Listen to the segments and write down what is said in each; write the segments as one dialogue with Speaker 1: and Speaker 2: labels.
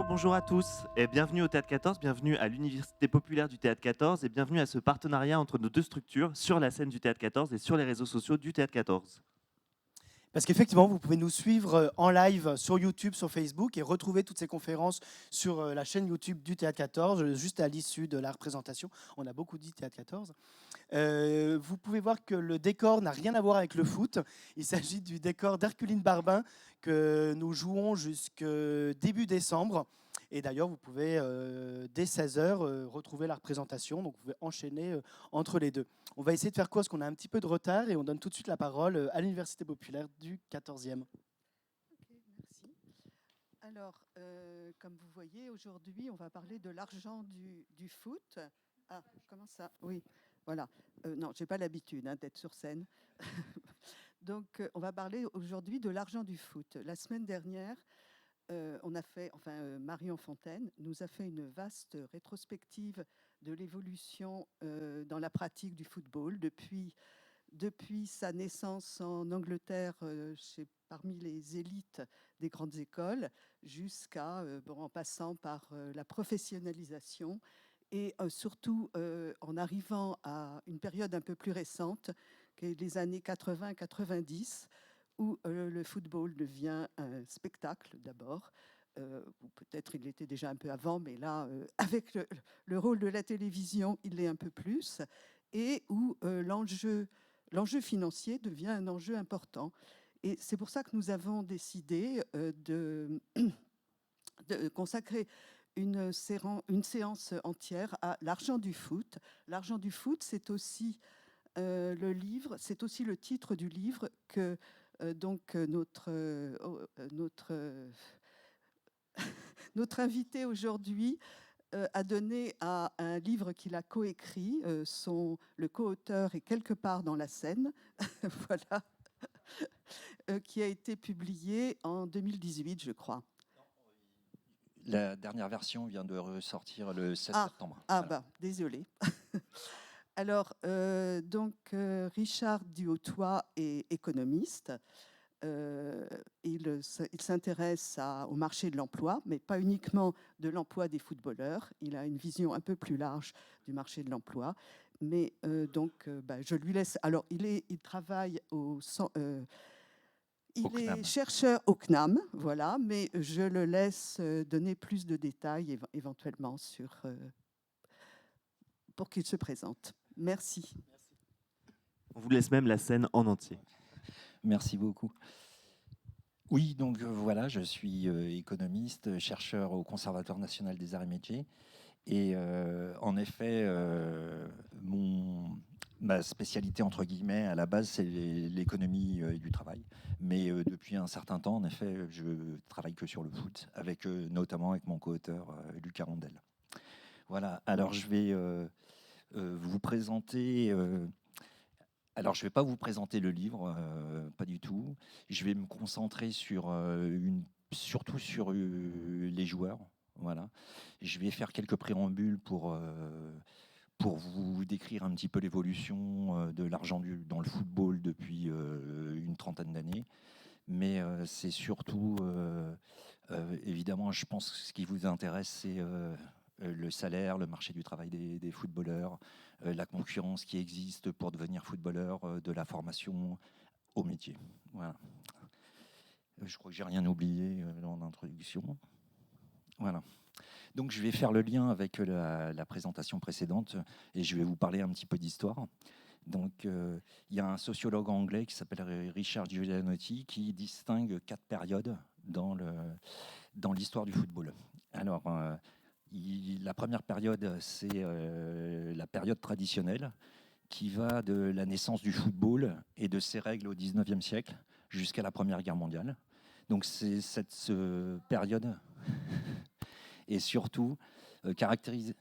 Speaker 1: Bonjour à tous et bienvenue au Théâtre 14, bienvenue à l'Université populaire du Théâtre 14 et bienvenue à ce partenariat entre nos deux structures sur la scène du Théâtre 14 et sur les réseaux sociaux du Théâtre 14.
Speaker 2: Parce qu'effectivement, vous pouvez nous suivre en live sur YouTube, sur Facebook et retrouver toutes ces conférences sur la chaîne YouTube du Théâtre 14, juste à l'issue de la représentation. On a beaucoup dit Théâtre 14. Vous pouvez voir que le décor n'a rien à voir avec le foot. Il s'agit du décor d'Herculine Barbin que nous jouons jusqu'au début décembre. Et d'ailleurs, vous pouvez, dès 16h, retrouver la représentation. Donc, vous pouvez enchaîner entre les deux. On va essayer de faire court parce qu'on a un petit peu de retard et on donne tout de suite la parole à l'Université populaire du 14e.
Speaker 3: Okay, merci. Alors, comme vous voyez, aujourd'hui, on va parler de l'argent du foot. Ah, comment ça? Oui, voilà. Non, je n'ai pas l'habitude d'être sur scène. Donc, on va parler aujourd'hui de l'argent du foot. La semaine dernière, on a fait, Marion Fontaine nous a fait une vaste rétrospective de l'évolution dans la pratique du football depuis sa naissance en Angleterre, parmi les élites des grandes écoles, jusqu'à, en passant par la professionnalisation et surtout en arrivant à une période un peu plus récente, qui est les années 80-90, où le football devient un spectacle d'abord, ou peut-être il l'était déjà un peu avant, mais là, avec le rôle de la télévision, il l'est un peu plus, et où l'enjeu financier devient un enjeu important. Et c'est pour ça que nous avons décidé de consacrer une séance entière à l'argent du foot. L'argent du foot, c'est aussi le livre, c'est aussi le titre du livre que notre invité aujourd'hui a donné à un livre qu'il a coécrit. Le co-auteur est quelque part dans la Seine, voilà, qui a été publié en 2018, je crois.
Speaker 4: La dernière version vient de ressortir le 7 septembre.
Speaker 3: Ah, voilà. Désolé. Alors, Richard Duhautois est économiste. Il s'intéresse au marché de l'emploi, mais pas uniquement de l'emploi des footballeurs. Il a une vision un peu plus large du marché de l'emploi. Mais je lui laisse. Alors, il travaille il est chercheur au CNAM, voilà, mais je le laisse donner plus de détails éventuellement pour qu'il se présente. Merci.
Speaker 1: On vous laisse même la scène en entier.
Speaker 4: Merci beaucoup. Oui, donc voilà, je suis économiste, chercheur au Conservatoire national des arts et métiers. Et en effet, ma spécialité, entre guillemets, à la base, c'est l'économie du travail. Mais depuis un certain temps, en effet, je travaille que sur le foot, avec, notamment avec mon co-auteur Lucas Rondel. Voilà, alors je vais vous présenter... alors, je ne vais pas vous présenter le livre, pas du tout. Je vais me concentrer sur surtout sur les joueurs. Voilà. Je vais faire quelques préambules pour vous décrire un petit peu l'évolution de l'argent dans le football depuis une trentaine d'années. Mais c'est surtout, évidemment, je pense que ce qui vous intéresse, c'est le salaire, le marché du travail des footballeurs, la concurrence qui existe pour devenir footballeur, de la formation au métier. Voilà. Je crois que j'ai rien oublié dans l'introduction. Voilà. Donc je vais faire le lien avec la présentation précédente et je vais vous parler un petit peu d'histoire. Donc il y a un sociologue anglais qui s'appelle Richard Giulianotti qui distingue 4 périodes dans l'histoire du football. Alors la première période, c'est la période traditionnelle qui va de la naissance du football et de ses règles au 19e siècle jusqu'à la Première Guerre mondiale. Donc c'est cette période est surtout caractérisée.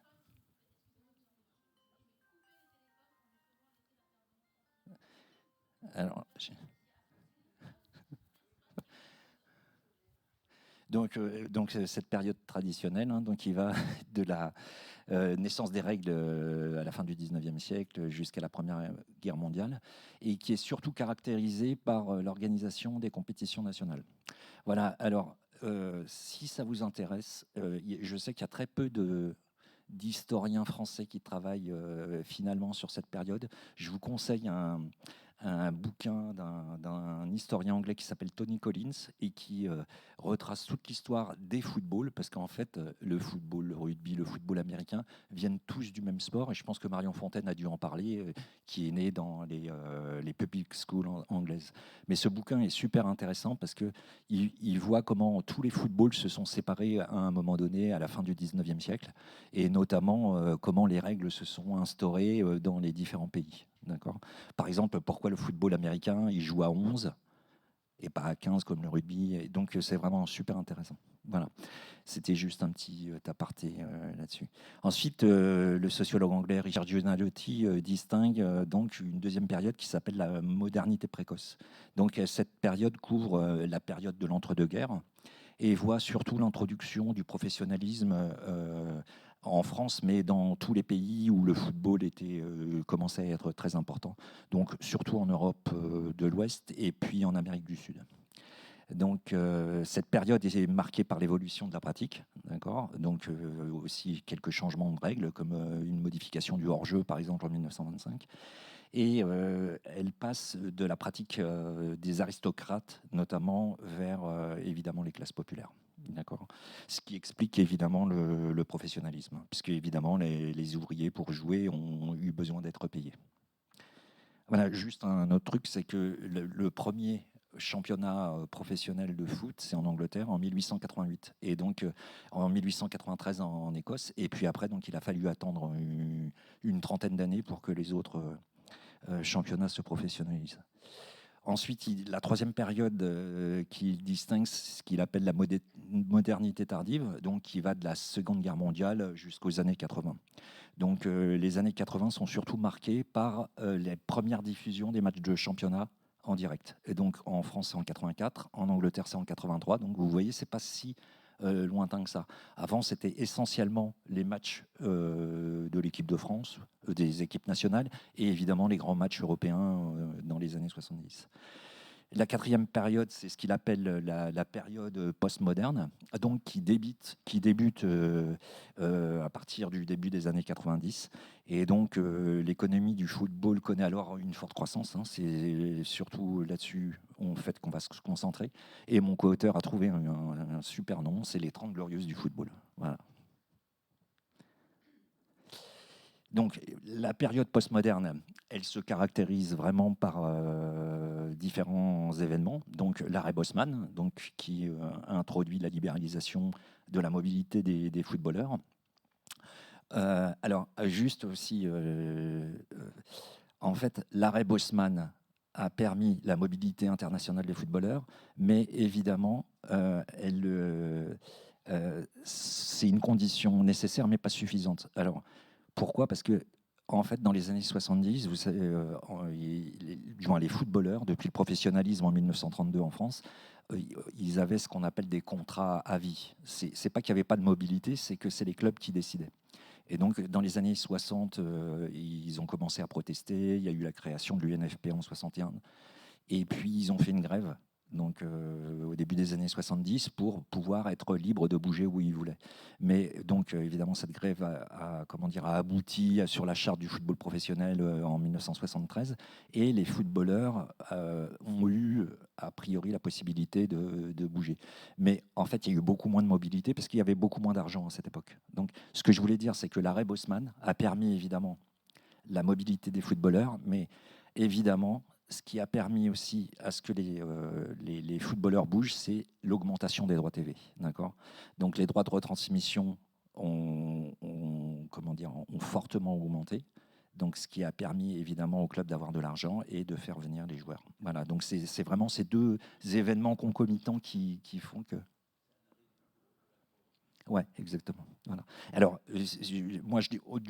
Speaker 4: Alors, donc cette période traditionnelle, hein, donc qui va de la naissance des règles à la fin du 19e siècle jusqu'à la Première Guerre mondiale, et qui est surtout caractérisée par l'organisation des compétitions nationales. Voilà, alors si ça vous intéresse, je sais qu'il y a très peu d'historiens français qui travaillent finalement sur cette période. Je vous conseille un bouquin d'un historien anglais qui s'appelle Tony Collins et qui retrace toute l'histoire des footballs, parce qu'en fait, le football, le rugby, le football américain viennent tous du même sport, et je pense que Marion Fontaine a dû en parler, qui est née dans les public schools anglaises. Mais ce bouquin est super intéressant parce qu'il voit comment tous les footballs se sont séparés à un moment donné, à la fin du 19e siècle, et notamment comment les règles se sont instaurées dans les différents pays. D'accord. Par exemple, pourquoi le football américain, il joue à 11 et pas à 15 comme le rugby. Et donc, c'est vraiment super intéressant. Voilà. C'était juste un petit aparté là-dessus. Ensuite, le sociologue anglais Richard Giulianotti distingue donc une deuxième période qui s'appelle la modernité précoce. Donc, cette période couvre la période de l'entre-deux-guerres et voit surtout l'introduction du professionnalisme en France, mais dans tous les pays où le football commençait à être très important, donc surtout en Europe de l'Ouest et puis en Amérique du Sud. Donc cette période est marquée par l'évolution de la pratique, d'accord. Donc aussi quelques changements de règles, comme une modification du hors-jeu, par exemple en 1925. Et elle passe de la pratique des aristocrates, notamment, vers évidemment les classes populaires. D'accord. Ce qui explique évidemment le professionnalisme, puisque évidemment les ouvriers pour jouer ont eu besoin d'être payés. Voilà, juste un autre truc, c'est que le premier championnat professionnel de foot, c'est en Angleterre en 1888, et donc en 1893 en Écosse, et puis après, donc il a fallu attendre une trentaine d'années pour que les autres championnats se professionnalisent. Ensuite, la troisième période qu'il distingue, ce qu'il appelle la modernité tardive, donc qui va de la Seconde Guerre mondiale jusqu'aux années 80. Donc les années 80 sont surtout marquées par les premières diffusions des matchs de championnat en direct. Et donc en France, c'est en 84, en Angleterre, c'est en 83. Donc vous voyez, c'est pas si lointain que ça. Avant, c'était essentiellement les matchs de l'équipe de France, des équipes nationales, et évidemment les grands matchs européens dans les années 70. La quatrième période, c'est ce qu'il appelle la période postmoderne, donc qui débute à partir du début des années 90. Et donc l'économie du football connaît alors une forte croissance. Hein. C'est surtout là-dessus en fait qu'on va se concentrer. Et mon co-auteur a trouvé un super nom, c'est les 30 Glorieuses du football. Voilà. Donc la période postmoderne, elle se caractérise vraiment par différents événements. Donc l'arrêt Bosman, donc, qui a introduit la libéralisation de la mobilité des footballeurs. Alors, juste aussi, en fait, l'arrêt Bosman a permis la mobilité internationale des footballeurs, mais évidemment, c'est une condition nécessaire, mais pas suffisante. Alors, pourquoi ? Parce que, en fait, dans les années 70, vous savez, les footballeurs, depuis le professionnalisme en 1932 en France, ils avaient ce qu'on appelle des contrats à vie. C'est pas qu'il n'y avait pas de mobilité, c'est que c'est les clubs qui décidaient. Et donc, dans les années 60, ils ont commencé à protester. Il y a eu la création de l'UNFP en 61. Et puis, ils ont fait une grève, donc, au début des années 70, pour pouvoir être libres de bouger où ils voulaient. Mais donc, évidemment, cette grève a abouti sur la charte du football professionnel en 1973. Et les footballeurs ont eu, a priori, la possibilité de bouger. Mais en fait, il y a eu beaucoup moins de mobilité parce qu'il y avait beaucoup moins d'argent à cette époque. Donc, ce que je voulais dire, c'est que l'arrêt Bosman a permis, évidemment, la mobilité des footballeurs, mais évidemment, ce qui a permis aussi à ce que les footballeurs bougent, c'est l'augmentation des droits TV. D'accord ? Donc les droits de retransmission ont fortement augmenté. Donc ce qui a permis évidemment au club d'avoir de l'argent et de faire venir les joueurs. Voilà, donc c'est vraiment ces deux événements concomitants qui font que... Ouais, exactement. Voilà. Alors, moi,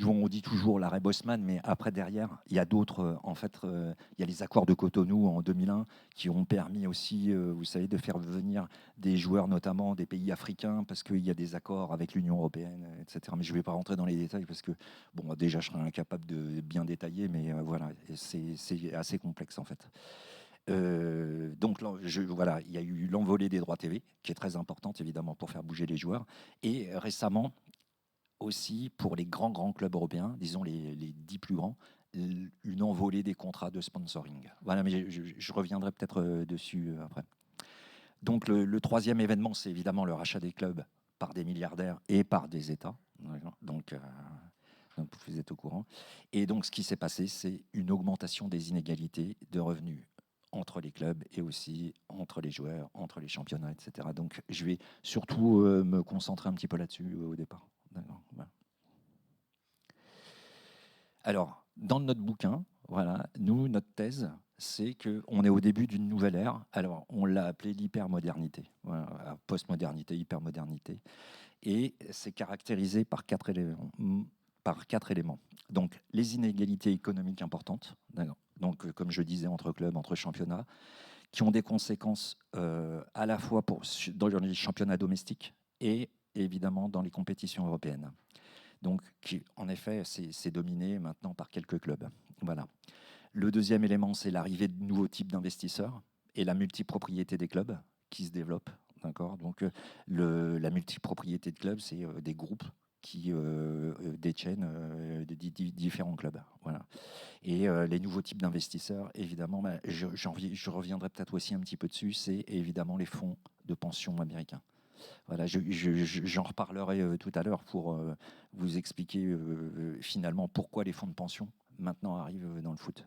Speaker 4: on dit toujours l'arrêt Bosman, mais après, derrière, il y a d'autres. En fait, il y a les accords de Cotonou en 2001 qui ont permis aussi, vous savez, de faire venir des joueurs, notamment des pays africains, parce qu'il y a des accords avec l'Union européenne, etc. Mais je ne vais pas rentrer dans les détails parce que, bon, déjà, je serais incapable de bien détailler, mais voilà, c'est assez complexe, en fait. Donc voilà, il y a eu l'envolée des droits TV, qui est très importante évidemment pour faire bouger les joueurs. Et récemment aussi pour les grands clubs européens, disons les 10 plus grands, une envolée des contrats de sponsoring. Voilà, mais je reviendrai peut-être dessus après. Donc le troisième événement, c'est évidemment le rachat des clubs par des milliardaires et par des États. Donc vous êtes au courant. Et donc ce qui s'est passé, c'est une augmentation des inégalités de revenus entre les clubs et aussi entre les joueurs, entre les championnats, etc. Donc, je vais surtout me concentrer un petit peu là-dessus au départ. Voilà. Alors, dans notre bouquin, voilà, nous, notre thèse, c'est qu'on est au début d'une nouvelle ère. Alors, on l'a appelé l'hypermodernité, voilà, postmodernité, hypermodernité. Et c'est caractérisé par quatre éléments. Donc, les inégalités économiques importantes, donc, comme je disais, entre clubs, entre championnats, qui ont des conséquences à la fois dans les championnats domestiques et évidemment dans les compétitions européennes. Donc, en effet, c'est dominé maintenant par quelques clubs. Voilà. Le deuxième élément, c'est l'arrivée de nouveaux types d'investisseurs et la multipropriété des clubs qui se développe. D'accord ? Donc, la multipropriété de clubs, c'est des groupes qui détiennent différents clubs. Voilà. Et les nouveaux types d'investisseurs, évidemment, je reviendrai peut-être aussi un petit peu dessus, c'est évidemment les fonds de pension américains. Voilà, j'en reparlerai tout à l'heure pour vous expliquer finalement pourquoi les fonds de pension maintenant arrivent dans le foot.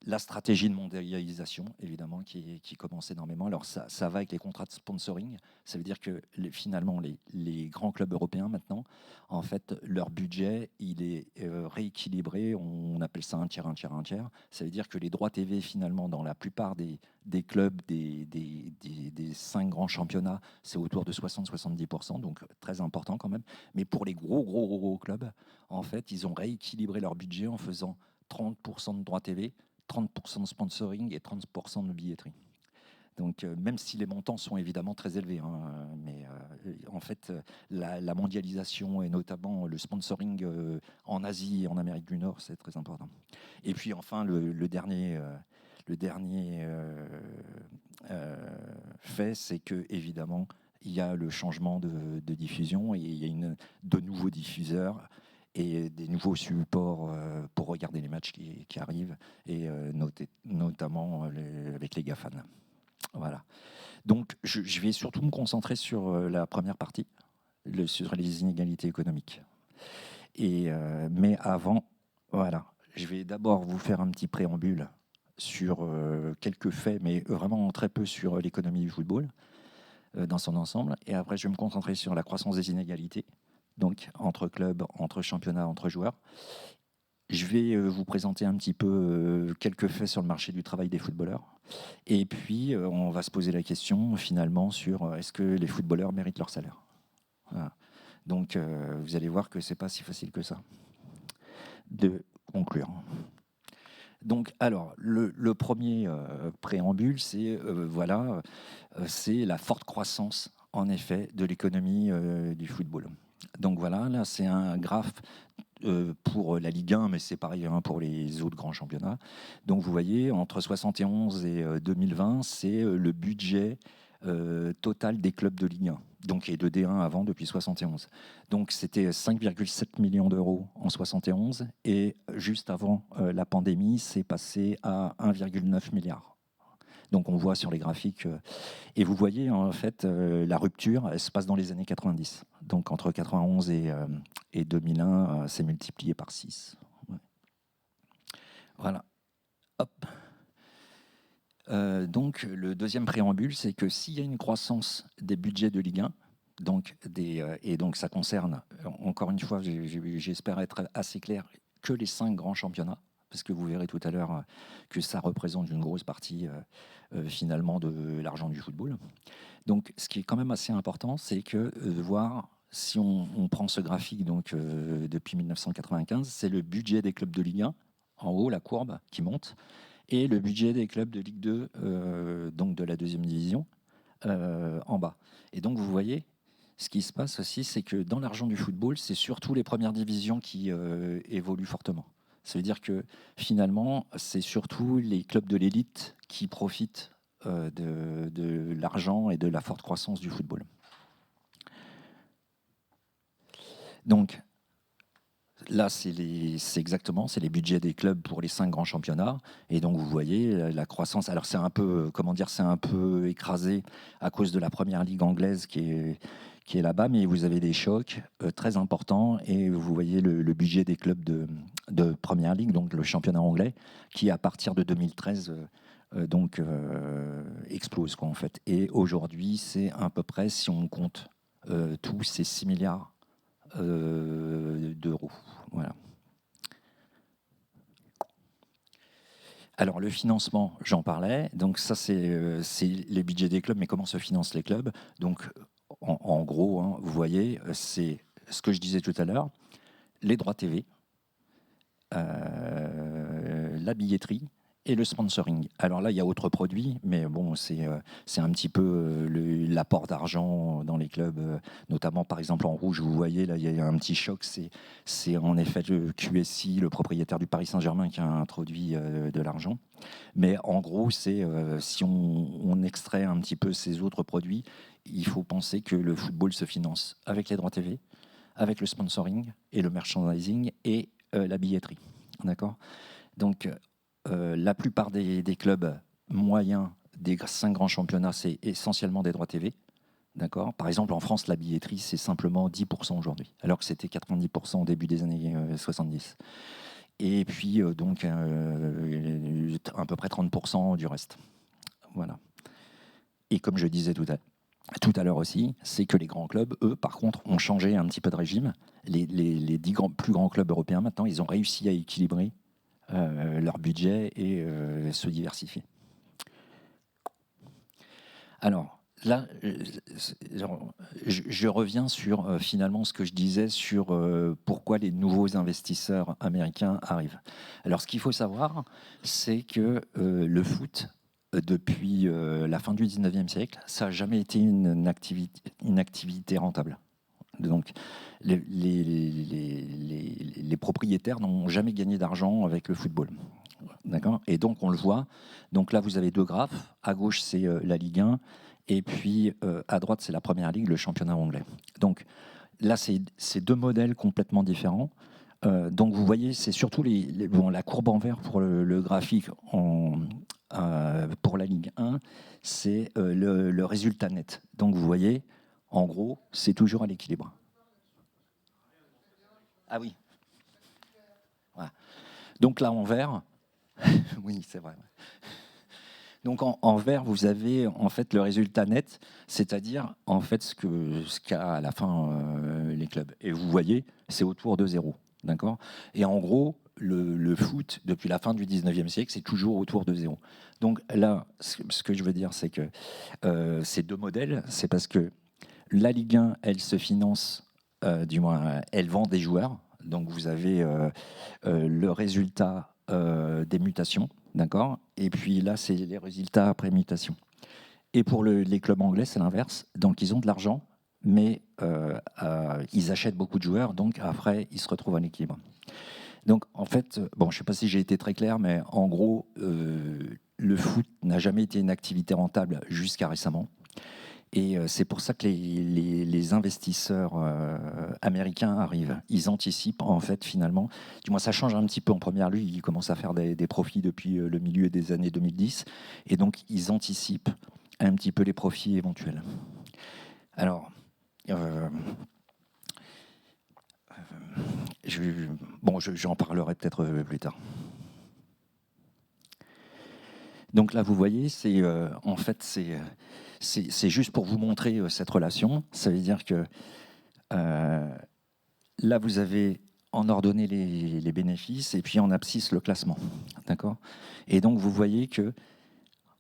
Speaker 4: La stratégie de mondialisation, évidemment, qui commence énormément. Alors, ça va avec les contrats de sponsoring. Ça veut dire que finalement, les grands clubs européens, maintenant, en fait, leur budget, il est rééquilibré. On appelle ça un tiers, un tiers, un tiers. Ça veut dire que les droits TV, finalement, dans la plupart des clubs des 5 grands championnats, c'est autour de 60-70%, donc très important quand même. Mais pour les gros clubs, en fait, ils ont rééquilibré leur budget en faisant 30% de droits TV, 30% de sponsoring et 30% de billetterie. Donc, même si les montants sont évidemment très élevés, mais en fait, la mondialisation et notamment le sponsoring en Asie et en Amérique du Nord, c'est très important. Et puis enfin, le dernier fait, c'est que évidemment, il y a le changement de diffusion et il y a de nouveaux diffuseurs et des nouveaux supports pour regarder les matchs qui arrivent, et notamment avec les GAFAN. Voilà. Donc, je vais surtout me concentrer sur la première partie, sur les inégalités économiques. Mais avant, voilà, je vais d'abord vous faire un petit préambule sur quelques faits, mais vraiment très peu sur l'économie du football dans son ensemble. Et après, je vais me concentrer sur la croissance des inégalités, donc entre clubs, entre championnats, entre joueurs. Je vais vous présenter un petit peu quelques faits sur le marché du travail des footballeurs. Et puis, on va se poser la question, finalement, sur est-ce que les footballeurs méritent leur salaire. Voilà. Donc, vous allez voir que ce n'est pas si facile que ça de conclure. Donc, alors, le premier préambule, c'est c'est la forte croissance, en effet, de l'économie du football. Donc voilà, là, c'est un graphe pour la Ligue 1, mais c'est pareil pour les autres grands championnats. Donc vous voyez, entre 71 et 2020, c'est le budget total des clubs de Ligue 1, donc et de D1 avant depuis 71. Donc c'était 5,7 millions d'euros en 71 et juste avant la pandémie, c'est passé à 1,9 milliard. Donc on voit sur les graphiques, et vous voyez en fait la rupture, elle se passe dans les années 90. Donc entre 91 et 2001, c'est multiplié par 6. Ouais. Voilà. Hop. Donc le deuxième préambule, c'est que s'il y a une croissance des budgets de Ligue 1, et donc ça concerne, encore une fois, j'espère être assez clair, que les 5 grands championnats, parce que vous verrez tout à l'heure que ça représente une grosse partie finalement de l'argent du football. Donc ce qui est quand même assez important, c'est que de voir, si on prend ce graphique donc, depuis 1995, c'est le budget des clubs de Ligue 1, en haut la courbe qui monte, et le budget des clubs de Ligue 2, donc de la deuxième division, en bas. Et donc vous voyez, ce qui se passe aussi, c'est que dans l'argent du football, c'est surtout les premières divisions qui évoluent fortement. Ça veut dire que finalement, c'est surtout les clubs de l'élite qui profitent de l'argent et de la forte croissance du football. Donc là, c'est exactement, c'est les budgets des clubs pour les 5 grands championnats. Et donc vous voyez la croissance. Alors c'est un peu, c'est un peu écrasé à cause de la première ligue anglaise qui est là-bas, mais vous avez des chocs très importants et vous voyez le budget des clubs de première ligue, donc le championnat anglais, qui à partir de 2013 explose quoi, en fait. Et aujourd'hui, c'est à peu près, si on compte tous, c'est 6 milliards d'euros. Voilà. Alors le financement, j'en parlais. Donc ça, c'est les budgets des clubs, mais comment se financent les clubs? Donc en gros, hein, vous voyez, c'est ce que je disais tout à l'heure, les droits TV, la billetterie et le sponsoring. Alors là, il y a autres produits, mais bon, c'est un petit peu l'apport d'argent dans les clubs, notamment par exemple en rouge, vous voyez, là, il y a un petit choc, c'est en effet le QSI, le propriétaire du Paris Saint-Germain, qui a introduit de l'argent. Mais en gros, c'est si on extrait un petit peu ces autres produits, il faut penser que le football se finance avec les droits TV, avec le sponsoring et le merchandising et la billetterie. D'accord ? Donc, la plupart des clubs moyens des 5 grands championnats, c'est essentiellement des droits TV. D'accord ? Par exemple, en France, la billetterie, c'est simplement 10% aujourd'hui, alors que c'était 90% au début des années 70. Et puis, donc, à peu près 30% du reste. Voilà. Et comme je disais tout à l'heure aussi, c'est que les grands clubs, eux, par contre, ont changé un petit peu de régime. Les 10 plus grands clubs européens, maintenant, ils ont réussi à équilibrer leur budget et se diversifier. Alors, là, je reviens sur finalement ce que je disais sur pourquoi les nouveaux investisseurs américains arrivent. Alors, ce qu'il faut savoir, c'est que le foot, depuis la fin du 19e siècle, ça n'a jamais été une activité rentable. Donc, les propriétaires n'ont jamais gagné d'argent avec le football. D'accord ? Et donc, on le voit. Donc là, vous avez 2 graphes. À gauche, c'est la Ligue 1. Et puis, à droite, c'est la Première Ligue, le championnat anglais. Donc là, c'est 2 modèles complètement différents. Donc, vous voyez, c'est surtout la courbe en vert pour le graphique pour la Ligue 1, c'est le résultat net. Donc, vous voyez, en gros, c'est toujours à l'équilibre. Ah oui. Voilà. Donc là, en vert, oui, c'est vrai. Donc en vert, vous avez en fait le résultat net, c'est-à-dire en fait ce qu'a à la fin les clubs. Et vous voyez, c'est autour de 0, d'accord. Et en gros, le foot depuis la fin du 19e siècle, c'est toujours autour de 0. Donc là, ce que je veux dire, c'est que ces deux modèles, c'est parce que la Ligue 1, elle se finance, du moins, elle vend des joueurs. Donc vous avez le résultat des mutations, d'accord. Et puis là, c'est les résultats après mutation. Et pour les clubs anglais, c'est l'inverse. Donc ils ont de l'argent, mais ils achètent beaucoup de joueurs. Donc après, ils se retrouvent à l'équilibre. Donc en fait, bon, je ne sais pas si j'ai été très clair, mais en gros, le foot n'a jamais été une activité rentable jusqu'à récemment. Et c'est pour ça que les investisseurs américains arrivent. Ils anticipent, en fait, finalement. Du moins, ça change un petit peu en première ligne. Ils commencent à faire des profits depuis le milieu des années 2010. Et donc, ils anticipent un petit peu les profits éventuels. Alors, j'en parlerai peut-être plus tard. Donc là, vous voyez, en fait, c'est juste pour vous montrer cette relation. Ça veut dire que là, vous avez en ordonnée les bénéfices et puis en abscisse le classement. D'accord ? Et donc, vous voyez que,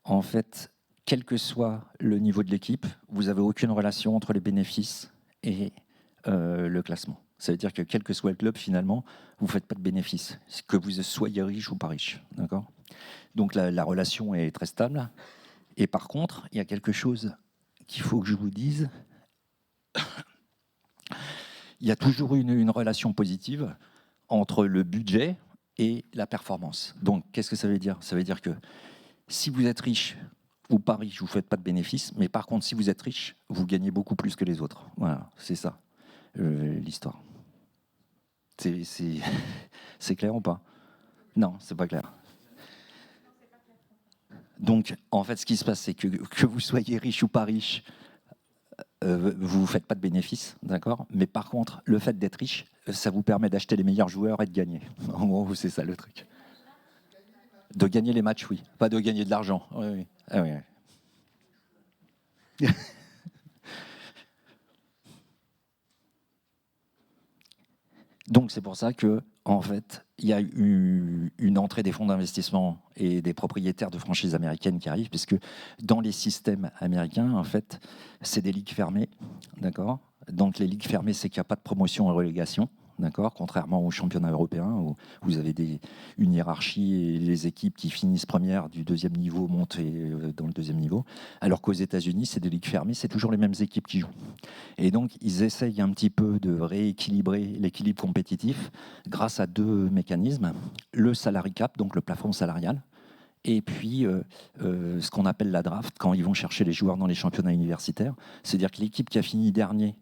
Speaker 4: en fait, quel que soit le niveau de l'équipe, vous n'avez aucune relation entre les bénéfices et le classement. Ça veut dire que quel que soit le club, finalement, vous ne faites pas de bénéfices, que vous soyez riche ou pas riche. D'accord ? Donc la relation est très stable. Et par contre, il y a quelque chose qu'il faut que je vous dise. Il y a toujours une relation positive entre le budget et la performance. Donc, qu'est-ce que ça veut dire ? Ça veut dire que si vous êtes riche ou pas riche, vous ne faites pas de bénéfices. Mais par contre, si vous êtes riche, vous gagnez beaucoup plus que les autres. Voilà, c'est ça, l'histoire. C'est clair ou pas ? Non, c'est pas clair. Donc, en fait, ce qui se passe, c'est que vous soyez riche ou pas riche, vous ne faites pas de bénéfices, d'accord ? Mais par contre, le fait d'être riche, ça vous permet d'acheter les meilleurs joueurs et de gagner. En gros, c'est ça le truc. De gagner les matchs, oui. Pas de gagner de l'argent. Oui, oui. Ah, oui, oui. Donc, c'est pour ça que, en fait, il y a eu une entrée des fonds d'investissement et des propriétaires de franchises américaines qui arrivent, puisque dans les systèmes américains, en fait, c'est des ligues fermées, d'accord ? Donc, les ligues fermées, c'est qu'il n'y a pas de promotion et relégation, d'accord ? Contrairement aux championnats européens, où vous avez une hiérarchie et les équipes qui finissent première du deuxième niveau montent dans le deuxième niveau. Alors qu'aux États-Unis, c'est des ligues fermées, c'est toujours les mêmes équipes qui jouent. Et donc, ils essayent un petit peu de rééquilibrer l'équilibre compétitif grâce à deux mécanismes. Le salary cap, donc le plafond salarial, et puis ce qu'on appelle la draft, quand ils vont chercher les joueurs dans les championnats universitaires. C'est-à-dire que l'équipe qui a fini dernier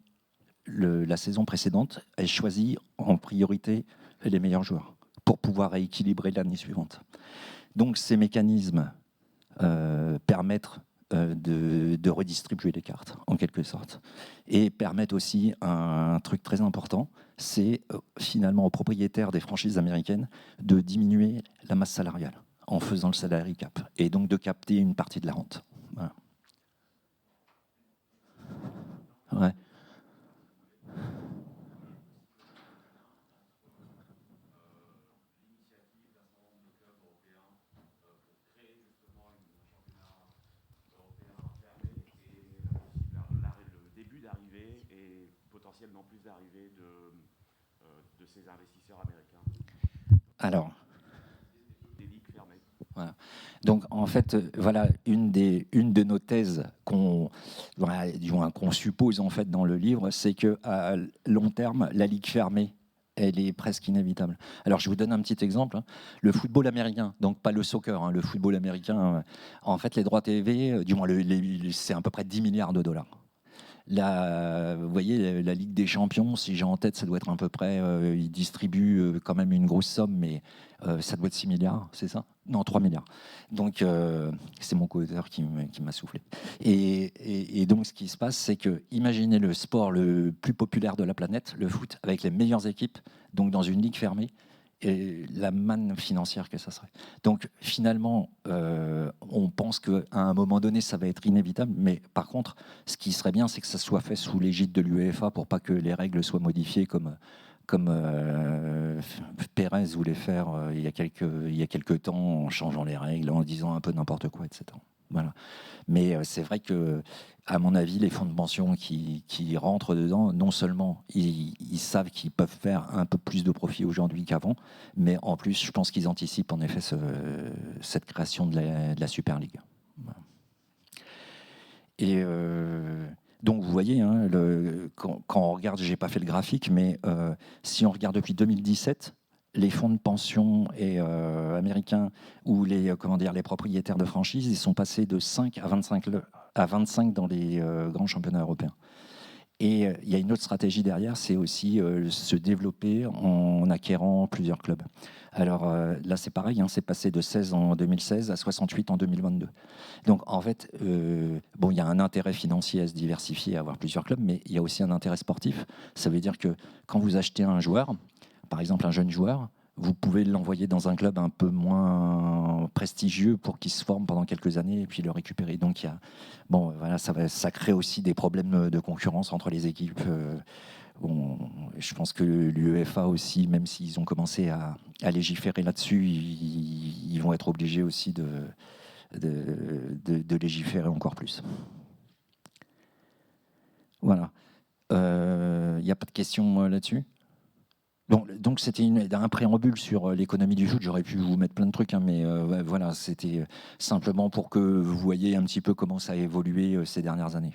Speaker 4: la saison précédente, elle choisit en priorité les meilleurs joueurs pour pouvoir rééquilibrer l'année suivante. Donc, ces mécanismes permettent de redistribuer les cartes, en quelque sorte. Et permettent aussi un truc très important, c'est finalement aux propriétaires des franchises américaines de diminuer la masse salariale en faisant le salary cap, et donc de capter une partie de la rente. Voilà. Ouais.
Speaker 1: Potentiellement plus d'arrivées de ces investisseurs américains.
Speaker 4: Alors,
Speaker 1: des ligues fermées.
Speaker 4: Voilà. Donc en fait, voilà une de nos thèses qu'on suppose en fait dans le livre, c'est que à long terme, la ligue fermée, elle est presque inévitable. Alors je vous donne un petit exemple. Le football américain, donc pas le soccer, le football américain, en fait les droits TV, du moins c'est à peu près 10 milliards de dollars. Vous voyez, la Ligue des Champions, si j'ai en tête, ça doit être à peu près, ils distribuent quand même une grosse somme, mais ça doit être 6 milliards, c'est ça ? Non, 3 milliards. Donc, c'est mon co-auteur qui m'a soufflé. Et donc, ce qui se passe, c'est que, imaginez le sport le plus populaire de la planète, le foot, avec les meilleures équipes, donc dans une ligue fermée, et la manne financière que ça serait. Donc finalement, on pense qu'à un moment donné, ça va être inévitable, mais par contre, ce qui serait bien, c'est que ça soit fait sous l'égide de l'UEFA pour pas que les règles soient modifiées comme Pérez voulait faire il y a quelques temps en changeant les règles, en disant un peu n'importe quoi, etc. Voilà. Mais c'est vrai que, à mon avis, les fonds de pension qui rentrent dedans, non seulement ils savent qu'ils peuvent faire un peu plus de profit aujourd'hui qu'avant, mais en plus, je pense qu'ils anticipent en effet cette création de la Super League. Voilà. Et donc, vous voyez, hein, quand on regarde, j'ai pas fait le graphique, mais si on regarde depuis 2017, les fonds de pension américains ou les propriétaires de franchises, ils sont passés de 5 à 25 dans les grands championnats européens. Et il y a une autre stratégie derrière, c'est aussi se développer en acquérant plusieurs clubs. Alors là, c'est pareil, hein, c'est passé de 16 en 2016 à 68 en 2022. Donc en fait, bon, il y a un intérêt financier à se diversifier, à avoir plusieurs clubs, mais il y a aussi un intérêt sportif. Ça veut dire que quand vous achetez un joueur, par exemple un jeune joueur, vous pouvez l'envoyer dans un club un peu moins prestigieux pour qu'il se forme pendant quelques années et puis le récupérer. Donc bon, voilà, ça crée aussi des problèmes de concurrence entre les équipes. Bon, je pense que l'UEFA aussi, même s'ils ont commencé à légiférer là-dessus, ils vont être obligés aussi de légiférer encore plus. Voilà. Il n'y a pas de questions là-dessus ? Donc c'était un préambule sur l'économie du foot. J'aurais pu vous mettre plein de trucs, hein, mais voilà, c'était simplement pour que vous voyez un petit peu comment ça a évolué ces dernières années.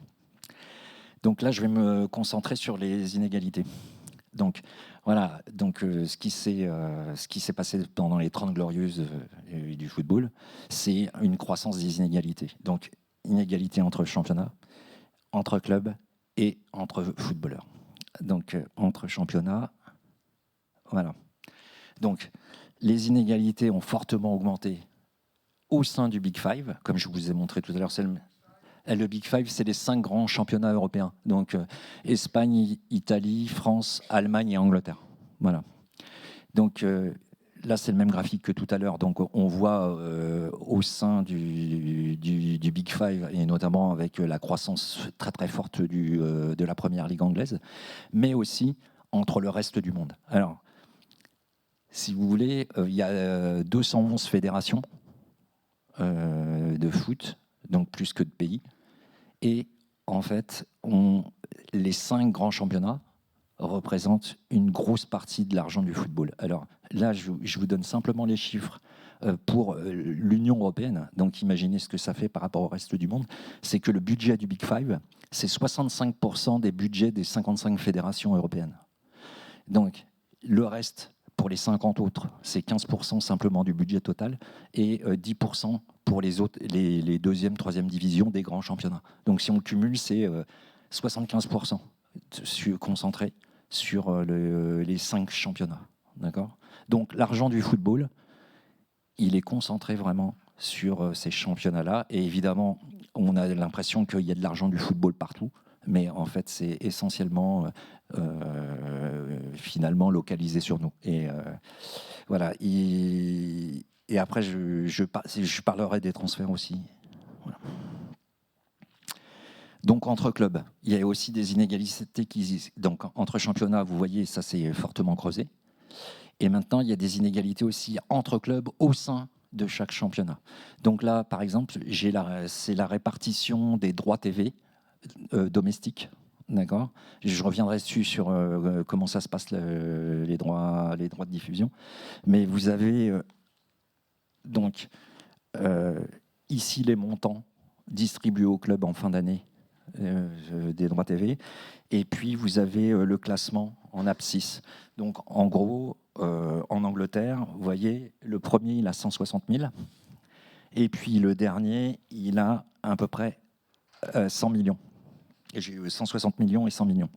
Speaker 4: Donc là, je vais me concentrer sur les inégalités. Donc voilà, ce qui s'est passé pendant les 30 glorieuses du football, c'est une croissance des inégalités. Donc inégalités entre championnats, entre clubs et entre footballeurs. Donc entre championnats. Voilà. Donc, les inégalités ont fortement augmenté au sein du Big Five, comme je vous ai montré tout à l'heure. Le Big Five, c'est les 5 grands championnats européens. Donc, Espagne, Italie, France, Allemagne et Angleterre. Voilà. Donc, là, c'est le même graphique que tout à l'heure. Donc, on voit au sein du Big Five, et notamment avec la croissance très, très forte de la première ligue anglaise, mais aussi entre le reste du monde. Alors, si vous voulez, il y a 211 fédérations de foot, donc plus que de pays. Et en fait, les 5 grands championnats représentent une grosse partie de l'argent du football. Alors là, je vous donne simplement les chiffres pour l'Union européenne. Donc imaginez ce que ça fait par rapport au reste du monde. C'est que le budget du Big Five, c'est 65% des budgets des 55 fédérations européennes. Donc le reste, pour les 50 autres, c'est 15% simplement du budget total et 10% pour les autres, les deuxième, troisième divisions des grands championnats. Donc si on cumule, c'est 75% concentré sur les 5 championnats. D'accord ? Donc l'argent du football, il est concentré vraiment sur ces championnats-là. Et évidemment, on a l'impression qu'il y a de l'argent du football partout. Mais en fait, c'est essentiellement finalement localisé sur nous. Et voilà. Et après, je parlerai des transferts aussi. Voilà. Donc entre clubs, il y a aussi des inégalités donc entre championnats, vous voyez, ça s'est fortement creusé. Et maintenant, il y a des inégalités aussi entre clubs au sein de chaque championnat. Donc là, par exemple, c'est la répartition des droits TV domestiques. D'accord. Je reviendrai dessus sur comment ça se passe les droits de diffusion. Mais vous avez donc ici les montants distribués aux clubs en fin d'année des droits TV. Et puis vous avez le classement en abscisse. Donc en gros, en Angleterre, vous voyez, le premier il a 160 000. Et puis le dernier, il a à peu près 100 millions. Et j'ai eu 160 millions et 100 millions.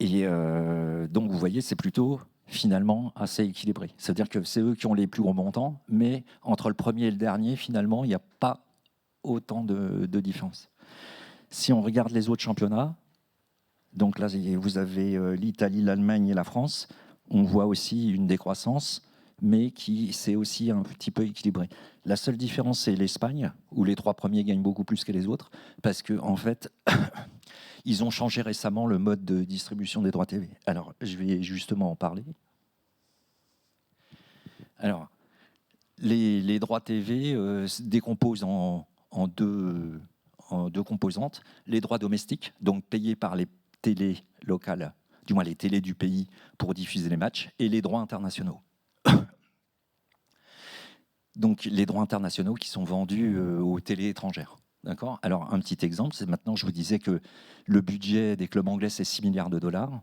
Speaker 4: Et donc, vous voyez, c'est plutôt, finalement, assez équilibré. C'est-à-dire que c'est eux qui ont les plus gros montants, mais entre le premier et le dernier, finalement, il n'y a pas autant de différence. Si on regarde les autres championnats, donc là, vous avez l'Italie, l'Allemagne et la France, on voit aussi une décroissance, mais qui s'est aussi un petit peu équilibrée. La seule différence, c'est l'Espagne, où les 3 premiers gagnent beaucoup plus que les autres, parce que en fait, ils ont changé récemment le mode de distribution des droits TV. Alors, je vais justement en parler. Alors, les droits TV se décomposent en deux composantes. Les droits domestiques, donc payés par les télés locales, du moins les télés du pays pour diffuser les matchs, et les droits internationaux. Donc les droits internationaux qui sont vendus aux télés étrangères. D'accord ? Alors un petit exemple, c'est maintenant je vous disais que le budget des clubs anglais c'est 6 milliards de dollars,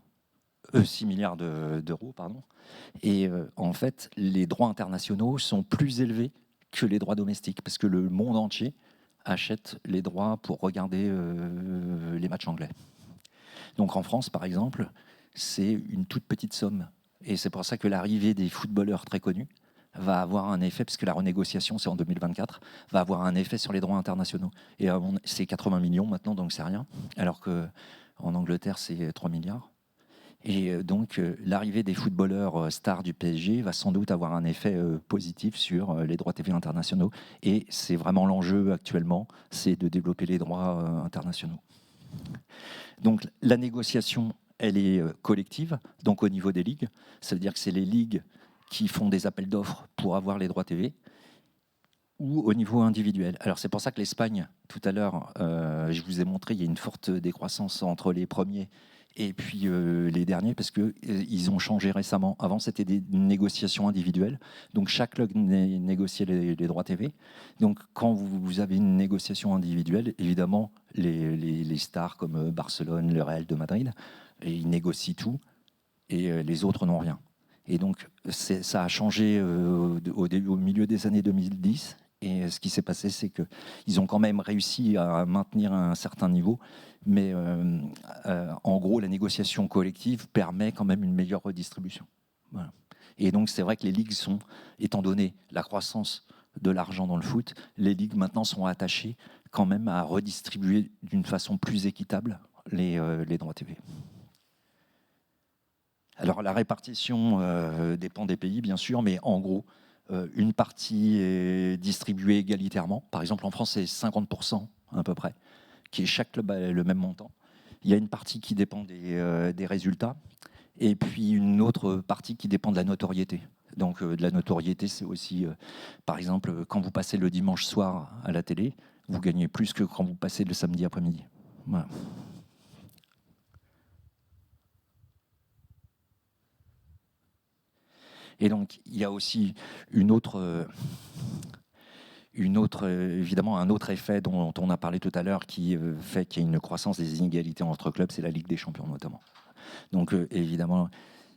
Speaker 4: 6 milliards d'euros, pardon. Et en fait, les droits internationaux sont plus élevés que les droits domestiques, parce que le monde entier achète les droits pour regarder les matchs anglais. Donc en France, par exemple, c'est une toute petite somme. Et c'est pour ça que l'arrivée des footballeurs très connus va avoir un effet, puisque la renégociation, c'est en 2024, va avoir un effet sur les droits internationaux. Et c'est 80 millions maintenant, donc c'est rien. Alors qu'en Angleterre, c'est 3 milliards. Et donc, l'arrivée des footballeurs stars du PSG va sans doute avoir un effet positif sur les droits TV internationaux. Et c'est vraiment l'enjeu actuellement, c'est de développer les droits internationaux. Donc, la négociation, elle est collective, donc au niveau des ligues. Ça veut dire que c'est les ligues qui font des appels d'offres pour avoir les droits TV, ou au niveau individuel. Alors c'est pour ça que l'Espagne, tout à l'heure, je vous ai montré, il y a une forte décroissance entre les premiers et puis les derniers, parce qu'ils ont changé récemment. Avant, c'était des négociations individuelles, donc chaque club négociait les droits TV. Donc quand vous avez une négociation individuelle, évidemment, les stars comme Barcelone, le Real de Madrid, ils négocient tout, et les autres n'ont rien. Et donc, ça a changé au milieu des années 2010. Et ce qui s'est passé, c'est qu'ils ont quand même réussi à maintenir un certain niveau. Mais en gros, la négociation collective permet quand même une meilleure redistribution. Voilà. Et donc, c'est vrai que les ligues sont, étant donné la croissance de l'argent dans le foot, les ligues maintenant sont attachées quand même à redistribuer d'une façon plus équitable les droits TV. Alors la répartition dépend des pays, bien sûr, mais en gros, une partie est distribuée égalitairement. Par exemple, en France, c'est 50% à peu près, qui est chaque club a le même montant. Il y a une partie qui dépend des résultats, et puis une autre partie qui dépend de la notoriété. Donc de la notoriété, c'est aussi, par exemple, quand vous passez le dimanche soir à la télé, vous gagnez plus que quand vous passez le samedi après-midi. Voilà. Et donc, il y a aussi évidemment, un autre effet dont on a parlé tout à l'heure qui fait qu'il y a une croissance des inégalités entre clubs, c'est la Ligue des Champions notamment. Donc, évidemment,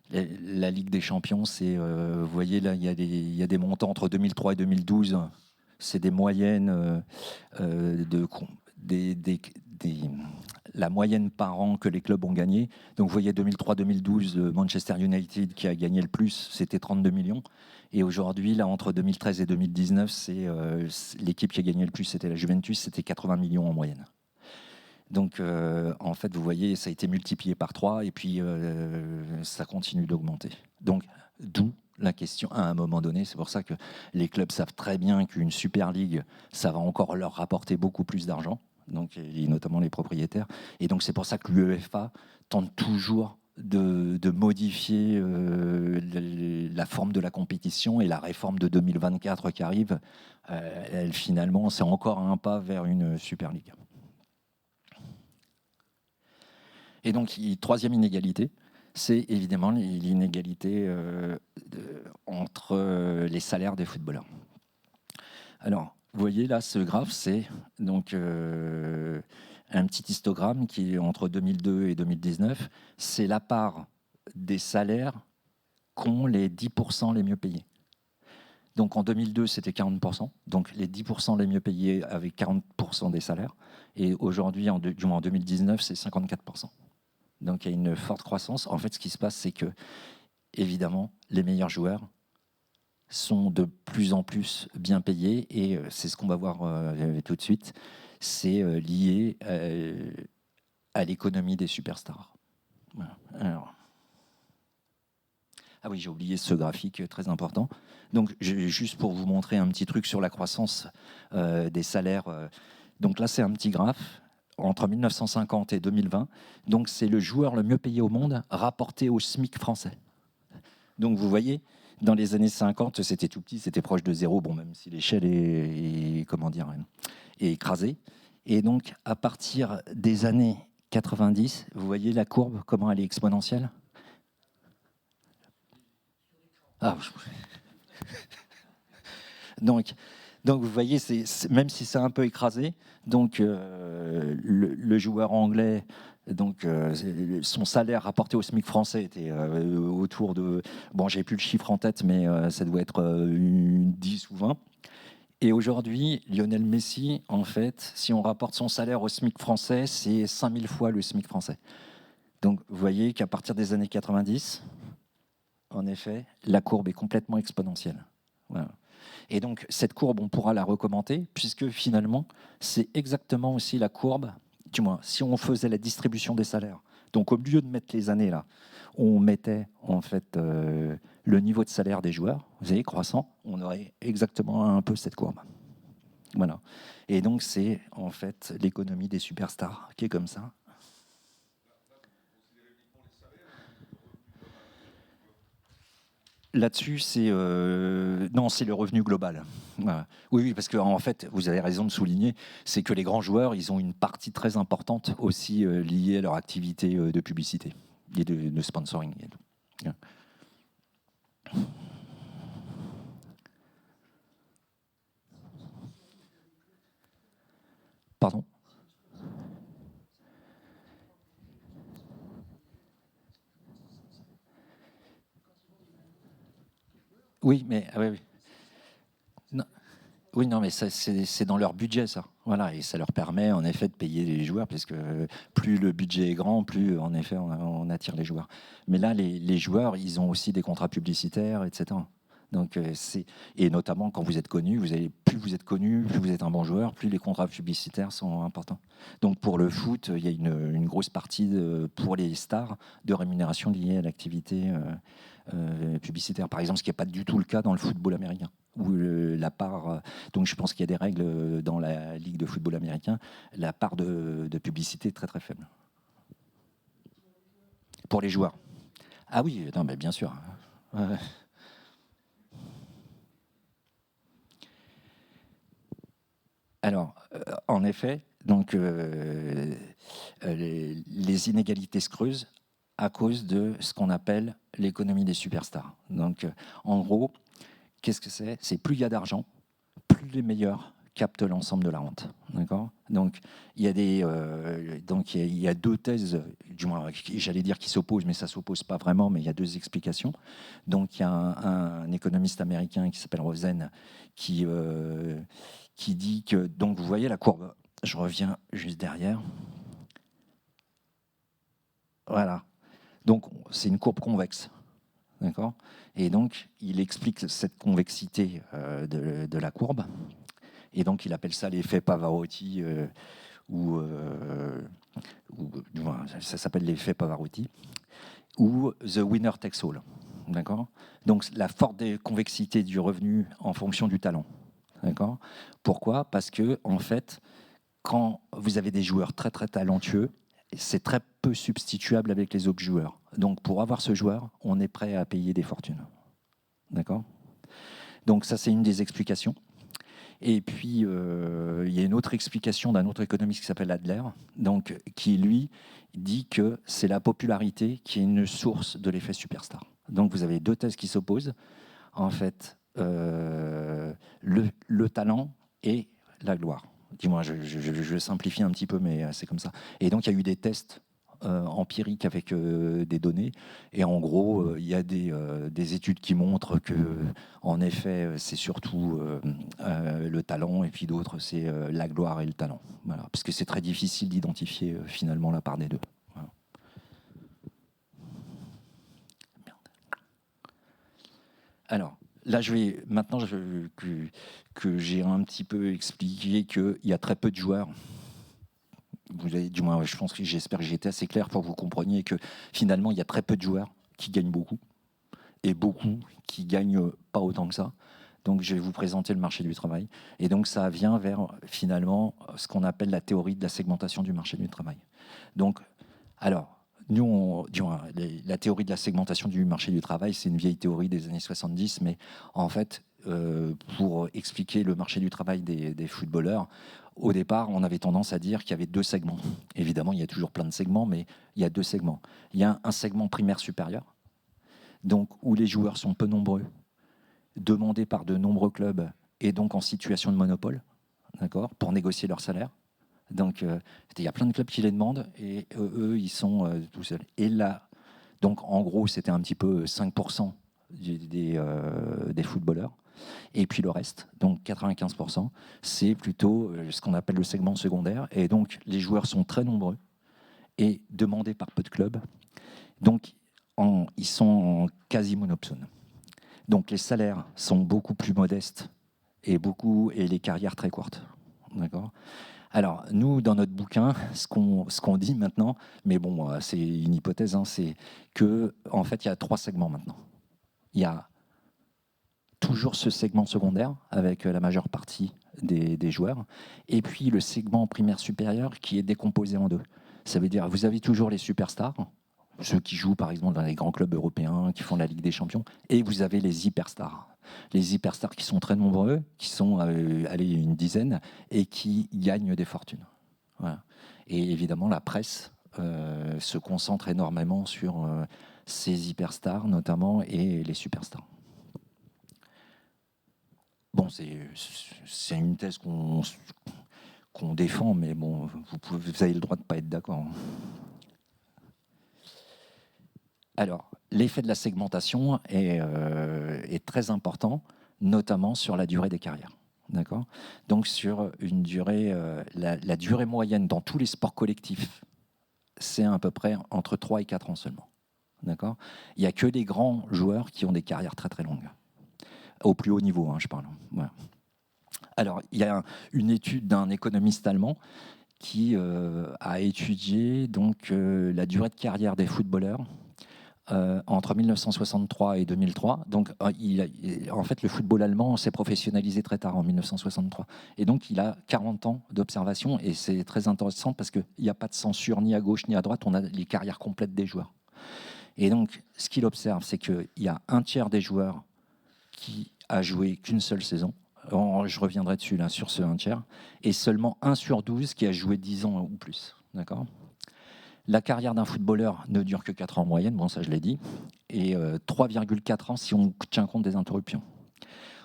Speaker 4: la Ligue des Champions, c'est, vous voyez là, il y a des montants entre 2003 et 2012, c'est des moyennes la moyenne par an que les clubs ont gagné. Donc vous voyez 2003-2012, Manchester United qui a gagné le plus, c'était 32 millions. Et aujourd'hui, là, entre 2013 et 2019, c'est l'équipe qui a gagné le plus, c'était la Juventus, c'était 80 millions en moyenne. Donc en fait, vous voyez, ça a été multiplié par 3 et puis ça continue d'augmenter. Donc d'où la question à un moment donné, c'est pour ça que les clubs savent très bien qu'une Super League, ça va encore leur rapporter beaucoup plus d'argent, donc, et notamment les propriétaires. Et donc c'est pour ça que l'UEFA tente toujours de modifier la forme de la compétition, et la réforme de 2024 qui arrive, elle, finalement, c'est encore un pas vers une Super League. Et donc, troisième inégalité, c'est évidemment l'inégalité entre les salaires des footballeurs. Alors, vous voyez là, ce graphe, c'est donc un petit histogramme qui est entre 2002 et 2019. C'est la part des salaires qu'ont les 10% les mieux payés. Donc en 2002, c'était 40%. Donc les 10% les mieux payés avaient 40% des salaires. Et aujourd'hui, du moins en 2019, c'est 54%. Donc il y a une forte croissance. En fait, ce qui se passe, c'est que, évidemment, les meilleurs joueurs sont de plus en plus bien payés, et c'est ce qu'on va voir tout de suite. C'est lié à l'économie des superstars. Voilà. Ah oui, j'ai oublié ce graphique très important. Donc, juste pour vous montrer un petit truc sur la croissance des salaires. Donc là, c'est un petit graphe entre 1950 et 2020. Donc, c'est le joueur le mieux payé au monde rapporté au SMIC français. Donc, vous voyez, dans les années 50, c'était tout petit, c'était proche de zéro, bon, même si l'échelle est écrasée. Et donc, à partir des années 90, vous voyez la courbe, comment elle est exponentielle? Ah. Donc, vous voyez, même si c'est un peu écrasé, donc le joueur anglais, donc son salaire rapporté au SMIC français était autour de, bon, j'ai plus le chiffre en tête, mais ça doit être 10 ou 20. Et aujourd'hui, Lionel Messi, en fait, si on rapporte son salaire au SMIC français, c'est 5000 fois le SMIC français. Donc, vous voyez qu'à partir des années 90, en effet, la courbe est complètement exponentielle. Voilà. Et donc, cette courbe, on pourra la recommenter, puisque finalement, c'est exactement aussi la courbe, du moins, si on faisait la distribution des salaires. Donc, au lieu de mettre les années là, on mettait en fait le niveau de salaire des joueurs, vous voyez, croissant, on aurait exactement un peu cette courbe. Voilà. Et donc, c'est en fait l'économie des superstars qui est comme ça. Là-dessus, c'est non, c'est le revenu global. Voilà. Oui, parce que en fait, vous avez raison de souligner, c'est que les grands joueurs, ils ont une partie très importante aussi liée à leur activité de publicité et de sponsoring. Et tout. Pardon ? Oui, mais oui. Non. Oui, non, mais c'est dans leur budget, ça. Voilà, et ça leur permet en effet de payer les joueurs, parce que plus le budget est grand, plus en effet on attire les joueurs. Mais là, les joueurs, ils ont aussi des contrats publicitaires, etc. Donc, et notamment quand vous êtes connu, plus vous êtes connu, plus vous êtes un bon joueur, plus les contrats publicitaires sont importants. Donc pour le foot, il y a une grosse partie pour les stars de rémunération liée à l'activité publicitaire. Par exemple, ce qui n'est pas du tout le cas dans le football américain. Où la part, donc je pense qu'il y a des règles dans la Ligue de football américain, la part de publicité est très très faible. Pour les joueurs. Ah oui, non, mais bien sûr. Alors, en effet, donc, les inégalités se creusent à cause de ce qu'on appelle l'économie des superstars. Donc, en gros, qu'est-ce que c'est ? C'est plus il y a d'argent, plus les meilleurs captent l'ensemble de la rente. D'accord ? Donc, il y a deux thèses, du moins, j'allais dire qui s'opposent, mais ça ne s'oppose pas vraiment, mais il y a deux explications. Donc, il y a un économiste américain qui s'appelle Rosen qui dit que, donc vous voyez la courbe, je reviens juste derrière. Voilà. Donc, c'est une courbe convexe. D'accord ? Et donc, il explique cette convexité de la courbe. Et donc, il appelle ça l'effet Pavarotti, ou ça s'appelle l'effet Pavarotti, ou the winner takes all. D'accord ? Donc, la forte convexité du revenu en fonction du talent. D'accord ? Pourquoi ? Parce que, en fait, quand vous avez des joueurs très très talentueux, c'est très peu substituable avec les autres joueurs. Donc, pour avoir ce joueur, on est prêt à payer des fortunes. D'accord ? Donc, ça, c'est une des explications. Et puis, il y a une autre explication d'un autre économiste qui s'appelle Adler, donc, qui, lui, dit que c'est la popularité qui est une source de l'effet superstar. Donc, vous avez deux thèses qui s'opposent. En fait, le talent et la gloire. Dis-moi, je simplifie un petit peu, mais c'est comme ça. Et donc, il y a eu des tests empiriques avec des données. Et en gros, il y a des études qui montrent que, en effet, c'est surtout le talent, et puis d'autres, c'est la gloire et le talent. Voilà. Parce que c'est très difficile d'identifier finalement la part des deux. Voilà. Merde. Alors, là, maintenant que j'ai un petit peu expliqué qu'il y a très peu de joueurs. Du moins, j'espère que j'ai été assez clair pour que vous compreniez que finalement, il y a très peu de joueurs qui gagnent beaucoup et beaucoup qui gagnent pas autant que ça. Donc, je vais vous présenter le marché du travail. Et donc, ça vient vers, finalement, ce qu'on appelle la théorie de la segmentation du marché du travail. Donc, alors, nous, la théorie de la segmentation du marché du travail, c'est une vieille théorie des années 70, mais en fait, pour expliquer le marché du travail des footballeurs, au départ, on avait tendance à dire qu'il y avait deux segments. Évidemment, il y a toujours plein de segments, mais il y a deux segments. Il y a un segment primaire supérieur, donc où les joueurs sont peu nombreux, demandés par de nombreux clubs et donc en situation de monopole, d'accord, pour négocier leur salaire. Donc, il y a plein de clubs qui les demandent et eux, ils sont tout seuls. Et là, donc en gros, c'était un petit peu 5% des footballeurs. Et puis le reste, donc 95%, c'est plutôt ce qu'on appelle le segment secondaire. Et donc, les joueurs sont très nombreux et demandés par peu de clubs. Donc, ils sont en quasi-monopsone. Donc, les salaires sont beaucoup plus modestes et les carrières très courtes. D'accord ? Alors, nous, dans notre bouquin, ce qu'on dit maintenant, mais bon, c'est une hypothèse, c'est qu'en fait, il y a 3 segments maintenant. Il y a toujours ce segment secondaire, avec la majeure partie des joueurs, et puis le segment primaire supérieur qui est décomposé en 2. Ça veut dire, vous avez toujours les superstars, ceux qui jouent par exemple dans les grands clubs européens, qui font la Ligue des Champions, et vous avez les hyperstars. Les hyperstars qui sont très nombreux, qui sont une dizaine, et qui gagnent des fortunes. Voilà. Et évidemment, la presse se concentre énormément sur ces hyperstars, notamment, et les superstars. Bon, c'est une thèse qu'on défend, mais bon, vous avez le droit de ne pas être d'accord. Alors, l'effet de la segmentation est très important, notamment sur la durée des carrières. D'accord ? Donc, sur une durée, la durée moyenne dans tous les sports collectifs, c'est à peu près entre 3 et 4 ans seulement. D'accord ? Il n'y a que des grands joueurs qui ont des carrières très très longues. Au plus haut niveau, je parle. Voilà. Alors, il y a une étude d'un économiste allemand qui a étudié donc, la durée de carrière des footballeurs entre 1963 et 2003. Donc, en fait, le football allemand s'est professionnalisé très tard, en 1963. Et donc, il a 40 ans d'observation. Et c'est très intéressant parce qu'il n'y a pas de censure ni à gauche ni à droite. On a les carrières complètes des joueurs. Et donc, ce qu'il observe, c'est qu'il y a un tiers des joueurs qui a joué qu'une seule saison. Je reviendrai dessus, là, sur ce un tiers. Et seulement 1 sur 12 qui a joué 10 ans ou plus. D'accord ? La carrière d'un footballeur ne dure que 4 ans en moyenne, bon ça je l'ai dit, et 3,4 ans si on tient compte des interruptions.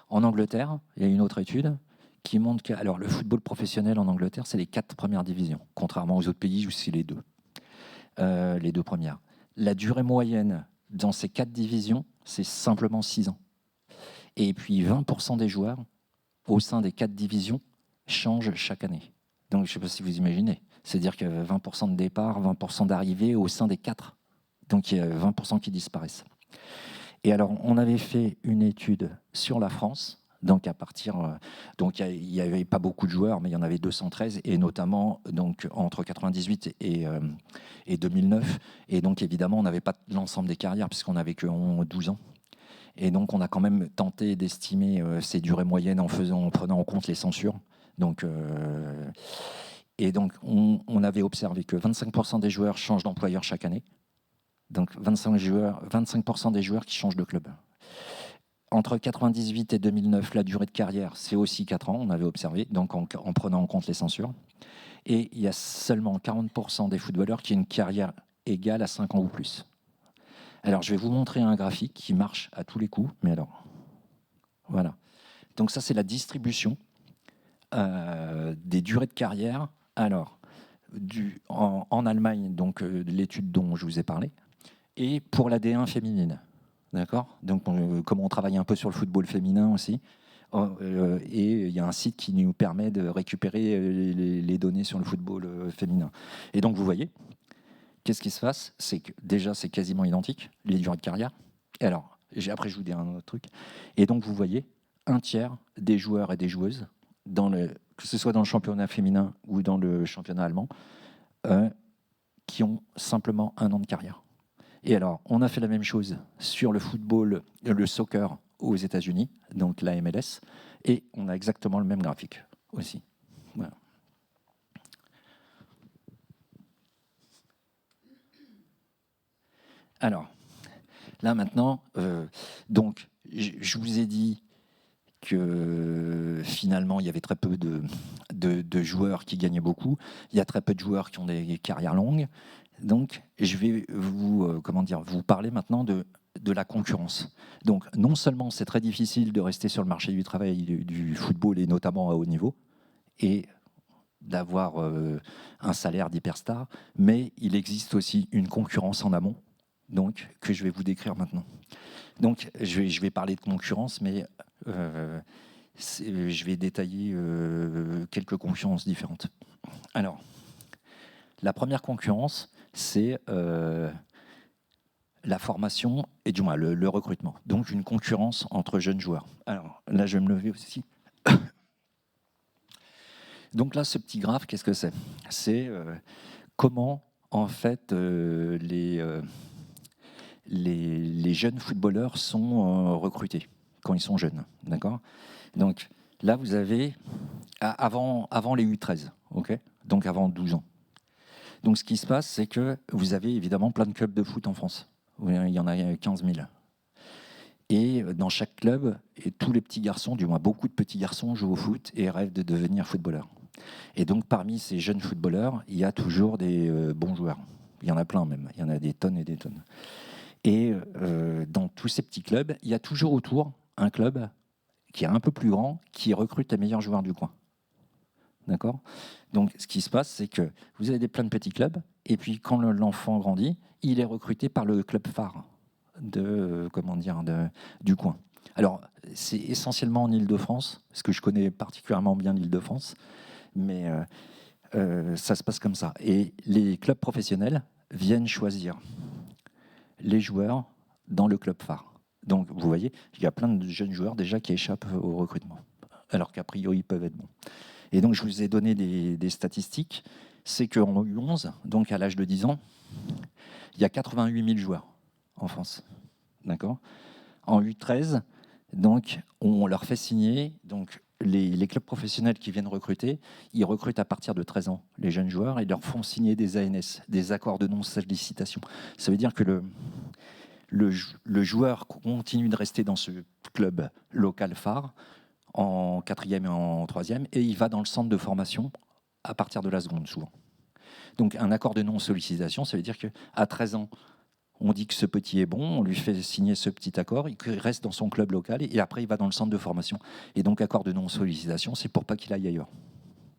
Speaker 4: En Angleterre, il y a une autre étude qui montre que alors, le football professionnel en Angleterre, c'est les 4 premières divisions, contrairement aux autres pays où c'est les 2 premières. La durée moyenne dans ces 4 divisions, c'est simplement 6 ans. Et puis 20% des joueurs au sein des 4 divisions changent chaque année. Donc je ne sais pas si vous imaginez. C'est-à-dire qu'il y a 20% de départ, 20% d'arrivée au sein des 4. Donc il y a 20% qui disparaissent. Et alors, on avait fait une étude sur la France. Donc à partir, donc il n'y avait pas beaucoup de joueurs, mais il y en avait 213, et notamment donc entre 98 et 2009. Et donc évidemment, on n'avait pas l'ensemble des carrières puisqu'on n'avait que 12 ans. Et donc on a quand même tenté d'estimer ces durées moyennes en prenant en compte les censures. Donc et donc, on avait observé que 25% des joueurs changent d'employeur chaque année. Donc, 25% des joueurs qui changent de club. Entre 1998 et 2009, la durée de carrière, c'est aussi 4 ans, on avait observé, donc en prenant en compte les censures. Et il y a seulement 40% des footballeurs qui ont une carrière égale à 5 ans ou plus. Alors, je vais vous montrer un graphique qui marche à tous les coups, mais alors, voilà. Donc ça, c'est la distribution des durées de carrière. Alors, en Allemagne, donc l'étude dont je vous ai parlé, et pour la D1 féminine. D'accord ? Donc, comme on travaille un peu sur le football féminin aussi, et il y a un site qui nous permet de récupérer les données sur le football féminin. Et donc, vous voyez, qu'est-ce qui se passe ? C'est que déjà, c'est quasiment identique, les durées de carrière. Et alors, après, je vous dis un autre truc. Et donc, vous voyez, un tiers des joueurs et des joueuses, que ce soit dans le championnat féminin ou dans le championnat allemand, qui ont simplement 1 an de carrière. Et alors, on a fait la même chose sur le football, le soccer aux États-Unis, donc la MLS, et on a exactement le même graphique aussi. Voilà. Alors, là maintenant, donc, je vous ai dit que finalement, il y avait très peu de joueurs qui gagnaient beaucoup. Il y a très peu de joueurs qui ont des carrières longues. Donc, je vais vous parler maintenant de la concurrence. Donc, non seulement c'est très difficile de rester sur le marché du travail du football, et notamment à haut niveau, et d'avoir un salaire d'hyperstar, mais il existe aussi une concurrence en amont, donc, que je vais vous décrire maintenant. Donc, je vais parler de concurrence, mais je vais détailler quelques concurrences différentes. Alors, la première concurrence, c'est la formation et du moins le recrutement. Donc, une concurrence entre jeunes joueurs. Alors, là, je vais me lever aussi. Donc là, ce petit graphe, qu'est-ce que c'est? C'est comment, en fait, les jeunes footballeurs sont recrutés quand ils sont jeunes, d'accord? Donc là, vous avez avant les U13, ok? Donc avant 12 ans. Donc ce qui se passe, c'est que vous avez évidemment plein de clubs de foot en France. Il y en a 15 000. Et dans chaque club, et tous les petits garçons, du moins beaucoup de petits garçons, jouent au foot et rêvent de devenir footballeurs. Et donc parmi ces jeunes footballeurs, il y a toujours des bons joueurs. Il y en a plein même, il y en a des tonnes et des tonnes. Et dans tous ces petits clubs, il y a toujours autour un club qui est un peu plus grand, qui recrute les meilleurs joueurs du coin. D'accord? Donc ce qui se passe, c'est que vous avez plein de petits clubs, et puis quand l'enfant grandit, il est recruté par le club phare du coin. Alors c'est essentiellement en Île-de-France, parce que je connais particulièrement bien l'Île-de-France, mais ça se passe comme ça. Et les clubs professionnels viennent choisir les joueurs dans le club phare. Donc, vous voyez, il y a plein de jeunes joueurs déjà qui échappent au recrutement, alors qu'a priori, ils peuvent être bons. Et donc, je vous ai donné des statistiques. C'est qu'en U11, donc à l'âge de 10 ans, il y a 88 000 joueurs en France. D'accord ? En U13, donc, on leur fait signer... Donc, les clubs professionnels qui viennent recruter, ils recrutent à partir de 13 ans les jeunes joueurs et leur font signer des ANS, des accords de non-sollicitation. Ça veut dire que le joueur continue de rester dans ce club local phare en 4e et en 3e, et il va dans le centre de formation à partir de la seconde, souvent. Donc un accord de non-sollicitation, ça veut dire qu'à 13 ans, on dit que ce petit est bon, on lui fait signer ce petit accord, il reste dans son club local, et après il va dans le centre de formation. Et donc accord de non-sollicitation, c'est pour pas qu'il aille ailleurs.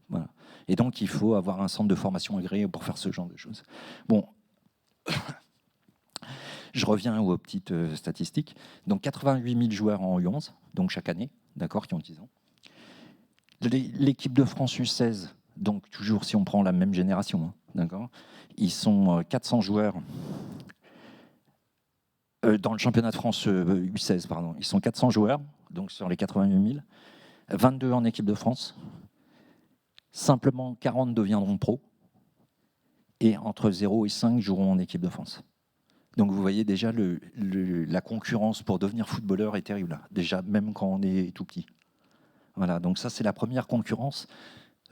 Speaker 4: Voilà. Et donc il faut avoir un centre de formation agréé pour faire ce genre de choses. Bon... Je reviens aux petites statistiques. Donc 88 000 joueurs en U11, donc chaque année, d'accord, qui ont 10 ans. L'équipe de France U16, donc toujours si on prend la même génération, hein, d'accord, ils sont 400 joueurs. Dans le championnat de France U16, pardon, ils sont 400 joueurs, donc sur les 88 000. 22 en équipe de France. Simplement 40 deviendront pros. Et entre 0 et 5 joueront en équipe de France. Donc vous voyez déjà la concurrence pour devenir footballeur est terrible, déjà même quand on est tout petit. Voilà, donc ça c'est la première concurrence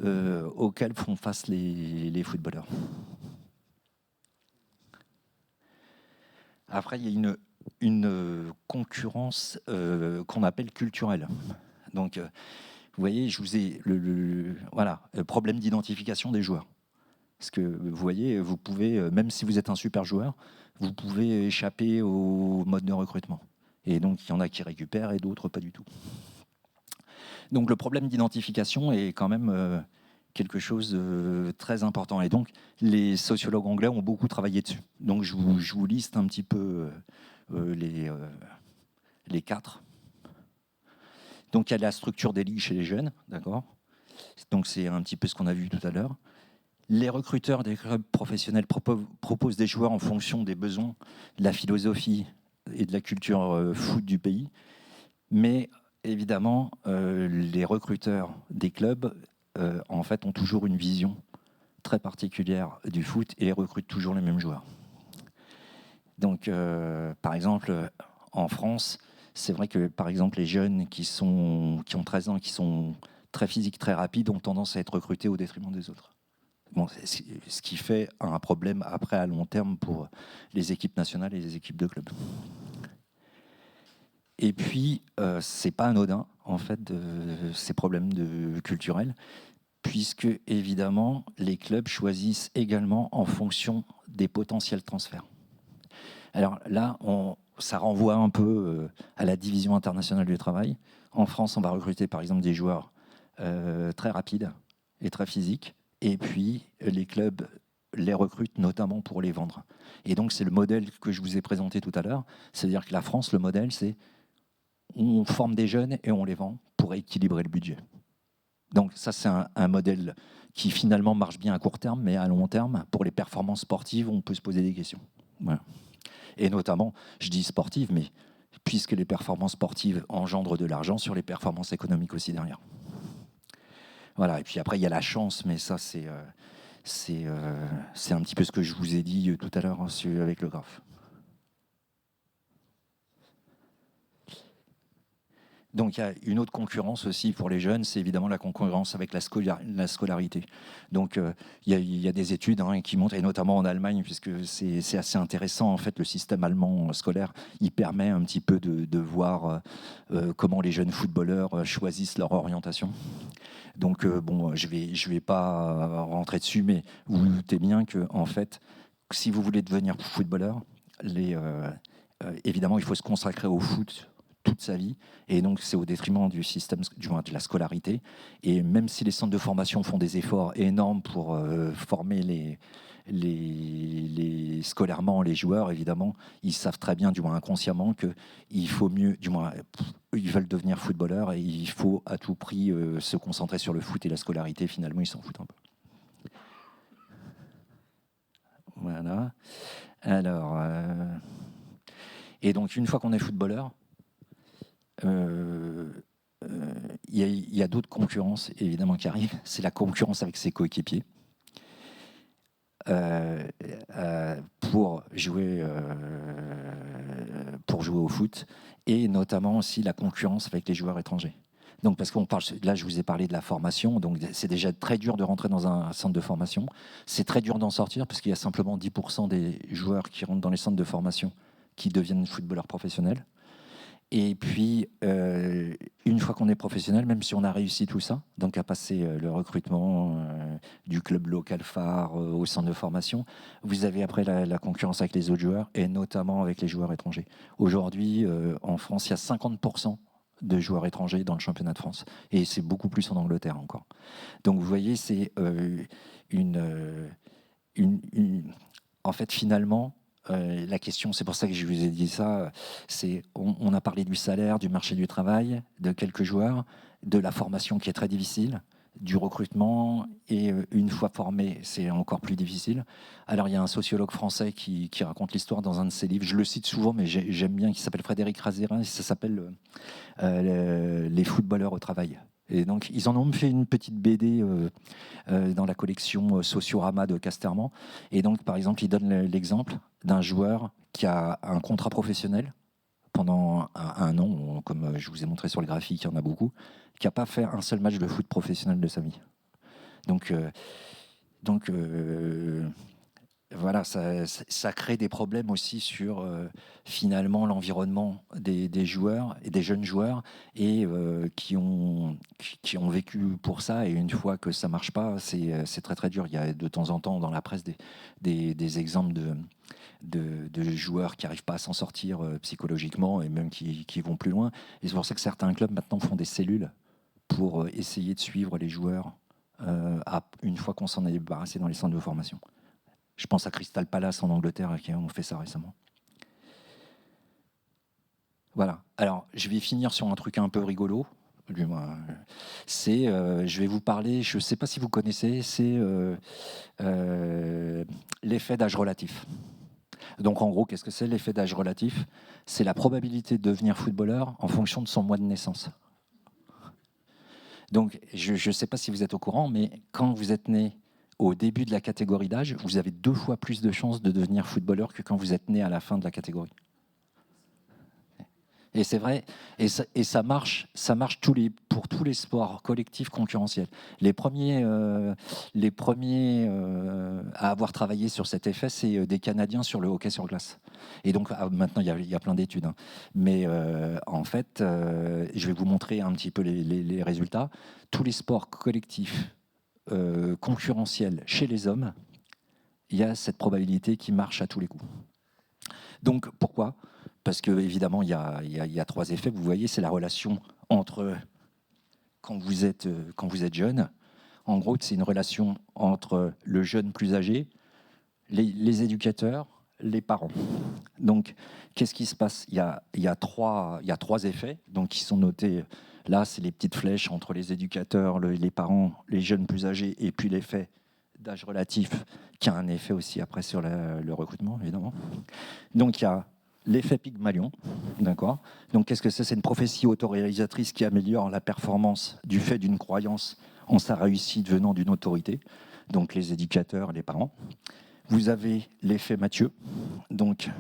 Speaker 4: auquel font face les footballeurs. Après il y a une concurrence qu'on appelle culturelle. Donc vous voyez, je vous ai le problème d'identification des joueurs. Parce que vous voyez, vous pouvez, même si vous êtes un super joueur, vous pouvez échapper au mode de recrutement. Et donc, il y en a qui récupèrent et d'autres pas du tout. Donc, le problème d'identification est quand même quelque chose de très important. Et donc, les sociologues anglais ont beaucoup travaillé dessus. Donc, je vous liste un petit peu les 4. Donc, il y a la structure des ligues chez les jeunes, d'accord ? Donc, c'est un petit peu ce qu'on a vu tout à l'heure. Les recruteurs des clubs professionnels proposent des joueurs en fonction des besoins, de la philosophie et de la culture foot du pays. Mais évidemment, les recruteurs des clubs en fait, ont toujours une vision très particulière du foot et recrutent toujours les mêmes joueurs. Donc, par exemple, en France, c'est vrai que, par exemple, les jeunes qui ont 13 ans, qui sont très physiques, très rapides, ont tendance à être recrutés au détriment des autres. Bon, ce qui fait un problème après à long terme pour les équipes nationales et les équipes de clubs. Et puis, c'est pas anodin, en fait, ces problèmes culturels, puisque, évidemment, les clubs choisissent également en fonction des potentiels transferts. Alors là, ça renvoie un peu à la division internationale du travail. En France, on va recruter, par exemple, des joueurs très rapides et très physiques, et puis les clubs les recrutent notamment pour les vendre. Et donc, c'est le modèle que je vous ai présenté tout à l'heure, c'est-à-dire que la France, le modèle, c'est on forme des jeunes et on les vend pour équilibrer le budget. Donc ça, c'est un modèle qui finalement marche bien à court terme, mais à long terme, pour les performances sportives, on peut se poser des questions. Voilà. Et notamment, je dis sportives, mais puisque les performances sportives engendrent de l'argent, sur les performances économiques aussi derrière. Voilà. Et puis après, il y a la chance, mais ça, c'est un petit peu ce que je vous ai dit tout à l'heure avec le graphe. Donc il y a une autre concurrence aussi pour les jeunes, c'est évidemment la concurrence avec la scolarité. Donc il y a des études qui montrent, et notamment en Allemagne, puisque c'est assez intéressant, en fait, le système allemand scolaire, il permet un petit peu de voir comment les jeunes footballeurs choisissent leur orientation. Donc bon, je vais pas rentrer dessus, mais vous vous doutez bien que, en fait, si vous voulez devenir footballeur, évidemment, il faut se consacrer au foot toute sa vie, et donc c'est au détriment du système, du moins de la scolarité. Et même si les centres de formation font des efforts énormes pour former scolairement les joueurs, évidemment, ils savent très bien, du moins inconsciemment, qu'il faut mieux, du moins ils veulent devenir footballeurs, et il faut à tout prix se concentrer sur le foot, et la scolarité, finalement, ils s'en foutent un peu. Voilà. Alors, et donc une fois qu'on est footballeur, il y a d'autres concurrences évidemment qui arrivent. C'est la concurrence avec ses coéquipiers pour jouer au foot, et notamment aussi la concurrence avec les joueurs étrangers. Donc, parce qu'on parle, là, je vous ai parlé de la formation, donc c'est déjà très dur de rentrer dans un centre de formation. C'est très dur d'en sortir, parce qu'il y a simplement 10% des joueurs qui rentrent dans les centres de formation qui deviennent footballeurs professionnels. Et puis, une fois qu'on est professionnel, même si on a réussi tout ça, donc à passer le recrutement du club local phare au centre de formation, vous avez après la concurrence avec les autres joueurs, et notamment avec les joueurs étrangers. Aujourd'hui, en France, il y a 50% de joueurs étrangers dans le championnat de France, et c'est beaucoup plus en Angleterre encore. Donc vous voyez, c'est en fait, finalement, la question, c'est pour ça que je vous ai dit ça, c'est on a parlé du salaire, du marché du travail, de quelques joueurs, de la formation qui est très difficile, du recrutement, et une fois formé, c'est encore plus difficile. Alors il y a un sociologue français qui raconte l'histoire dans un de ses livres, je le cite souvent, mais j'aime bien, qui s'appelle Frédéric Razérin, ça s'appelle Les footballeurs au travail. Et donc, ils en ont fait une petite BD dans la collection Sociorama de Casterman. Et donc, par exemple, il donne l'exemple d'un joueur qui a un contrat professionnel pendant un an, comme je vous ai montré sur le graphique, il y en a beaucoup, qui n'a pas fait un seul match de foot professionnel de sa vie. Donc voilà, ça crée des problèmes aussi sur finalement l'environnement des joueurs et des jeunes joueurs, et qui ont vécu pour ça, et une fois que ça marche pas, c'est très très dur. Il y a de temps en temps dans la presse des exemples de joueurs qui n'arrivent pas à s'en sortir psychologiquement, et même qui vont plus loin. Et c'est pour ça que certains clubs maintenant font des cellules pour essayer de suivre les joueurs une fois qu'on s'en est débarrassé dans les centres de formation. Je pense à Crystal Palace en Angleterre qui ont fait ça récemment. Voilà. Alors, je vais finir sur un truc un peu rigolo. Je vais vous parler, je ne sais pas si vous connaissez, c'est l'effet d'âge relatif. Donc, en gros, qu'est-ce que c'est l'effet d'âge relatif? C'est la probabilité de devenir footballeur en fonction de son mois de naissance. Donc, je ne sais pas si vous êtes au courant, mais quand vous êtes né au début de la catégorie d'âge, vous avez 2 fois plus de chances de devenir footballeur que quand vous êtes né à la fin de la catégorie. Et c'est vrai, et ça marche pour tous les sports collectifs concurrentiels. Les premiers à avoir travaillé sur cet effet, c'est des Canadiens sur le hockey sur glace. Et donc maintenant, il y a plein d'études. Hein. Mais en fait, je vais vous montrer un petit peu les résultats. Tous les sports collectifs concurrentiels chez les hommes, il y a cette probabilité qui marche à tous les coups. Donc pourquoi ? Parce que évidemment, il y a 3 effets. Vous voyez, c'est la relation entre quand vous êtes jeune. En gros, c'est une relation entre le jeune plus âgé, les éducateurs, les parents. Donc, qu'est-ce qui se passe ? Il y a 3 effets, donc qui sont notés. Là, c'est les petites flèches entre les éducateurs, les parents, les jeunes plus âgés, et puis l'effet d'âge relatif, qui a un effet aussi après sur le recrutement, évidemment. Donc, il y a l'effet Pygmalion, d'accord. Donc, qu'est-ce que c'est ? C'est une prophétie autoréalisatrice qui améliore la performance du fait d'une croyance en sa réussite venant d'une autorité, donc les éducateurs, les parents. Vous avez l'effet Mathieu, donc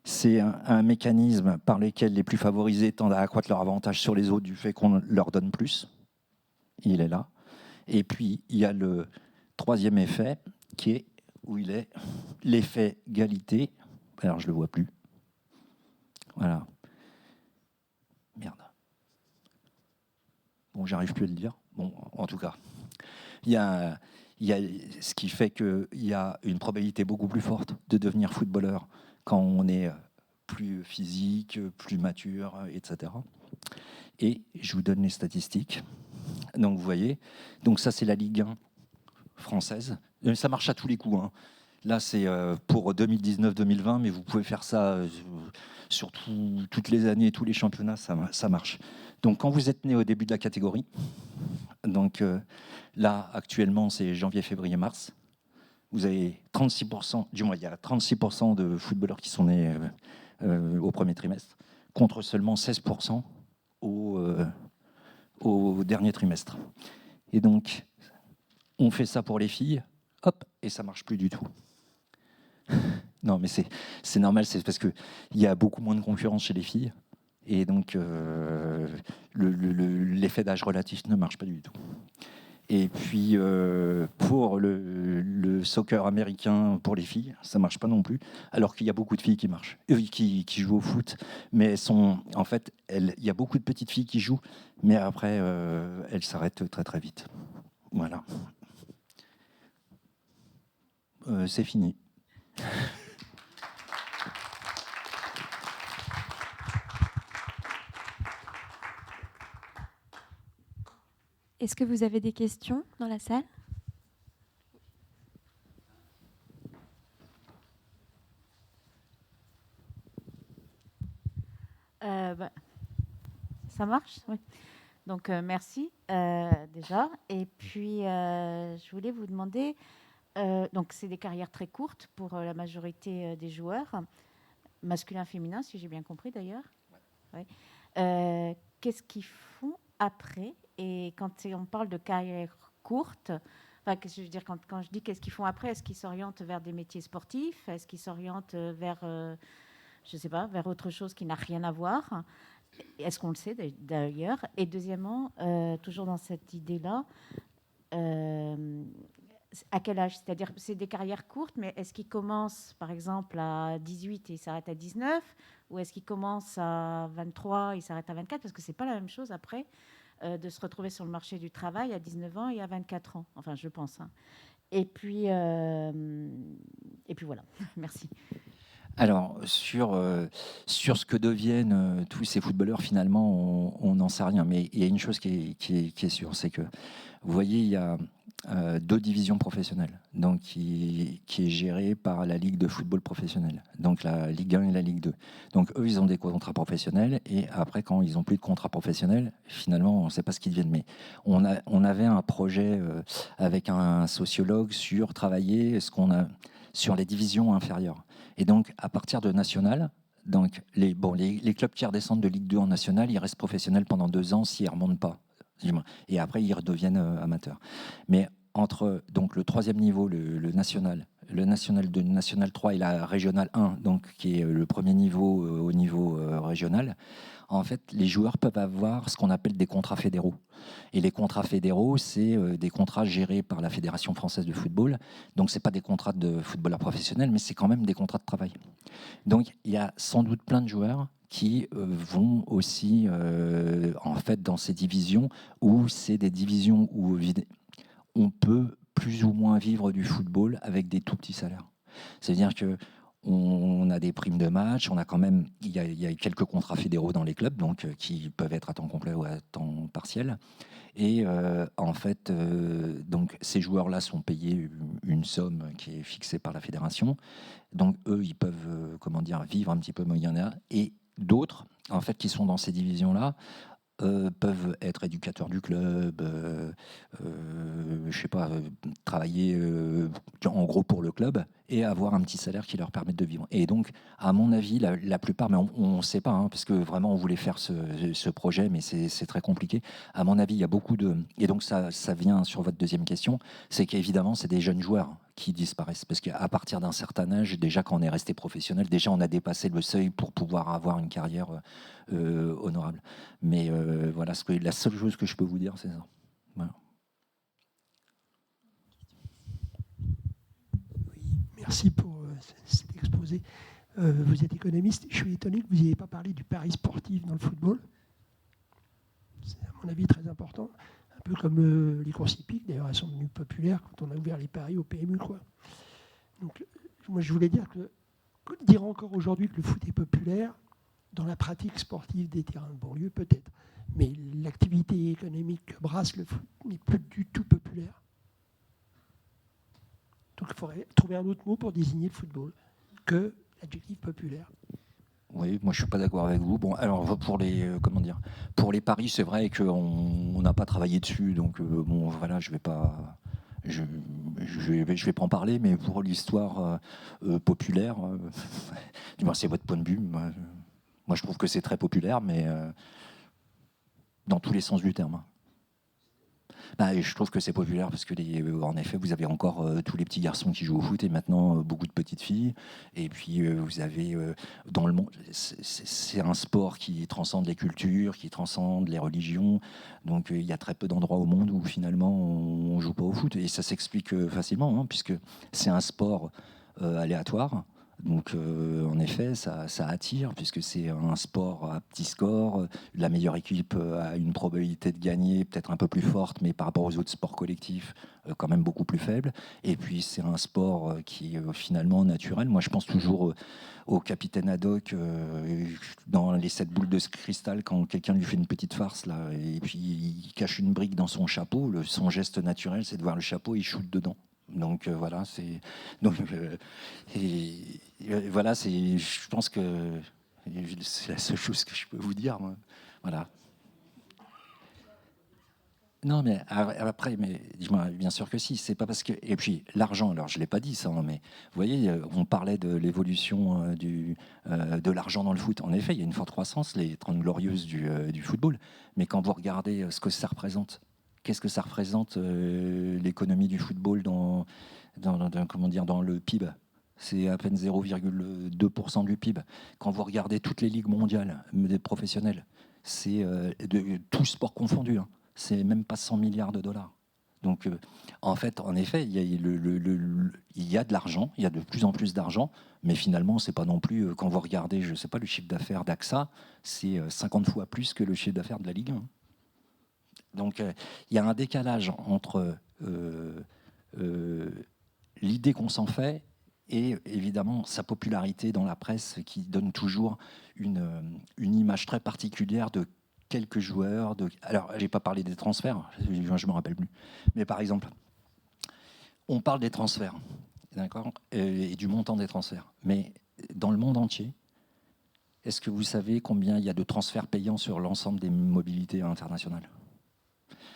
Speaker 4: c'est un mécanisme par lequel les plus favorisés tendent à accroître leur avantage sur les autres du fait qu'on leur donne plus. Il est là. Et puis, il y a le 3e effet qui est où il est l'effet Galité. Alors, je ne le vois plus. Voilà. Merde. Bon, j'arrive plus à le dire. Bon, en tout cas, il y a ce qui fait qu'il y a une probabilité beaucoup plus forte de devenir footballeur quand on est plus physique, plus mature, etc. Et je vous donne les statistiques. Donc, vous voyez, donc ça, c'est la Ligue 1 française. Ça marche à tous les coups. Hein. Là, c'est pour 2019-2020, mais vous pouvez faire ça sur toutes les années, tous les championnats, ça marche. Donc, quand vous êtes né au début de la catégorie, donc là, actuellement, c'est janvier, février, mars, vous avez 36%, du moins, il y a 36% de footballeurs qui sont nés au premier trimestre, contre seulement 16% au dernier trimestre. Et donc, on fait ça pour les filles, hop, et ça marche plus du tout. Non, mais c'est normal, c'est parce qu'il y a beaucoup moins de concurrence chez les filles, et donc l'effet d'âge relatif ne marche pas du tout. Et puis, pour le soccer américain pour les filles, ça ne marche pas non plus, alors qu'il y a beaucoup de filles qui jouent au foot, mais en fait, il y a beaucoup de petites filles qui jouent, mais après, elles s'arrêtent très très vite. Voilà. C'est fini.
Speaker 5: Est-ce que vous avez des questions dans la salle ?
Speaker 6: Ça marche ? Oui. Donc, merci déjà. Et puis, je voulais vous demander, donc c'est des carrières très courtes pour la majorité des joueurs, masculins, féminins, si j'ai bien compris d'ailleurs. Ouais. Qu'est-ce qu'ils font après ? Et quand on parle de carrière courte, enfin, qu'est-ce que je veux dire, quand je dis qu'est-ce qu'ils font après, est-ce qu'ils s'orientent vers des métiers sportifs ? Est-ce qu'ils s'orientent vers, je sais pas, vers autre chose qui n'a rien à voir ? Est-ce qu'on le sait d'ailleurs ? Et deuxièmement, toujours dans cette idée-là, à quel âge ? C'est-à-dire, c'est des carrières courtes, mais est-ce qu'ils commencent, par exemple, à 18 et ils s'arrêtent à 19 ? Ou est-ce qu'ils commencent à 23 et ils s'arrêtent à 24 ? Parce que ce n'est pas la même chose après de se retrouver sur le marché du travail à 19 ans et à 24 ans. Enfin, je pense. Hein. Et puis voilà. Merci.
Speaker 4: Alors, sur ce que deviennent tous ces footballeurs, finalement, on n'en sait rien. Mais il y a une chose qui est sûre, c'est que, vous voyez, il y a 2 divisions professionnelles, donc qui est gérée par la Ligue de football professionnel, donc la Ligue 1 et la Ligue 2. Donc, eux, ils ont des contrats professionnels, et après, quand ils n'ont plus de contrats professionnels, finalement, on ne sait pas ce qu'ils deviennent. Mais on avait un projet avec un sociologue sur travailler sur les divisions inférieures. Et donc, à partir de national, donc les clubs qui redescendent de Ligue 2 en national, ils restent professionnels pendant 2 ans s'ils ne remontent pas. Et après, ils redeviennent amateurs. Mais entre donc, le troisième niveau, le national 2, national 3 et la régionale 1, donc, qui est le premier niveau au niveau régional, en fait, les joueurs peuvent avoir ce qu'on appelle des contrats fédéraux. Et les contrats fédéraux, c'est des contrats gérés par la Fédération française de football. Donc, ce n'est pas des contrats de footballeurs professionnels, mais c'est quand même des contrats de travail. Donc, il y a sans doute plein de joueurs qui vont aussi, en fait, dans ces divisions, où c'est des divisions où on peut plus ou moins vivre du football avec des tout petits salaires. C'est-à-dire que on a des primes de match, on a quand même, il y a quelques contrats fédéraux dans les clubs, donc qui peuvent être à temps complet ou à temps partiel. Et en fait, donc ces joueurs-là sont payés une somme qui est fixée par la fédération. Donc eux, ils peuvent, vivre un petit peu moyennement. Et d'autres, en fait, qui sont dans ces divisions-là, peuvent être éducateurs du club, travailler en gros pour le club et avoir un petit salaire qui leur permette de vivre. Et donc, à mon avis, la plupart, mais on ne sait pas, hein, parce que vraiment on voulait faire ce projet, mais c'est très compliqué. À mon avis, il y a beaucoup de... Et donc ça vient sur votre deuxième question, c'est qu'évidemment, c'est des jeunes joueurs qui disparaissent. Parce qu'à partir d'un certain âge, déjà quand on est resté professionnel, déjà on a dépassé le seuil pour pouvoir avoir une carrière honorable. Mais voilà, la seule chose que je peux vous dire, c'est ça. Voilà.
Speaker 7: Oui, merci pour cet exposé. Vous êtes économiste. Je suis étonné que vous n'ayez pas parlé du pari sportif dans le football. C'est à mon avis très important. Un peu comme les courses hippiques, d'ailleurs, elles sont devenues populaires quand on a ouvert les paris au PMU, quoi. Donc, moi, je voulais dire dire encore aujourd'hui que le foot est populaire, dans la pratique sportive des terrains de banlieue, peut-être. Mais l'activité économique que brasse le foot n'est plus du tout populaire. Donc il faudrait trouver un autre mot pour désigner le football que l'adjectif populaire.
Speaker 4: Oui, moi je suis pas d'accord avec vous. Bon, alors pour les paris, c'est vrai qu'on n'a pas travaillé dessus, donc bon, voilà, je vais pas en parler, mais pour l'histoire populaire, du moins c'est votre point de vue. Moi, je trouve que c'est très populaire, mais dans tous les sens du terme. Et je trouve que c'est populaire parce que, en effet, vous avez encore tous les petits garçons qui jouent au foot et maintenant beaucoup de petites filles. Et puis, vous avez dans le monde, c'est un sport qui transcende les cultures, qui transcende les religions. Donc, il y a très peu d'endroits au monde où finalement on ne joue pas au foot. Et ça s'explique facilement, hein, puisque c'est un sport aléatoire. Donc, en effet, ça attire, puisque c'est un sport à petit score. La meilleure équipe a une probabilité de gagner peut-être un peu plus forte, mais par rapport aux autres sports collectifs, quand même beaucoup plus faible. Et puis, c'est un sport qui est finalement naturel. Moi, je pense toujours au capitaine Haddock dans les 7 boules de cristal, quand quelqu'un lui fait une petite farce, là, et puis il cache une brique dans son chapeau. Son geste naturel, c'est de voir le chapeau et il shoot dedans. Donc voilà, voilà, je pense que c'est la seule chose que je peux vous dire, moi. Voilà. Non, mais après, dis-moi, bien sûr que si. C'est pas parce que. Et puis l'argent. Alors je l'ai pas dit ça, hein, mais vous voyez, on parlait de l'évolution de l'argent dans le foot. En effet, il y a une forte croissance, les 30 glorieuses du football. Mais quand vous regardez ce que ça représente. Qu'est-ce que ça représente l'économie du football dans le PIB? C'est à peine 0,2% du PIB. Quand vous regardez toutes les ligues mondiales des professionnels, c'est tout sport confondu, hein, c'est même pas 100 milliards de dollars. Donc, en fait, en effet, il y a de l'argent, il y a de plus en plus d'argent, mais finalement, c'est pas non plus, quand vous regardez, je sais pas, le chiffre d'affaires d'AXA, c'est 50 fois plus que le chiffre d'affaires de la Ligue 1. Donc, il y a un décalage entre l'idée qu'on s'en fait et évidemment sa popularité dans la presse qui donne toujours une image très particulière de quelques joueurs. Alors, je n'ai pas parlé des transferts, je ne me rappelle plus. Mais par exemple, on parle des transferts, d'accord, et du montant des transferts. Mais dans le monde entier, est-ce que vous savez combien il y a de transferts payants sur l'ensemble des mobilités internationales ?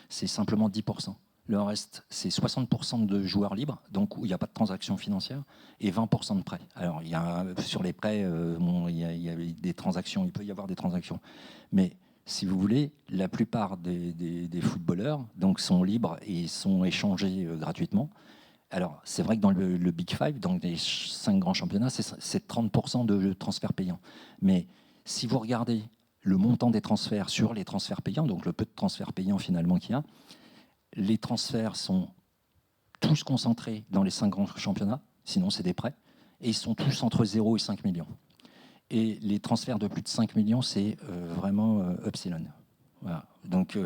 Speaker 4: C'est simplement 10%. Le reste, c'est 60% de joueurs libres, donc où il n'y a pas de transactions financières, et 20% de prêts. Alors, sur les prêts, il y a des transactions, il peut y avoir des transactions. Mais si vous voulez, la plupart des footballeurs donc, sont libres et sont échangés gratuitement. Alors, c'est vrai que dans le Big Five, dans les 5 grands championnats, c'est 30% de transferts payants. Mais si vous regardez le montant des transferts sur les transferts payants, donc le peu de transferts payants finalement qu'il y a, les transferts sont tous concentrés dans les 5 grands championnats, sinon c'est des prêts, et ils sont tous entre 0 et 5 millions. Et les transferts de plus de 5 millions, c'est vraiment Epsilon. Voilà. Donc,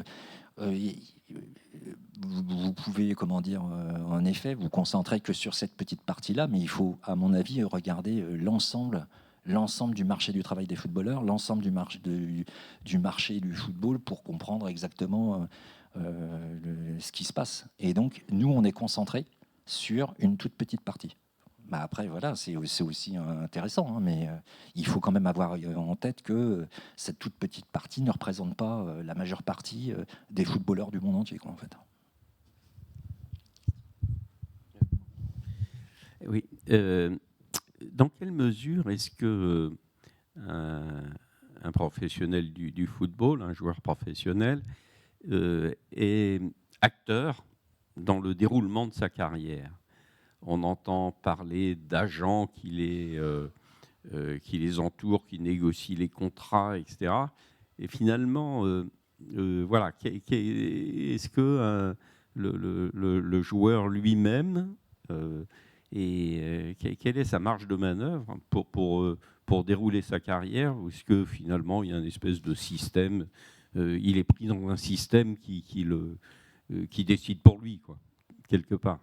Speaker 4: vous pouvez, en effet, vous concentrer que sur cette petite partie-là, mais il faut, à mon avis, regarder l'ensemble du marché du travail des footballeurs, l'ensemble du marché du football pour comprendre exactement ce qui se passe. Et donc, nous, on est concentré sur une toute petite partie. Bah après, voilà, c'est aussi intéressant, hein, mais il faut quand même avoir en tête que cette toute petite partie ne représente pas la majeure partie des footballeurs du monde entier, quoi, en fait.
Speaker 8: Oui. Dans quelle mesure est-ce que un professionnel du football, un joueur professionnel, est acteur dans le déroulement de sa carrière? On entend parler d'agents qui les entourent, qui négocient les contrats, etc. Et finalement, voilà, est-ce que le joueur lui-même, quelle est sa marge de manœuvre pour dérouler sa carrière? Ou est-ce que finalement, il y a une espèce de système, il est pris dans un système qui décide pour lui, quoi, quelque part?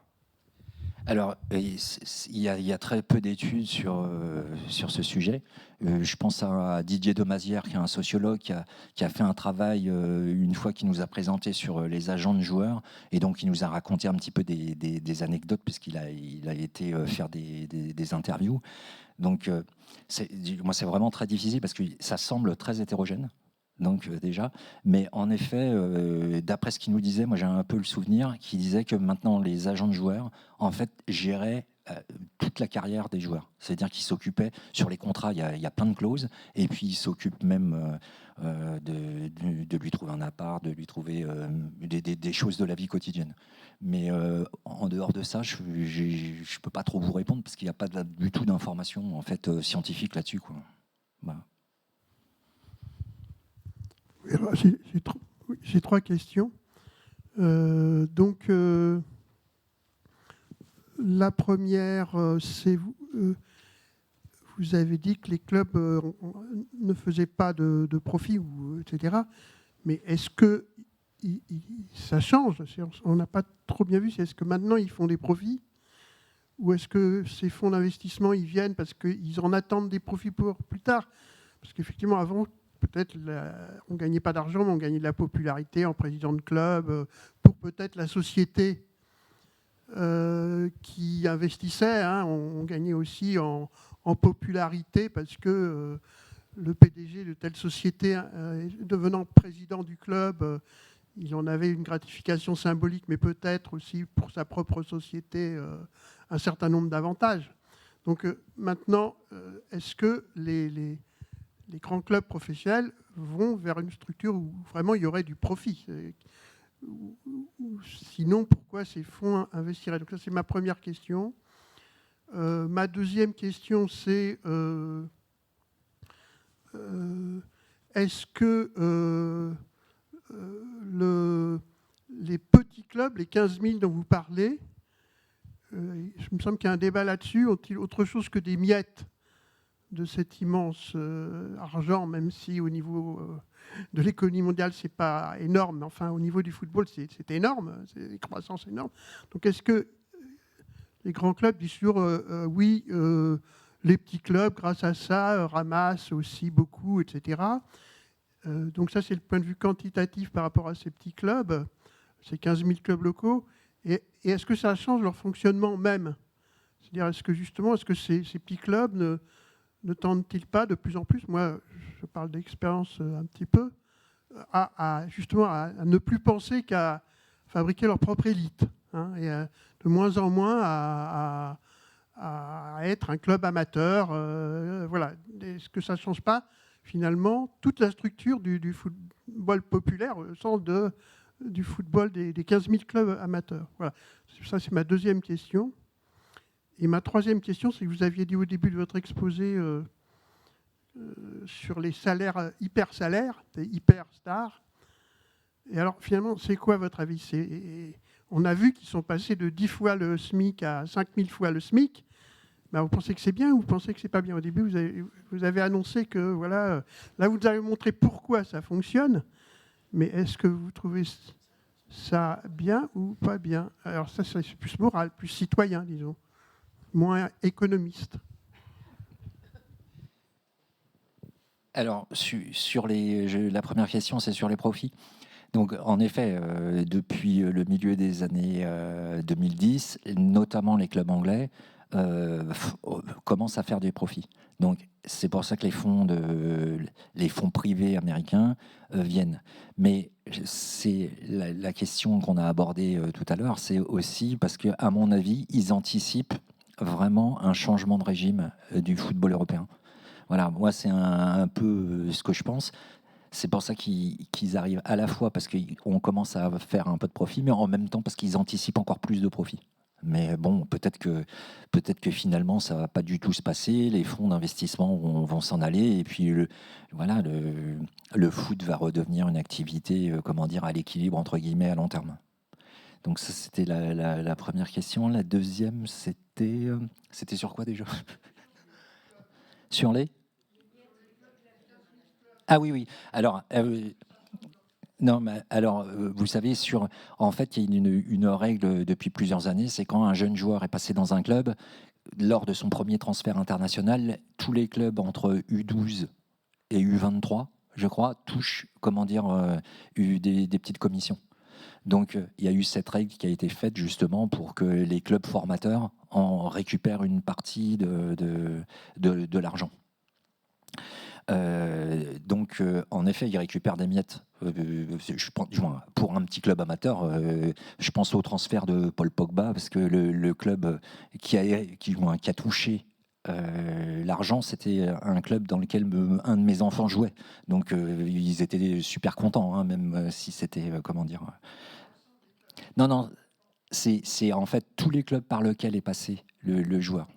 Speaker 4: Alors, il y a très peu d'études sur ce sujet. Je pense à Didier Demasière, qui est un sociologue, qui a fait un travail une fois qu'il nous a présenté sur les agents de joueurs, et donc il nous a raconté un petit peu des anecdotes, puisqu'il a été faire des interviews. Donc, moi, c'est vraiment très difficile, parce que ça semble très hétérogène. Donc déjà, mais en effet, d'après ce qu'il nous disait, moi j'ai un peu le souvenir qu'il disait que maintenant les agents de joueurs, en fait, géraient toute la carrière des joueurs. C'est-à-dire qu'ils s'occupaient, sur les contrats, il y a plein de clauses, et puis ils s'occupent même de lui trouver un appart, de lui trouver des choses de la vie quotidienne. Mais en dehors de ça, je ne peux pas trop vous répondre, parce qu'il n'y a pas du tout d'informations en fait, scientifiques là-dessus, quoi. Voilà.
Speaker 9: J'ai 3 questions. La première, c'est vous avez dit que les clubs ne faisaient pas de profit, etc. Mais est-ce que ça change? On n'a pas trop bien vu. Est-ce que maintenant ils font des profits? Ou est-ce que ces fonds d'investissement, ils viennent parce qu'ils en attendent des profits pour plus tard? Parce qu'effectivement, avant, peut-être on ne gagnait pas d'argent, mais on gagnait de la popularité en président de club, pour peut-être la société qui investissait. Hein, on gagnait aussi en popularité parce que le PDG de telle société, devenant président du club, il en avait une gratification symbolique, mais peut-être aussi pour sa propre société un certain nombre d'avantages. Donc maintenant, est-ce que les grands clubs professionnels vont vers une structure où vraiment il y aurait du profit? Sinon, pourquoi ces fonds investiraient? Donc ça, c'est ma première question. Ma deuxième question, c'est est-ce que les petits clubs, les 15 000 dont vous parlez, il me semble qu'il y a un débat là-dessus, ont-ils autre chose que des miettes de cet immense argent, même si au niveau de l'économie mondiale, ce n'est pas énorme, mais enfin, au niveau du football, c'est énorme, c'est une croissance énorme. Donc, est-ce que les grands clubs disent toujours oui, les petits clubs, grâce à ça, ramassent aussi beaucoup, etc. Donc ça, c'est le point de vue quantitatif par rapport à ces petits clubs, ces 15 000 clubs locaux. Et est-ce que ça change leur fonctionnement même? C'est-à-dire, est-ce que ces petits clubs ne tendent-ils pas de plus en plus, moi je parle d'expérience un petit peu, justement à ne plus penser qu'à fabriquer leur propre élite, hein, et de moins en moins à être un club amateur. Voilà. Est-ce que ça ne change pas finalement toute la structure du football populaire au sens du football des 15 000 clubs amateurs. Voilà. Ça, c'est ma deuxième question. Et ma troisième question, c'est que vous aviez dit au début de votre exposé sur les salaires, hyper-salaires, des hyper-stars. Et alors, finalement, c'est quoi votre avis? On a vu qu'ils sont passés de 10 fois le SMIC à 5000 fois le SMIC. Ben, vous pensez que c'est bien ou vous pensez que c'est pas bien? Au début, vous avez annoncé que, voilà, là, vous avez montré pourquoi ça fonctionne. Mais est-ce que vous trouvez ça bien ou pas bien? Alors ça, c'est plus moral, plus citoyen, disons, moins économiste.
Speaker 4: Alors, sur la première question, c'est sur les profits. Donc, en effet, depuis le milieu des années 2010, notamment les clubs anglais commencent à faire des profits. Donc, c'est pour ça que les fonds privés américains viennent. Mais c'est la question qu'on a abordée tout à l'heure, c'est aussi parce que, à mon avis, ils anticipent vraiment un changement de régime du football européen. Voilà, moi, c'est un peu ce que je pense. C'est pour ça qu'ils arrivent à la fois parce qu'on commence à faire un peu de profit, mais en même temps parce qu'ils anticipent encore plus de profit. Mais bon, peut-être que finalement, ça ne va pas du tout se passer. Les fonds d'investissement vont s'en aller. Et puis, le foot va redevenir une activité, à l'équilibre, entre guillemets, à long terme. Donc ça, c'était la première question. La deuxième, c'était sur quoi déjà? Sur les... Ah oui. Alors, non, mais alors, vous savez, en fait, il y a une règle depuis plusieurs années, c'est quand un jeune joueur est passé dans un club, lors de son premier transfert international, tous les clubs entre U12 et U23, je crois, touchent, des petites commissions. Donc, il y a eu cette règle qui a été faite justement pour que les clubs formateurs en récupèrent une partie de l'argent. Donc, en effet, ils récupèrent des miettes. Pour un petit club amateur, je pense au transfert de Paul Pogba, parce que le club qui a touché l'argent, c'était un club dans lequel un de mes enfants jouait. Donc, ils étaient super contents, hein, même si c'était, Non, c'est en fait tous les clubs par lesquels est passé le joueur.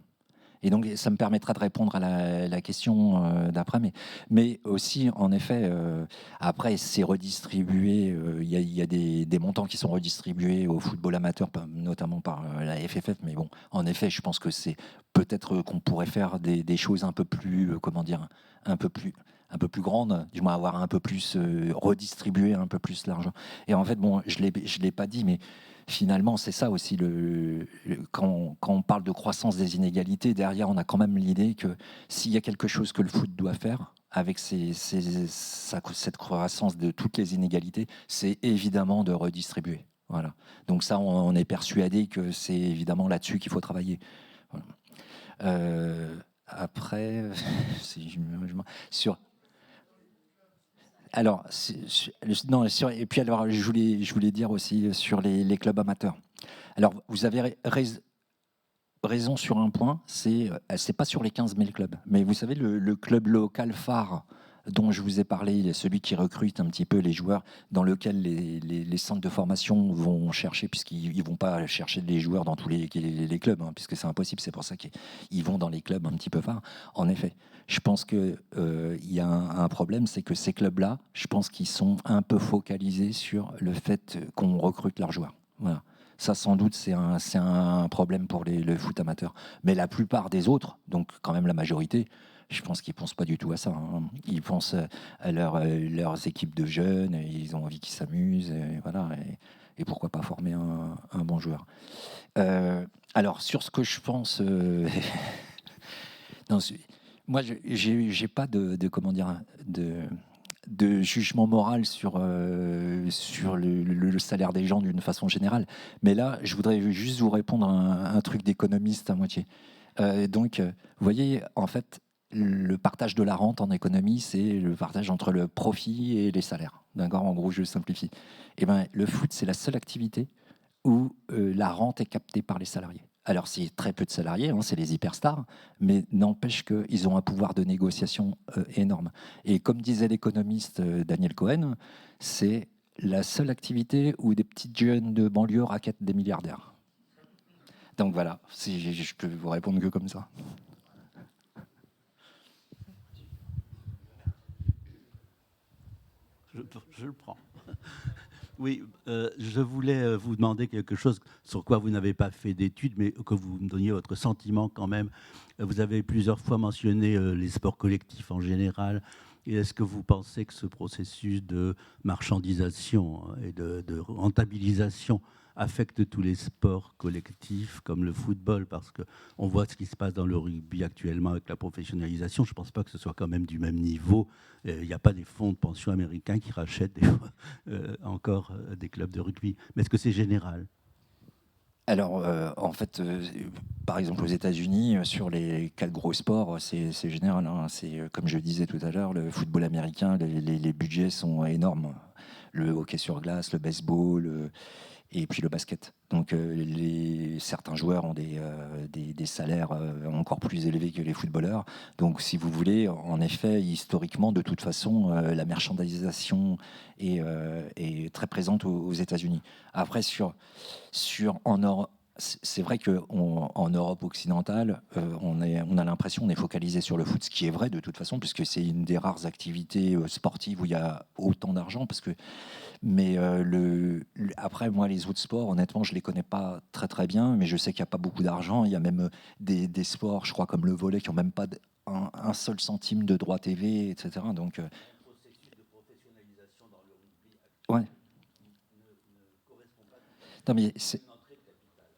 Speaker 4: Et donc, ça me permettra de répondre à la question d'après. Mais aussi, en effet, après, c'est redistribué. Il y a des montants qui sont redistribués au football amateur, notamment par la FFF. Mais bon, en effet, je pense que c'est peut-être qu'on pourrait faire des choses un peu plus, un peu plus grandes, du moins avoir un peu plus, redistribuer un peu plus l'argent. Et en fait, bon, je l'ai pas dit, mais finalement, c'est ça aussi, quand on parle de croissance des inégalités, derrière, on a quand même l'idée que s'il y a quelque chose que le foot doit faire avec cette croissance de toutes les inégalités, c'est évidemment de redistribuer. Voilà. Donc ça, on est persuadé que c'est évidemment là-dessus qu'il faut travailler. Voilà. Après, alors, et puis alors, je voulais dire aussi sur les clubs amateurs. Alors, vous avez raison sur un point, c'est pas sur les 15 000 clubs, mais vous savez, le club local phare dont je vous ai parlé, celui qui recrute un petit peu les joueurs, dans lequel les centres de formation vont chercher, puisqu'ils ne vont pas chercher les joueurs dans tous les clubs, hein, puisque c'est impossible, c'est pour ça qu'ils vont dans les clubs un petit peu phares. En effet, je pense qu'il y a un problème, c'est que ces clubs-là, je pense qu'ils sont un peu focalisés sur le fait qu'on recrute leurs joueurs. Voilà. Ça, sans doute, c'est un problème pour le foot amateur. Mais la plupart des autres, donc quand même la majorité, je pense qu'ils ne pensent pas du tout à ça. Hein. Ils pensent à leurs équipes de jeunes, ils ont envie qu'ils s'amusent, et voilà, et pourquoi pas former un bon joueur. Alors, sur ce que je pense... non, moi, je n'ai pas de jugement moral sur le salaire des gens d'une façon générale. Mais là, je voudrais juste vous répondre à un truc d'économiste à moitié. Donc, vous voyez, en fait, le partage de la rente en économie, c'est le partage entre le profit et les salaires. D'accord ? En gros, je simplifie. Et ben, le foot, c'est la seule activité où la rente est captée par les salariés. Alors, c'est très peu de salariés, hein, c'est les hyperstars, mais n'empêche qu'ils ont un pouvoir de négociation énorme. Et comme disait l'économiste Daniel Cohen, c'est la seule activité où des petites jeunes de banlieue raquettent des milliardaires. Donc voilà, je peux vous répondre que comme ça.
Speaker 10: Je le prends. Oui, je voulais vous demander quelque chose sur quoi vous n'avez pas fait d'études, mais que vous me donniez votre sentiment quand même. Vous avez plusieurs fois mentionné les sports collectifs en général. Et est-ce que vous pensez que ce processus de marchandisation et de rentabilisation affecte tous les sports collectifs comme le football, parce qu'on voit ce qui se passe dans le rugby actuellement avec la professionnalisation. Je ne pense pas que ce soit quand même du même niveau. Il n'y a pas des fonds de pension américains qui rachètent des fois, encore des clubs de rugby. Mais est-ce que c'est général ?
Speaker 4: Alors, en fait, par exemple aux États-Unis, sur les 4 gros sports, c'est général. Hein. C'est comme je disais tout à l'heure, le football américain, les budgets sont énormes. Le hockey sur glace, le baseball, et puis le basket. Donc certains joueurs ont des salaires encore plus élevés que les footballeurs. Donc si vous voulez, en effet, historiquement, de toute façon, la marchandisation est très présente aux États-Unis. Après, en Europe, c'est vrai qu'en Europe occidentale, on a l'impression qu'on est focalisé sur le foot, ce qui est vrai de toute façon, puisque c'est une des rares activités sportives où il y a autant d'argent. Mais après, moi, les autres sports, honnêtement, je ne les connais pas très très bien, mais je sais qu'il n'y a pas beaucoup d'argent. Il y a même des sports, je crois, comme le volley, qui n'ont même pas un seul centime de droit TV, etc. Donc, le processus de professionnalisation dans le rugby ne correspond pas.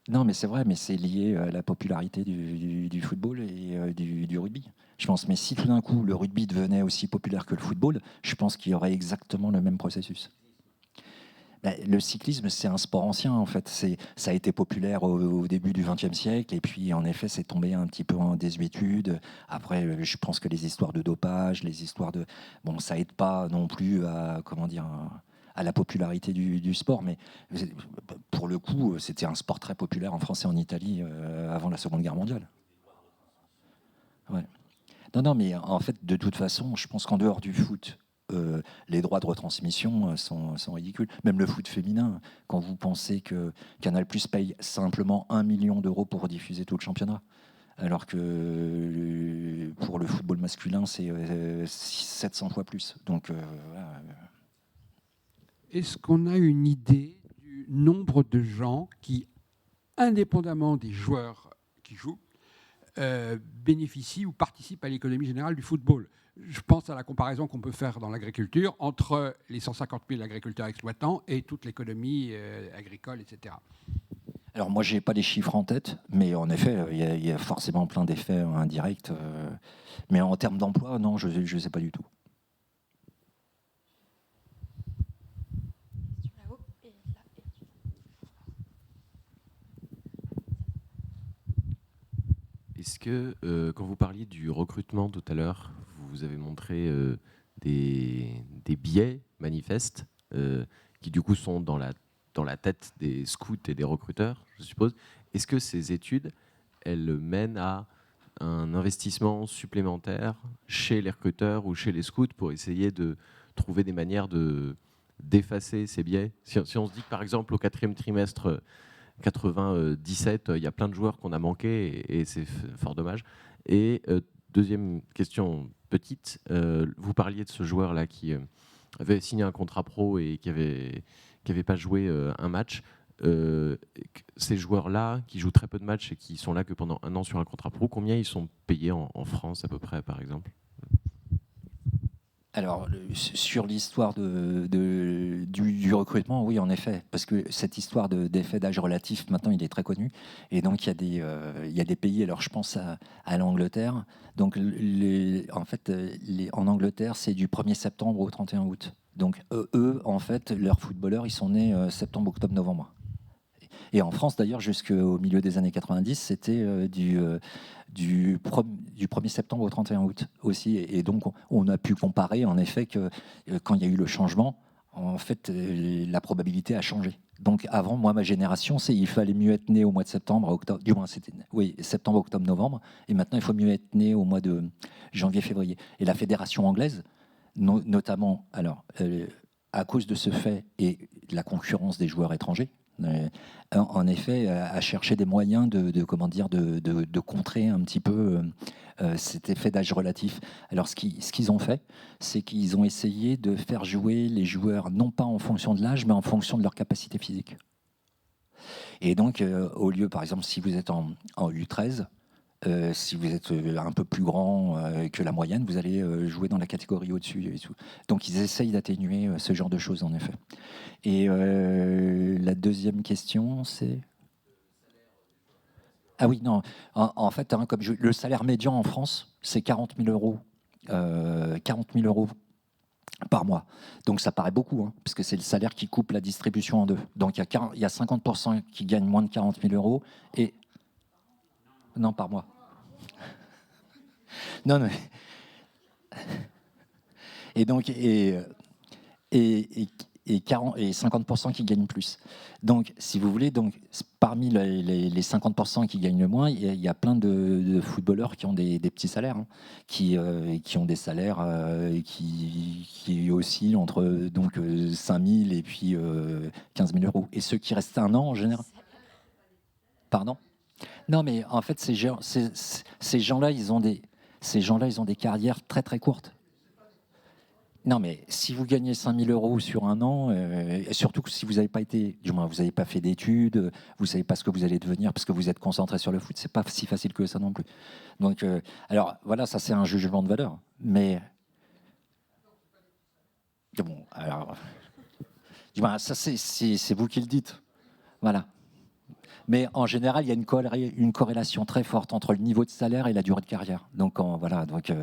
Speaker 4: Non, mais c'est vrai, mais c'est lié à la popularité du football et du rugby. Je pense, mais si tout d'un coup le rugby devenait aussi populaire que le football, je pense qu'il y aurait exactement le même processus. Le cyclisme, c'est un sport ancien, en fait. Ça a été populaire au début du XXe siècle, et puis, en effet, c'est tombé un petit peu en désuétude. Après, je pense que les histoires de dopage, les histoires de... Bon, ça aide pas non plus à la popularité du sport, mais pour le coup, c'était un sport très populaire en France et en Italie avant la Seconde Guerre mondiale. Ouais. Non, mais en fait, de toute façon, je pense qu'en dehors du foot, les droits de retransmission sont ridicules. Même le foot féminin, quand vous pensez que Canal+ paye simplement 1 million d'euros pour diffuser tout le championnat, alors que pour le football masculin, c'est 700 fois plus. Donc, voilà.
Speaker 11: Est-ce qu'on a une idée du nombre de gens qui, indépendamment des joueurs qui jouent, bénéficient ou participent à l'économie générale du football? Je pense à la comparaison qu'on peut faire dans l'agriculture entre les 150 000 agriculteurs exploitants et toute l'économie agricole, etc.
Speaker 4: Alors moi, je n'ai pas les chiffres en tête, mais en effet, il y a forcément plein d'effets indirects. Mais en termes d'emploi, non, je ne sais pas du tout.
Speaker 12: Est-ce que, quand vous parliez du recrutement tout à l'heure, vous avez montré des biais manifestes qui du coup sont dans la tête des scouts et des recruteurs, je suppose. Est-ce que ces études, elles mènent à un investissement supplémentaire chez les recruteurs ou chez les scouts pour essayer de trouver des manières d'effacer ces biais ? Si on se dit que par exemple au 4e trimestre 97, il y a plein de joueurs qu'on a manqués et c'est fort dommage. Et deuxième question petite, vous parliez de ce joueur-là qui avait signé un contrat pro et qui avait pas joué un match. Ces joueurs-là qui jouent très peu de matchs et qui sont là que pendant 1 an sur un contrat pro, combien ils sont payés en France à peu près, par exemple ?
Speaker 4: Alors, sur l'histoire du recrutement, oui, en effet, parce que cette histoire d'effet d'âge relatif, maintenant, il est très connu. Et donc, il y a des pays, alors je pense à l'Angleterre. Donc, en Angleterre, c'est du 1er septembre au 31 août. Donc, eux, en fait, leurs footballeurs, ils sont nés septembre, octobre, novembre. Et en France, d'ailleurs, jusqu'au milieu des années 90, c'était du 1er septembre au 31 août aussi. Et donc, on a pu comparer, en effet, que quand il y a eu le changement, en fait, la probabilité a changé. Donc avant, moi, ma génération, il fallait mieux être né au mois de septembre, octobre, du moins c'était, oui, septembre, octobre, novembre, et maintenant il faut mieux être né au mois de janvier, février. Et la fédération anglaise, notamment, alors, à cause de ce fait et de la concurrence des joueurs étrangers, en effet, a cherché des moyens de contrer un petit peu cet effet d'âge relatif. Alors, ce qu'ils ont fait, c'est qu'ils ont essayé de faire jouer les joueurs, non pas en fonction de l'âge, mais en fonction de leur capacité physique. Et donc, au lieu, par exemple, si vous êtes en U13, si vous êtes un peu plus grand que la moyenne, vous allez jouer dans la catégorie au-dessus et tout. Donc ils essayent d'atténuer ce genre de choses, en effet. Et la deuxième question, c'est... Ah oui, non. En fait, hein, le salaire médian en France, c'est 40 000 euros. 40 000 euros par mois. Donc ça paraît beaucoup, hein, parce que c'est le salaire qui coupe la distribution en deux. Donc il y a 50% qui gagnent moins de 40 000 euros et... Non, par mois. Non, mais... Et donc, et 50% qui gagnent plus. Donc, si vous voulez, donc, parmi les 50% qui gagnent le moins, il y a plein de footballeurs qui ont des petits salaires, hein, qui ont des salaires qui oscillent entre donc, 5 000 et puis 15 000 euros. Et ceux qui restent un an, en général... Pardon ? Non, mais en fait, ces gens-là, ils ont des carrières très très courtes. Non, mais si vous gagnez 5 000 euros sur un an, surtout que si vous n'avez pas été, du moins vous n'avez pas fait d'études, vous ne savez pas ce que vous allez devenir parce que vous êtes concentré sur le foot, c'est pas si facile que ça non plus. Donc, alors voilà, ça c'est un jugement de valeur, mais bon, alors, du moins, ça c'est vous qui le dites, voilà. Mais en général, il y a une corrélation très forte entre le niveau de salaire et la durée de carrière. Donc voilà. Donc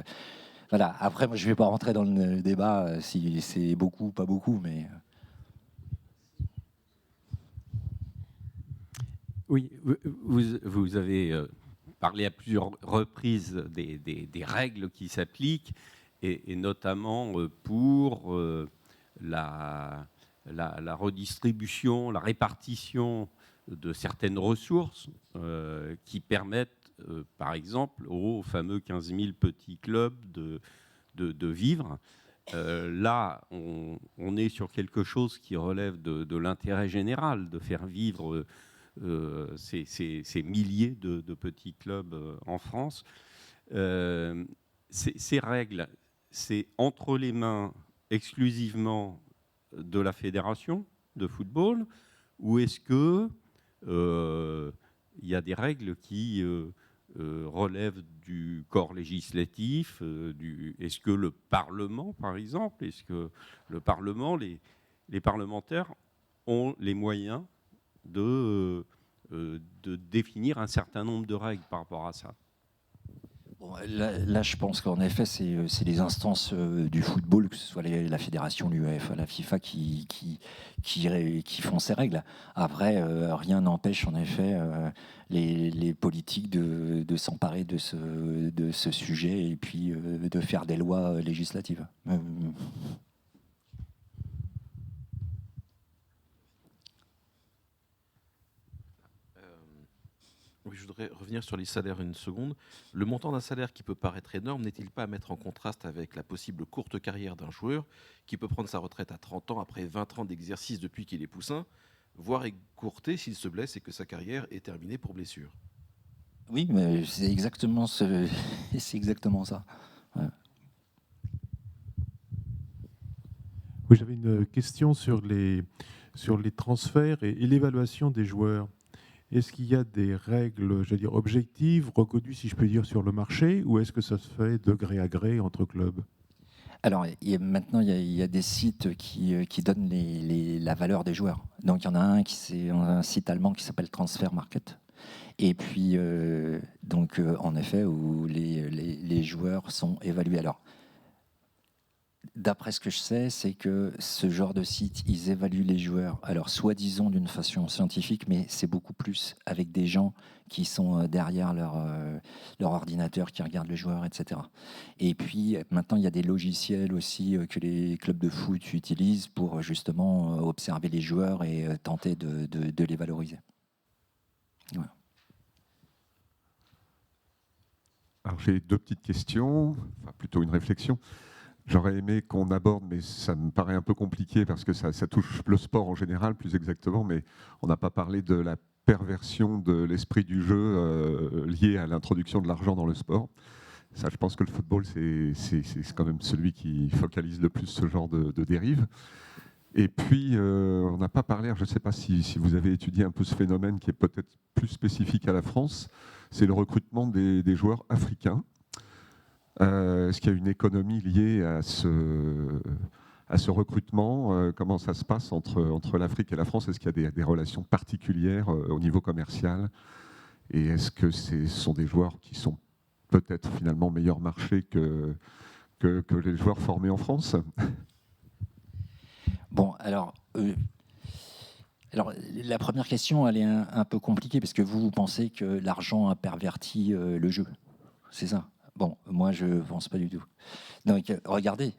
Speaker 4: voilà. Après, moi, je ne vais pas rentrer dans le débat si c'est beaucoup ou pas beaucoup, mais.
Speaker 8: Oui, vous avez parlé à plusieurs reprises des règles qui s'appliquent, et notamment pour la redistribution, la répartition de certaines ressources qui permettent, par exemple, aux fameux 15 000 petits clubs de vivre. Là, on est sur quelque chose qui relève de l'intérêt général, de faire vivre ces milliers de petits clubs en France. Ces règles, c'est entre les mains exclusivement de la fédération de football, ou est-ce que il y a des règles qui relèvent du corps législatif, est-ce que le Parlement, par exemple, est-ce que le Parlement, les parlementaires ont les moyens de définir un certain nombre de règles par rapport à ça?
Speaker 4: Bon, là, je pense qu'en effet, c'est les instances du football, que ce soit la fédération, l'UEFA, la FIFA, qui font ces règles. Après, rien n'empêche en effet les politiques de s'emparer de ce sujet et puis de faire des lois législatives.
Speaker 12: Oui, je voudrais revenir sur les salaires une seconde. Le montant d'un salaire qui peut paraître énorme n'est-il pas à mettre en contraste avec la possible courte carrière d'un joueur qui peut prendre sa retraite à 30 ans après 20 ans d'exercice depuis qu'il est poussin, voire écourter s'il se blesse et que sa carrière est terminée pour blessure?
Speaker 4: Oui, mais c'est exactement ça. Ouais.
Speaker 13: Oui, j'avais une question sur les transferts et l'évaluation des joueurs. Est-ce qu'il y a des règles, j'allais dire, objectives, reconnues, si je peux dire, sur le marché, ou est-ce que ça se fait de gré à gré entre clubs?
Speaker 4: Alors, maintenant, il y a des sites qui donnent la valeur des joueurs. Donc, il y en a c'est un site allemand qui s'appelle Transfer Market. Et puis, en effet, où les joueurs sont évalués. Alors, d'après ce que je sais, c'est que ce genre de site, ils évaluent les joueurs, alors soi-disant d'une façon scientifique, mais c'est beaucoup plus avec des gens qui sont derrière leur ordinateur, qui regardent le joueur, etc. Et puis maintenant, il y a des logiciels aussi que les clubs de foot utilisent pour justement observer les joueurs et tenter de les valoriser. Voilà.
Speaker 14: Alors j'ai 2 petites questions, enfin plutôt une réflexion. J'aurais aimé qu'on aborde, mais ça me paraît un peu compliqué parce que ça touche le sport en général, plus exactement, mais on n'a pas parlé de la perversion de l'esprit du jeu lié à l'introduction de l'argent dans le sport. Ça, je pense que le football, c'est quand même celui qui focalise le plus ce genre de dérive. Et puis, on n'a pas parlé, je ne sais pas si vous avez étudié un peu ce phénomène qui est peut-être plus spécifique à la France, c'est le recrutement des joueurs africains. Est-ce qu'il y a une économie liée à ce recrutement? Comment ça se passe entre l'Afrique et la France? Est-ce qu'il y a des relations particulières au niveau commercial? Et est-ce que ce sont des joueurs qui sont peut-être finalement meilleur marché que les joueurs formés en France?
Speaker 4: Bon, alors, la première question, elle est un peu compliquée parce que vous pensez que l'argent a perverti le jeu. C'est ça? Bon, moi, je ne pense pas du tout. Donc, regardez.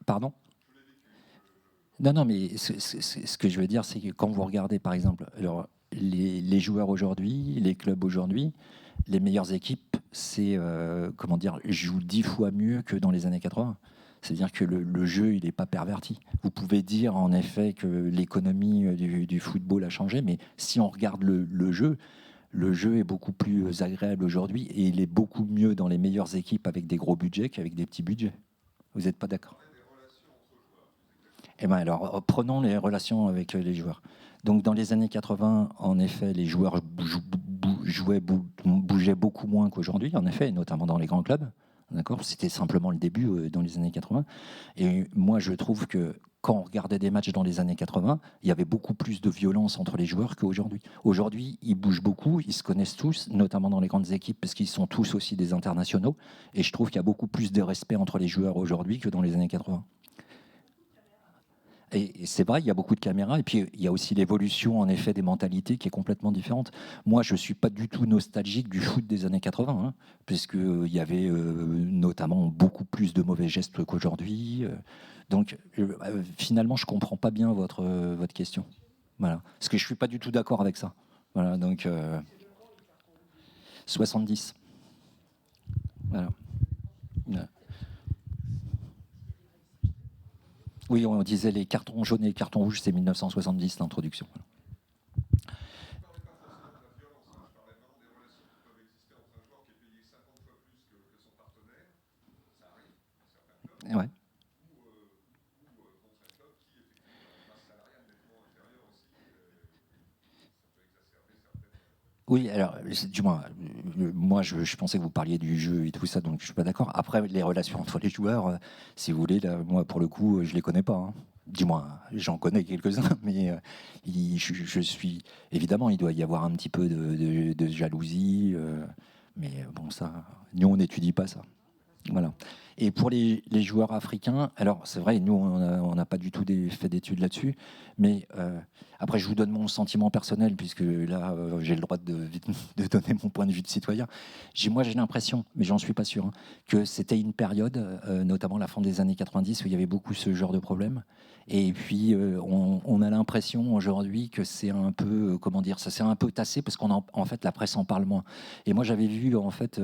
Speaker 4: Pardon? Non, mais ce que je veux dire, c'est que quand vous regardez, par exemple, alors, les joueurs aujourd'hui, les clubs aujourd'hui, les meilleures équipes, jouent 10 fois mieux que dans les années 80. C'est-à-dire que le jeu, il n'est pas perverti. Vous pouvez dire, en effet, que l'économie du football a changé, mais si on regarde le jeu est beaucoup plus agréable aujourd'hui et il est beaucoup mieux dans les meilleures équipes avec des gros budgets qu'avec des petits budgets. Vous n'êtes pas d'accord? Eh bien, alors, prenons les relations avec les joueurs. Donc, dans les années 80, en effet, les joueurs bougeaient beaucoup moins qu'aujourd'hui, en effet, notamment dans les grands clubs. D'accord, c'était simplement le début dans les années 80. Et moi, je trouve que quand on regardait des matchs dans les années 80, il y avait beaucoup plus de violence entre les joueurs qu'aujourd'hui. Aujourd'hui, ils bougent beaucoup, ils se connaissent tous, notamment dans les grandes équipes, parce qu'ils sont tous aussi des internationaux. Et je trouve qu'il y a beaucoup plus de respect entre les joueurs aujourd'hui que dans les années 80. Et c'est vrai, il y a beaucoup de caméras, et puis il y a aussi l'évolution en effet des mentalités qui est complètement différente. Moi, je ne suis pas du tout nostalgique du foot des années 80, puisqu'il y avait notamment beaucoup plus de mauvais gestes qu'aujourd'hui. Donc finalement, je ne comprends pas bien votre question. Voilà. Parce que je ne suis pas du tout d'accord avec ça. Voilà, donc 70. Voilà. Voilà. Oui, on disait les cartons jaunes et les cartons rouges, c'est 1970 l'introduction. Ouais. Oui, alors, du moins, moi, je pensais que vous parliez du jeu et tout ça, donc je suis pas d'accord. Après, les relations entre les joueurs, si vous voulez, là, moi, pour le coup, je les connais pas. Hein. Du moins, j'en connais quelques-uns, mais je suis... Évidemment, il doit y avoir un petit peu de jalousie, mais bon, ça, nous, on n'étudie pas ça. Voilà. Et pour les joueurs africains, alors c'est vrai, nous, on n'a pas du tout fait d'études là-dessus, mais après, je vous donne mon sentiment personnel, puisque là, j'ai le droit de donner mon point de vue de citoyen. Moi, j'ai l'impression, mais j'en suis pas sûr, que c'était une période, notamment la fin des années 90, où il y avait beaucoup ce genre de problèmes. Et puis, on a l'impression aujourd'hui que c'est un peu, ça s'est un peu tassé, parce qu'en fait, la presse en parle moins. Et moi, j'avais vu, en fait,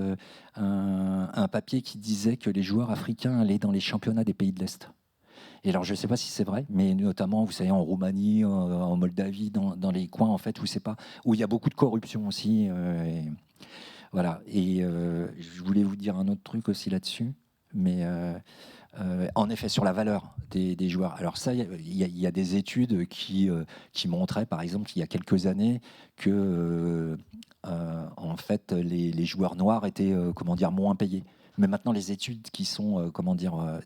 Speaker 4: un papier qui disait que les joueurs africains allaient dans les championnats des pays de l'Est. Et alors, je ne sais pas si c'est vrai, mais notamment, vous savez, en Roumanie, en Moldavie, dans les coins, en fait, où il y a beaucoup de corruption aussi. Voilà. Et je voulais vous dire un autre truc aussi là-dessus, mais en effet, sur la valeur des joueurs. Alors ça, il y a des études qui montraient, par exemple, il y a quelques années, que en fait, les joueurs noirs étaient, moins payés. Mais maintenant, les études qui sont,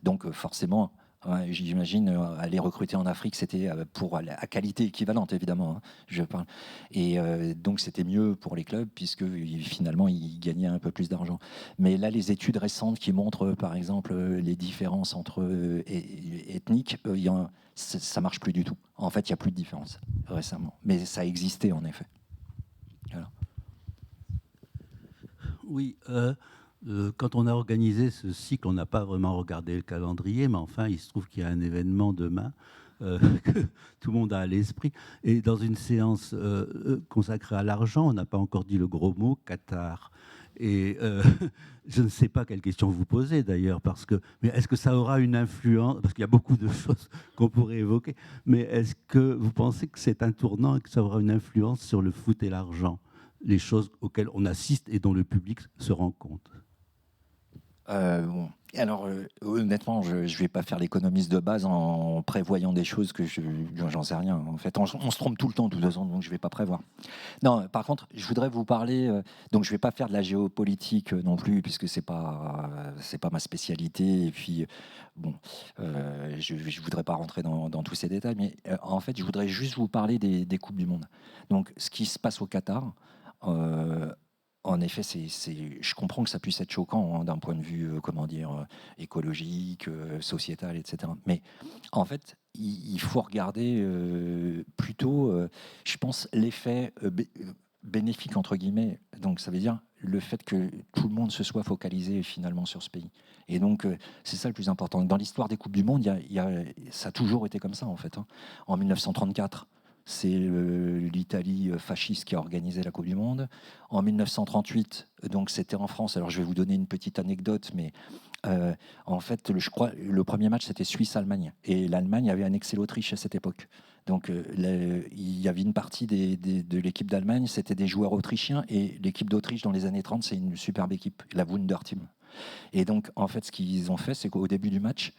Speaker 4: donc forcément, Ouais, j'imagine aller recruter en Afrique, c'était pour à qualité équivalente, évidemment. Hein, je parle. Et donc, c'était mieux pour les clubs, puisque finalement, ils gagnaient un peu plus d'argent. Mais là, les études récentes qui montrent, par exemple, les différences entre ethniques, ça ne marche plus du tout. En fait, il n'y a plus de différence récemment. Mais ça existait, en effet. Voilà.
Speaker 10: Oui, quand on a organisé ce cycle, on n'a pas vraiment regardé le calendrier, mais enfin, il se trouve qu'il y a un événement demain que tout le monde a à l'esprit. Et dans une séance consacrée à l'argent, on n'a pas encore dit le gros mot, Qatar. Et je ne sais pas quelle question vous posez d'ailleurs, mais est-ce que ça aura une influence, parce qu'il y a beaucoup de choses qu'on pourrait évoquer, mais est-ce que vous pensez que c'est un tournant et que ça aura une influence sur le foot et l'argent, les choses auxquelles on assiste et dont le public se rend compte?
Speaker 4: Bon. Alors, honnêtement, je ne vais pas faire l'économiste de base en prévoyant des choses que j'en sais rien. En fait, on se trompe tout le temps, tous 2 ans, donc je ne vais pas prévoir. Non, par contre, je voudrais vous parler. Donc, je ne vais pas faire de la géopolitique non plus, puisque c'est pas ma spécialité. Et puis, bon, je ne voudrais pas rentrer dans tous ces détails. Mais en fait, je voudrais juste vous parler des Coupes du Monde. Donc, ce qui se passe au Qatar. En effet, je comprends que ça puisse être choquant hein, d'un point de vue, écologique, sociétal, etc. Mais en fait, il faut regarder plutôt, je pense, l'effet bénéfique, entre guillemets. Donc, ça veut dire le fait que tout le monde se soit focalisé finalement sur ce pays. Et donc, c'est ça le plus important. Dans l'histoire des Coupes du Monde, ça a toujours été comme ça, en fait. Hein. En 1934, c'est l'Italie fasciste qui a organisé la Coupe du Monde. En 1938, donc c'était en France. Alors je vais vous donner une petite anecdote, mais en fait, je crois le premier match c'était Suisse-Allemagne, et l'Allemagne avait annexé l'Autriche à cette époque. Donc il y avait une partie de l'équipe d'Allemagne, c'était des joueurs autrichiens, et l'équipe d'Autriche dans les années 30, c'est une superbe équipe, la Wunderteam. Et donc en fait, ce qu'ils ont fait, c'est qu'au début du match,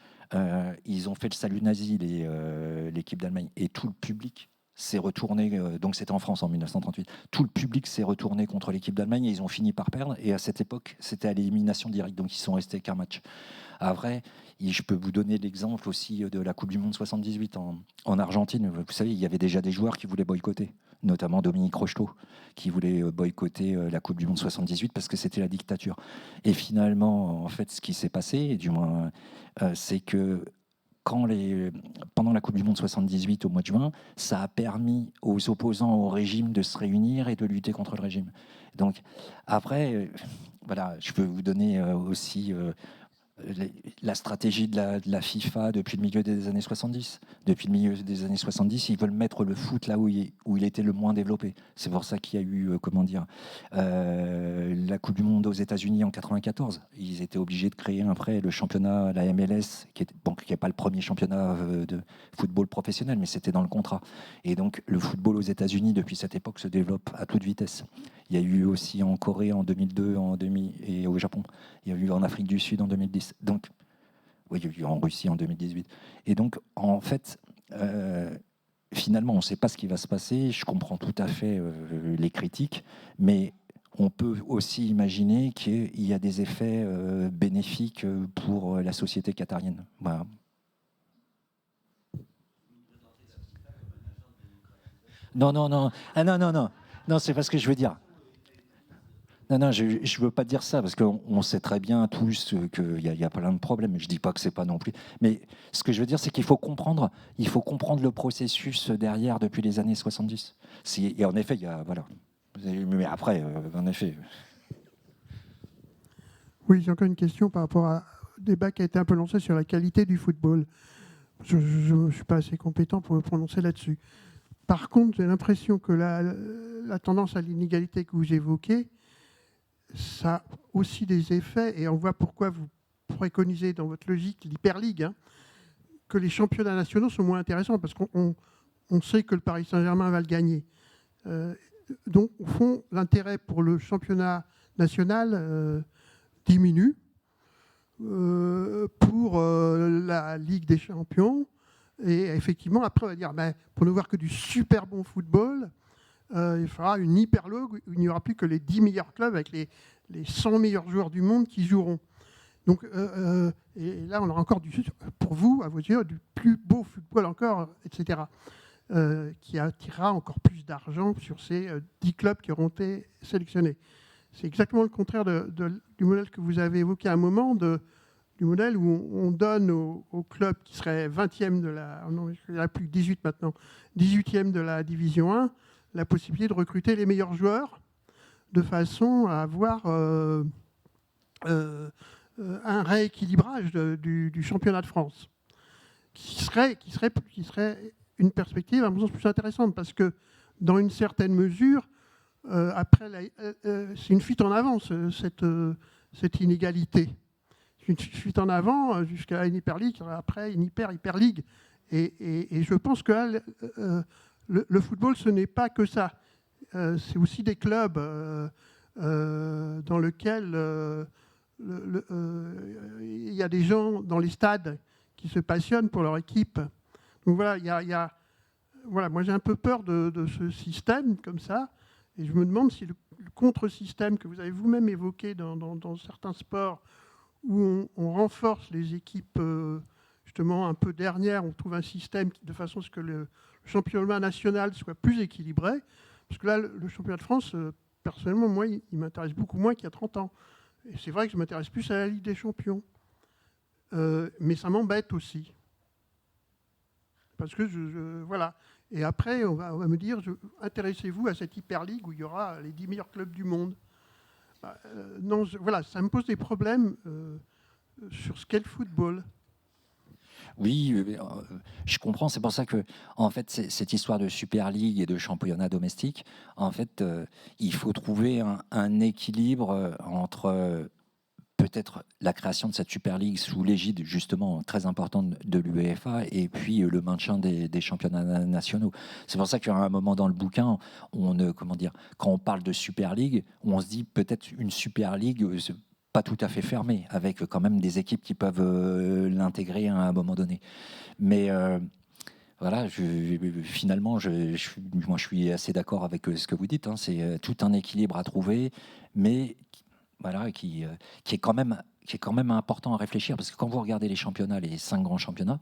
Speaker 4: ils ont fait le salut nazi, l'équipe d'Allemagne, et tout le public s'est retourné, donc c'était en France en 1938, tout le public s'est retourné contre l'équipe d'Allemagne et ils ont fini par perdre. Et à cette époque, c'était à l'élimination directe, donc ils sont restés qu'un match. Après, je peux vous donner l'exemple aussi de la Coupe du Monde 78 en Argentine. Vous savez, il y avait déjà des joueurs qui voulaient boycotter, notamment Dominique Rocheteau, qui voulait boycotter la Coupe du Monde 78 parce que c'était la dictature. Et finalement, en fait, ce qui s'est passé, du moins, c'est que pendant la Coupe du Monde 78 au mois de juin, ça a permis aux opposants au régime de se réunir et de lutter contre le régime. Donc après, voilà, je peux vous donner aussi la stratégie de la FIFA depuis le milieu des années 70. Depuis le milieu des années 70, ils veulent mettre le foot là où il était le moins développé. C'est pour ça qu'il y a eu, la Coupe du Monde aux États-Unis en 94. Ils étaient obligés de créer après le championnat, la MLS, qui n'est pas le premier championnat de football professionnel, mais c'était dans le contrat. Et donc le football aux États-Unis, depuis cette époque, se développe à toute vitesse. Il y a eu aussi en Corée en 2002 et au Japon. Il y a eu en Afrique du Sud en 2010. Donc, oui, il y a eu en Russie en 2018. Et donc, en fait, finalement, on ne sait pas ce qui va se passer. Je comprends tout à fait les critiques, mais on peut aussi imaginer qu'il y a des effets bénéfiques pour la société qatarienne. Voilà. Non. Ah non, c'est pas ce que je veux dire. Non, je ne veux pas dire ça, parce qu'on sait très bien tous qu'il y a plein de problèmes. Je ne dis pas que ce n'est pas non plus. Mais ce que je veux dire, c'est qu'il faut comprendre le processus derrière depuis les années 70. Et en effet, il y a... Voilà. Mais après, en effet...
Speaker 9: Oui, j'ai encore une question par rapport au débat qui a été un peu lancé sur la qualité du football. Je ne suis pas assez compétent pour me prononcer là-dessus. Par contre, j'ai l'impression que la tendance à l'inégalité que vous évoquez, ça a aussi des effets, et on voit pourquoi vous préconisez dans votre logique l'Hyperligue, hein, que les championnats nationaux sont moins intéressants, parce qu'on sait que le Paris Saint-Germain va le gagner. Donc, au fond, l'intérêt pour le championnat national diminue. Pour la Ligue des Champions, et effectivement, après, on va dire, pour ne voir que du super bon football, il faudra une hyperlogue où il n'y aura plus que les 10 meilleurs clubs avec les 100 meilleurs joueurs du monde qui joueront. Donc, et là, on aura encore pour vous, à vos yeux, du plus beau football encore, etc., qui attirera encore plus d'argent sur ces 10 clubs qui auront été sélectionnés. C'est exactement le contraire du modèle que vous avez évoqué à un moment, du modèle où on donne aux clubs qui seraient 20e de la... Non, il n'y en a plus que 18 maintenant, 18e de la Division 1, la possibilité de recruter les meilleurs joueurs de façon à avoir un rééquilibrage du championnat de France, qui serait une perspective à mon sens plus intéressante, parce que dans une certaine mesure, après, c'est une fuite en avant, cette inégalité. C'est une fuite en avant jusqu'à une Hyper League, après une Hyper League. Et je pense que là, le football, ce n'est pas que ça. C'est aussi des clubs dans lesquels il y a des gens dans les stades qui se passionnent pour leur équipe. Donc voilà, voilà, moi j'ai un peu peur de ce système comme ça, et je me demande si le contre-système que vous avez vous-même évoqué dans certains sports, où on renforce les équipes justement un peu dernières, on trouve un système de façon à ce que le championnat national soit plus équilibré, parce que là, le championnat de France, personnellement, moi, il m'intéresse beaucoup moins qu'il y a 30 ans. Et c'est vrai que je m'intéresse plus à la Ligue des Champions. Mais ça m'embête aussi. Parce que, voilà. Et après, on va me dire, intéressez-vous à cette Hyper League où il y aura les 10 meilleurs clubs du monde. Non, voilà, ça me pose des problèmes sur ce qu'est le football.
Speaker 4: Oui, je comprends. C'est pour ça que, en fait, cette histoire de Super League et de championnat domestique, en fait, il faut trouver un équilibre entre peut-être la création de cette Super League sous l'égide justement très importante de l'UEFA et puis le maintien des championnats nationaux. C'est pour ça qu'à un moment dans le bouquin, quand on parle de Super League, on se dit peut-être une Super League pas tout à fait fermée, avec quand même des équipes qui peuvent l'intégrer à un moment donné. Mais voilà, finalement, moi je suis assez d'accord avec ce que vous dites. Hein, c'est tout un équilibre à trouver, mais voilà, qui est quand même important à réfléchir, parce que quand vous regardez les championnats, les 5 grands championnats,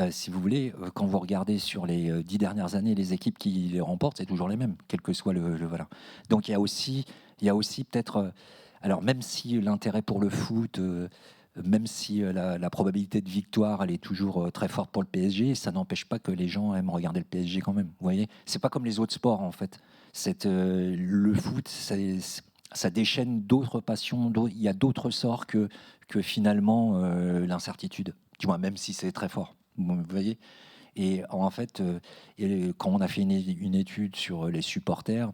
Speaker 4: si vous voulez, quand vous regardez sur les 10 dernières années, les équipes qui les remportent, c'est toujours les mêmes, quel que soit le voilà. Donc il y a aussi peut-être, alors même si l'intérêt pour le foot, même si la probabilité de victoire elle est toujours très forte pour le PSG, ça n'empêche pas que les gens aiment regarder le PSG quand même. Vous voyez, c'est pas comme les autres sports en fait. Le foot, ça déchaîne d'autres passions, il y a d'autres sorts que finalement l'incertitude, du moins même si c'est très fort, vous voyez. Et en fait, quand on a fait une étude sur les supporters,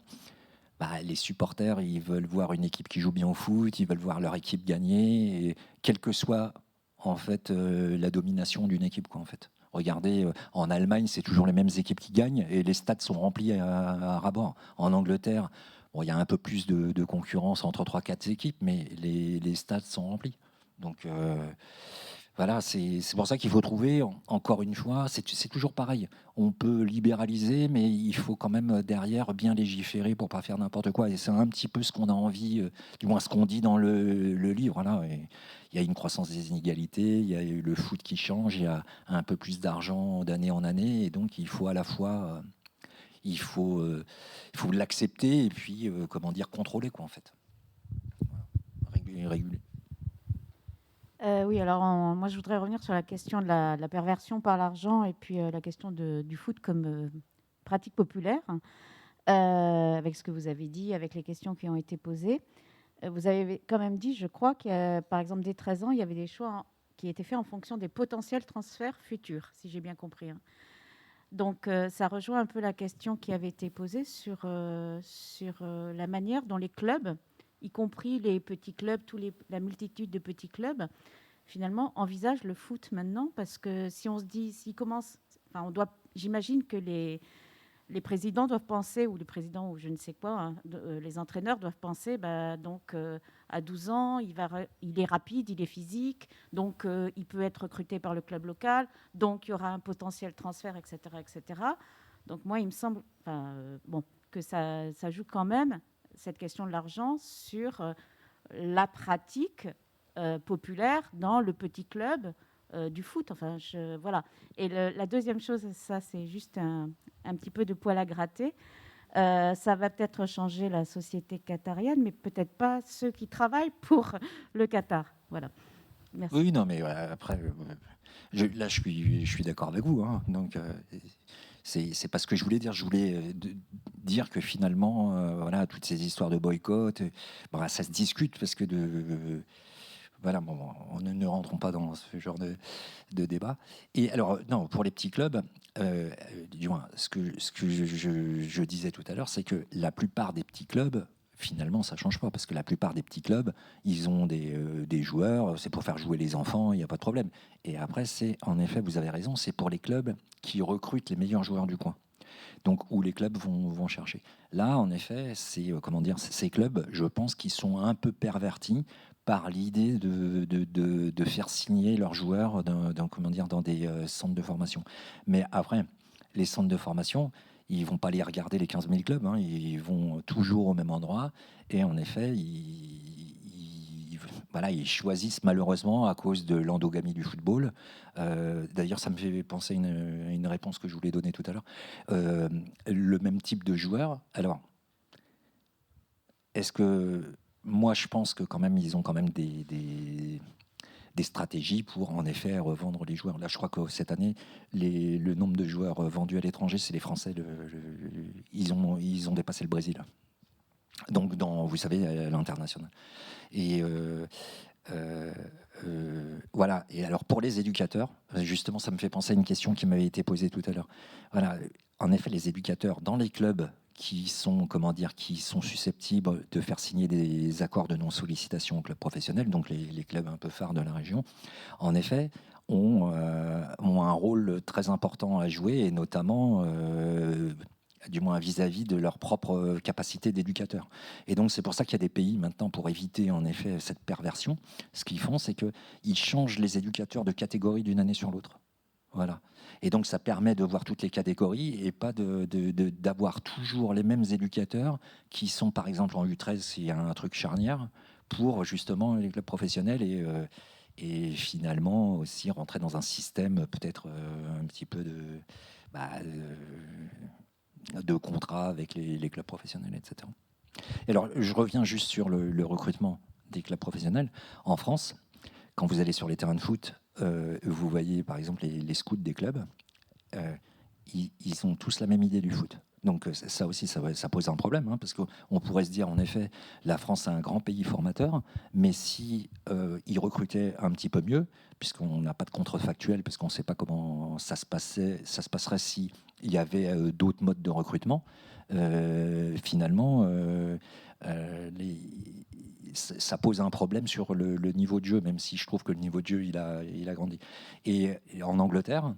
Speaker 4: les supporters, ils veulent voir une équipe qui joue bien au foot, ils veulent voir leur équipe gagner, et quelle que soit en fait la domination d'une équipe, quoi, en fait. Regardez, en Allemagne, c'est toujours les mêmes équipes qui gagnent et les stades sont remplis à ras-bord. En Angleterre, bon, il y a un peu plus de concurrence entre 3-4 équipes, mais les stades sont remplis. Donc voilà, c'est pour ça qu'il faut trouver, encore une fois, c'est toujours pareil. On peut libéraliser, mais il faut quand même derrière bien légiférer pour ne pas faire n'importe quoi. Et c'est un petit peu ce qu'on a envie, du moins ce qu'on dit dans le livre. Là. Il y a une croissance des inégalités, il y a le foot qui change, il y a un peu plus d'argent d'année en année, et donc il faut à la fois... il faut l'accepter et puis contrôler, quoi, en fait. Voilà. Réguler.
Speaker 6: Oui, alors moi je voudrais revenir sur la question de la perversion par l'argent et puis la question du foot comme pratique populaire, avec ce que vous avez dit, avec les questions qui ont été posées. Vous avez quand même dit, je crois, que par exemple dès 13 ans, il y avait des choix qui étaient faits en fonction des potentiels transferts futurs, si j'ai bien compris. Hein. Donc ça rejoint un peu la question qui avait été posée sur la manière dont les clubs, y compris les petits clubs, la multitude de petits clubs, finalement, envisagent le foot maintenant. Parce que si on se dit, j'imagine que les présidents doivent penser, ou les présidents, ou je ne sais quoi, hein, les entraîneurs doivent penser, à 12 ans, il est rapide, il est physique, donc il peut être recruté par le club local, donc il y aura un potentiel transfert, etc. etc. Donc moi, il me semble que ça joue quand même, cette question de l'argent, sur la pratique populaire dans le petit club du foot. Enfin, voilà. Et la deuxième chose, ça c'est juste un petit peu de poil à gratter. Ça va peut-être changer la société qatarienne, mais peut-être pas ceux qui travaillent pour le Qatar. Voilà. Merci.
Speaker 4: Oui, non, mais après, là, je suis d'accord avec vous. Hein. Donc, c'est pas ce que je voulais dire. Je voulais dire que finalement, voilà, toutes ces histoires de boycott, ça se discute parce que voilà, bon, ne rentrons pas dans ce genre de débat. Et alors, non, pour les petits clubs, du moins, ce que je disais tout à l'heure, c'est que la plupart des petits clubs, finalement, ça ne change pas, parce que la plupart des petits clubs, ils ont des joueurs, c'est pour faire jouer les enfants, il n'y a pas de problème. Et après, c'est, en effet, vous avez raison, c'est pour les clubs qui recrutent les meilleurs joueurs du coin. Donc, où les clubs vont chercher. Là, en effet, c'est, ces clubs, je pense, qui sont un peu pervertis par l'idée de faire signer leurs joueurs dans des centres de formation. Mais après, les centres de formation, ils vont pas aller regarder les 15 000 clubs, hein, ils vont toujours au même endroit. Et en effet, voilà, ils choisissent malheureusement à cause de l'endogamie du football. D'ailleurs, ça me fait penser à une réponse que je voulais donner tout à l'heure. Le même type de joueur. Alors, est-ce que... Moi, je pense que quand même, ils ont quand même des stratégies pour, en effet, revendre les joueurs. Là, je crois que cette année, le nombre de joueurs vendus à l'étranger, c'est les Français. Ils ont dépassé le Brésil. Donc, vous savez, à l'international. Et voilà. Et alors, pour les éducateurs, justement, ça me fait penser à une question qui m'avait été posée tout à l'heure. Voilà. En effet, les éducateurs dans les clubs qui sont susceptibles de faire signer des accords de non-sollicitation au club professionnel, donc les clubs un peu phares de la région, en effet, ont un rôle très important à jouer, et notamment, du moins vis-à-vis de leur propre capacité d'éducateur. Et donc, c'est pour ça qu'il y a des pays maintenant, pour éviter en effet cette perversion, ce qu'ils font, c'est qu'ils changent les éducateurs de catégorie d'une année sur l'autre. Voilà. Et donc, ça permet de voir toutes les catégories et pas d'avoir toujours les mêmes éducateurs qui sont, par exemple, en U13, s'il y a un truc charnière, pour justement les clubs professionnels et finalement aussi rentrer dans un système peut-être un petit peu de contrat avec les clubs professionnels, etc. Et alors, je reviens juste sur le recrutement des clubs professionnels. En France, quand vous allez sur les terrains de foot, vous voyez par exemple les scouts des clubs, ils ont tous la même idée du foot. Donc ça aussi, ça pose un problème, hein, parce qu'on pourrait se dire, en effet, la France est un grand pays formateur, mais si ils recrutaient un petit peu mieux, puisqu'on n'a pas de contrefactuel, parce qu'on ne sait pas comment ça se passerait s'il y avait d'autres modes de recrutement, finalement, ça pose un problème sur le niveau de jeu, même si je trouve que le niveau de jeu, il a grandi. Et en Angleterre,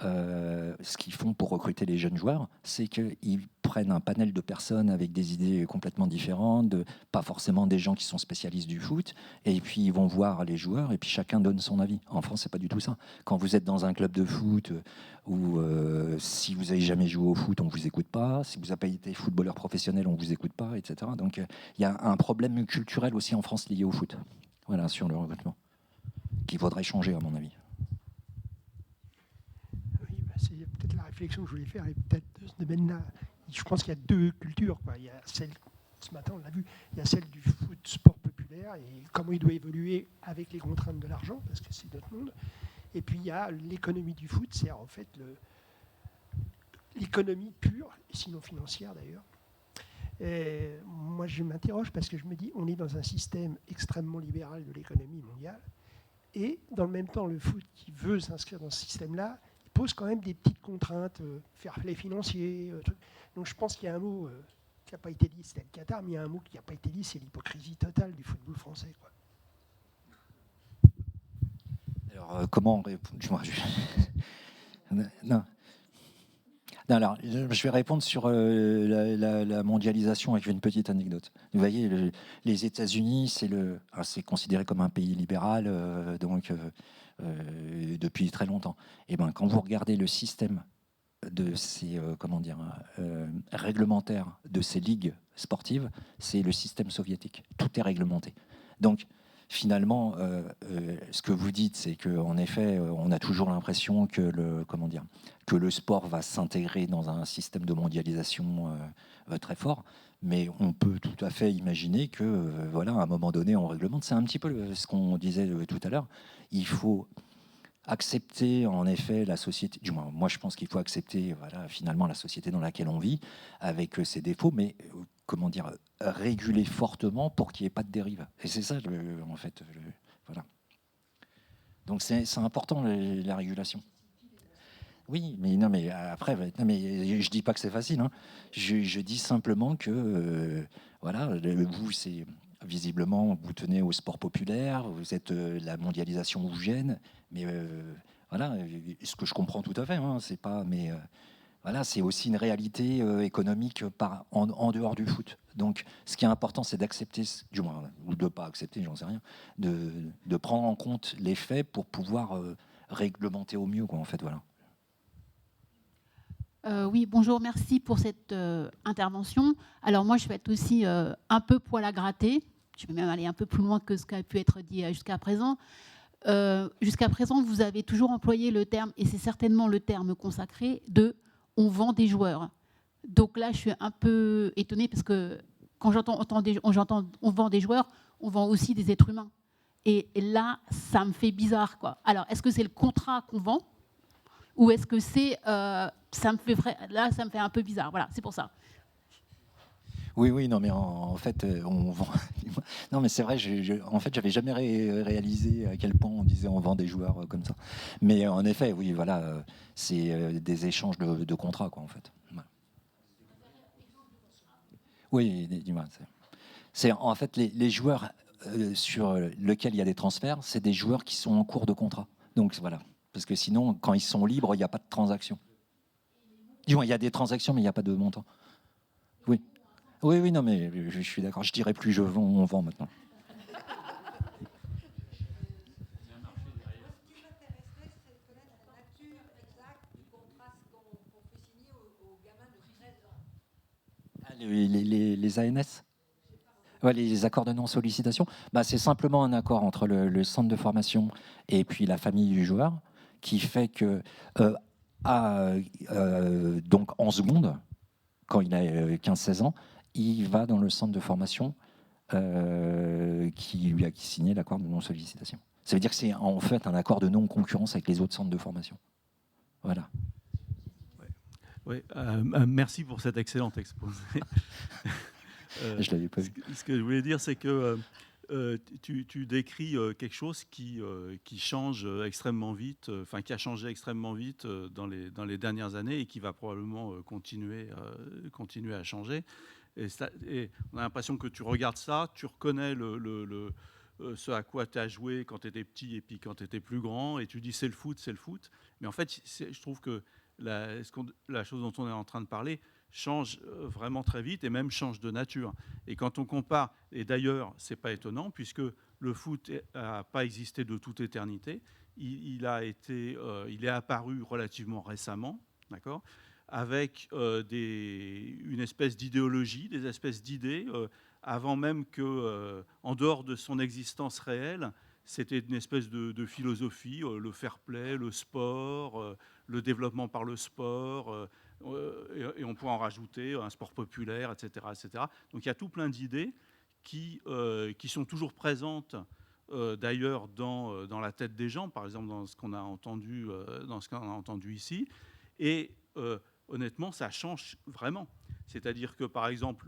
Speaker 4: ce qu'ils font pour recruter les jeunes joueurs, c'est qu'ils prennent un panel de personnes avec des idées complètement différentes, pas forcément des gens qui sont spécialistes du foot, et puis ils vont voir les joueurs, et puis chacun donne son avis. En France, c'est pas du tout ça. Quand vous êtes dans un club de foot, où si vous n'avez jamais joué au foot, on ne vous écoute pas, si vous n'avez pas été footballeur professionnel, on ne vous écoute pas, etc. Donc il y a un problème culturel aussi en France lié au foot, voilà, sur le recrutement, qu'il faudrait changer à mon avis.
Speaker 7: C'est peut-être la réflexion que je voulais faire, et peut-être de ce domaine-là. Je pense qu'il y a deux cultures, quoi. Il y a celle, ce matin on l'a vu, il y a celle du foot sport populaire et comment il doit évoluer avec les contraintes de l'argent, parce que c'est notre monde. Et puis il y a l'économie du foot, c'est en fait l'économie pure, et sinon financière d'ailleurs. Et moi je m'interroge parce que je me dis, on est dans un système extrêmement libéral de l'économie mondiale, et dans le même temps le foot qui veut s'inscrire dans ce système-là, pose quand même des petites contraintes, fair play financier. Donc je pense qu'il y a un mot qui n'a pas été dit, c'était le Qatar, mais il y a un mot qui n'a pas été dit, c'est l'hypocrisie totale du football français, quoi.
Speaker 4: Alors comment répondre? Non. Alors, je vais répondre sur la mondialisation avec une petite anecdote. Vous voyez, les États-Unis, c'est considéré comme un pays libéral, depuis très longtemps. Et ben, quand vous regardez le système de ces réglementaires de ces ligues sportives, c'est le système soviétique. Tout est réglementé. Donc, finalement, ce que vous dites, c'est qu'en effet, on a toujours l'impression que le sport va s'intégrer dans un système de mondialisation très fort. Mais on peut tout à fait imaginer que, voilà, à un moment donné, on réglemente. C'est un petit peu ce qu'on disait tout à l'heure. Il faut accepter, en effet, la société. Du moins, moi, je pense qu'il faut accepter, voilà, finalement, la société dans laquelle on vit, avec ses défauts, mais réguler fortement pour qu'il n'y ait pas de dérive. Et c'est ça, en fait. Voilà. Donc, c'est important la régulation. Oui, mais non, mais après, non, mais je dis pas que c'est facile. Hein. Je dis simplement que, voilà, vous, c'est visiblement, vous tenez au sport populaire, vous êtes la mondialisation vous gêne, mais voilà, ce que je comprends tout à fait, hein, c'est pas, mais voilà, c'est aussi une réalité économique en dehors du foot. Donc, ce qui est important, c'est d'accepter, du moins, ou de pas accepter, j'en sais rien, de prendre en compte les faits pour pouvoir réglementer au mieux, quoi, en fait, voilà.
Speaker 15: Oui, bonjour, merci pour cette intervention. Alors moi, je vais être aussi un peu poil à gratter. Je vais même aller un peu plus loin que ce qui a pu être dit jusqu'à présent. Jusqu'à présent, vous avez toujours employé le terme, et c'est certainement le terme consacré, de « on vend des joueurs ». Donc là, je suis un peu étonnée parce que quand j'entends « on vend des joueurs », on vend aussi des êtres humains. Et là, ça me fait bizarre, quoi. Alors, est-ce que c'est le contrat qu'on vend ? Ou est-ce que c'est... ça me fait un peu bizarre. Voilà, c'est pour ça.
Speaker 4: Oui, non, mais en fait, on vend... Non, mais c'est vrai, en fait, j'avais jamais réalisé à quel point on disait on vend des joueurs comme ça. Mais en effet, oui, voilà, c'est des échanges de contrats, quoi, en fait. Voilà. Oui, dis-moi. C'est en fait les joueurs sur lesquels il y a des transferts, c'est des joueurs qui sont en cours de contrat. Donc voilà. Parce que sinon, quand ils sont libres, il n'y a pas de transaction. Du moins, il y a des transactions, mais il n'y a pas de montant. Oui. Oui, non, mais je suis d'accord. Je dirais plus on vend maintenant. Les ANS, ouais, les accords de non-sollicitation, c'est simplement un accord entre le centre de formation et puis la famille du joueur qui fait que donc en seconde, quand il a 15-16 ans, il va dans le centre de formation qui lui a signé l'accord de non-sollicitation. Ça veut dire que c'est en fait un accord de non-concurrence avec les autres centres de formation. Voilà.
Speaker 16: Merci pour cet excellent exposé.
Speaker 4: Je l'avais pas vu.
Speaker 16: Ce que je voulais dire, c'est que tu décris quelque chose qui change extrêmement vite, qui a changé extrêmement vite dans les dernières années et qui va probablement continuer à changer. Et on a l'impression que tu regardes ça, tu reconnais ce à quoi tu as joué quand tu étais petit et puis quand tu étais plus grand, et tu dis c'est le foot. Mais en fait, je trouve que la chose dont on est en train de parler change vraiment très vite et même change de nature. Et quand on compare, et d'ailleurs, c'est pas étonnant puisque le foot n'a pas existé de toute éternité, il est apparu relativement récemment, d'accord, avec une espèce d'idéologie, des espèces d'idées, avant même que, en dehors de son existence réelle, c'était une espèce de philosophie, le fair play, le sport, le développement par le sport, et on peut en rajouter un sport populaire, etc., etc. Donc il y a tout plein d'idées qui sont toujours présentes, d'ailleurs, dans la tête des gens, par exemple dans ce qu'on a entendu, ici. Et honnêtement, ça change vraiment. C'est-à-dire que, par exemple,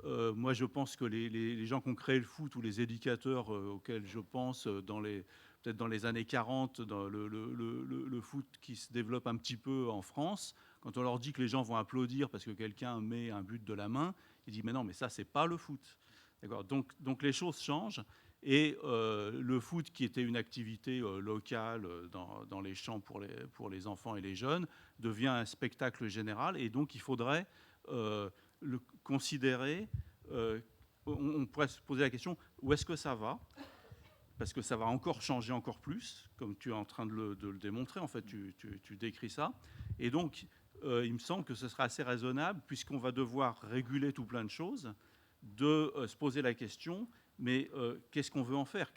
Speaker 16: moi, je pense que les gens qui ont créé le foot ou les éducateurs auxquels je pense, peut-être dans les années 40, dans le foot qui se développe un petit peu en France, quand on leur dit que les gens vont applaudir parce que quelqu'un met un but de la main, ils disent mais non, mais ça, c'est pas le foot. D'accord ? Donc les choses changent. Et le foot, qui était une activité locale dans les champs pour les enfants et les jeunes, devient un spectacle général. Et donc, il faudrait le considérer. On pourrait se poser la question, où est-ce que ça va ? Parce que ça va encore changer encore plus, comme tu es en train de le démontrer. En fait, tu décris ça. Et donc, il me semble que ce sera assez raisonnable, puisqu'on va devoir réguler tout plein de choses, de se poser la question, Mais qu'est-ce qu'on veut en faire?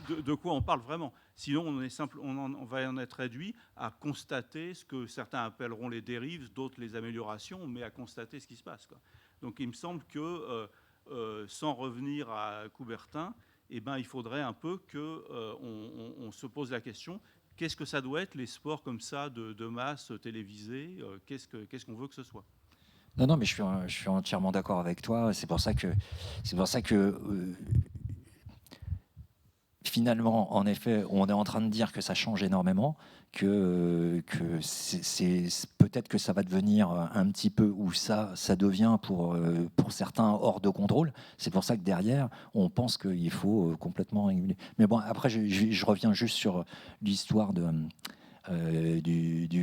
Speaker 16: De quoi on parle vraiment? Sinon, on va en être réduit à constater ce que certains appelleront les dérives, d'autres les améliorations, mais à constater ce qui se passe, quoi. Donc il me semble que, sans revenir à Coubertin, il faudrait un peu qu'on se pose la question, qu'est-ce que ça doit être, les sports comme ça de masse télévisés, qu'est-ce qu'on veut que ce soit?
Speaker 4: Non, mais je suis entièrement d'accord avec toi. C'est pour ça que finalement, en effet, on est en train de dire que ça change énormément, que peut-être que ça va devenir un petit peu, ou ça devient pour certains hors de contrôle. C'est pour ça que derrière, on pense qu'il faut complètement réguler. Mais bon, après, je reviens juste sur l'histoire du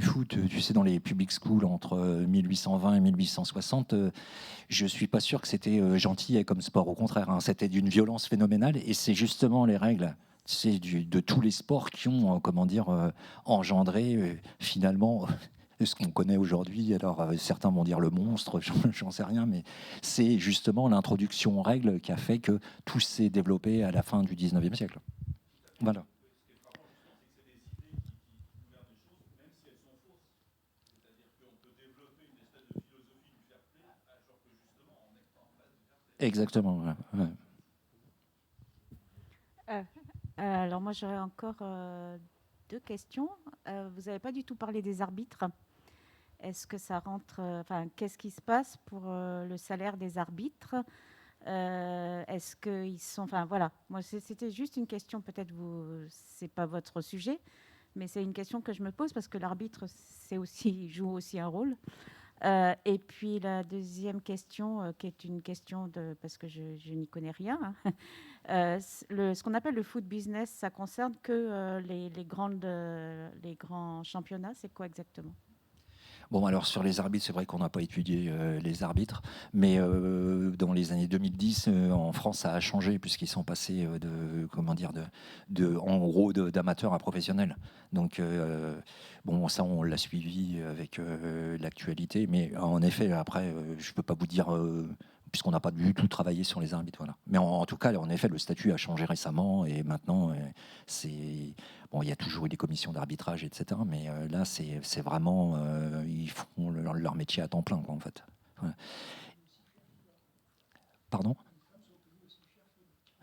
Speaker 4: foot. Tu sais, dans les public schools entre 1820 et 1860, je suis pas sûr que c'était gentil comme sport. Au contraire, hein, c'était d'une violence phénoménale. Et c'est justement les règles, tu sais, de tous les sports qui ont, engendré finalement ce qu'on connaît aujourd'hui. Alors certains vont dire le monstre, j'en sais rien, mais c'est justement l'introduction aux règles qui a fait que tout s'est développé à la fin du 19e siècle. Voilà. Exactement. Ouais.
Speaker 6: Alors moi j'aurais encore 2 questions. Vous n'avez pas du tout parlé des arbitres. Est-ce que ça rentre, qu'est-ce qui se passe pour le salaire des arbitres? Est-ce qu'ils sont, voilà. Moi c'était juste une question. Peut-être c'est pas votre sujet, mais c'est une question que je me pose parce que l'arbitre joue aussi un rôle. Et puis la deuxième question, qui est une question parce que je n'y connais rien, hein. Ce qu'on appelle le foot business, ça concerne que les grands championnats, c'est quoi exactement?
Speaker 4: Bon, alors sur les arbitres, c'est vrai qu'on n'a pas étudié les arbitres, mais dans les années 2010, en France, ça a changé puisqu'ils sont passés d'amateurs à professionnels. Donc, bon, ça, on l'a suivi avec l'actualité, mais en effet, après, je ne peux pas vous dire, puisqu'on n'a pas du tout travaillé sur les arbitres. Voilà. Mais en tout cas, en effet, le statut a changé récemment et maintenant, bon, il y a toujours eu des commissions d'arbitrage, etc. Mais là, c'est vraiment, ils font leur métier à temps plein, quoi, en fait. Ouais. Pardon?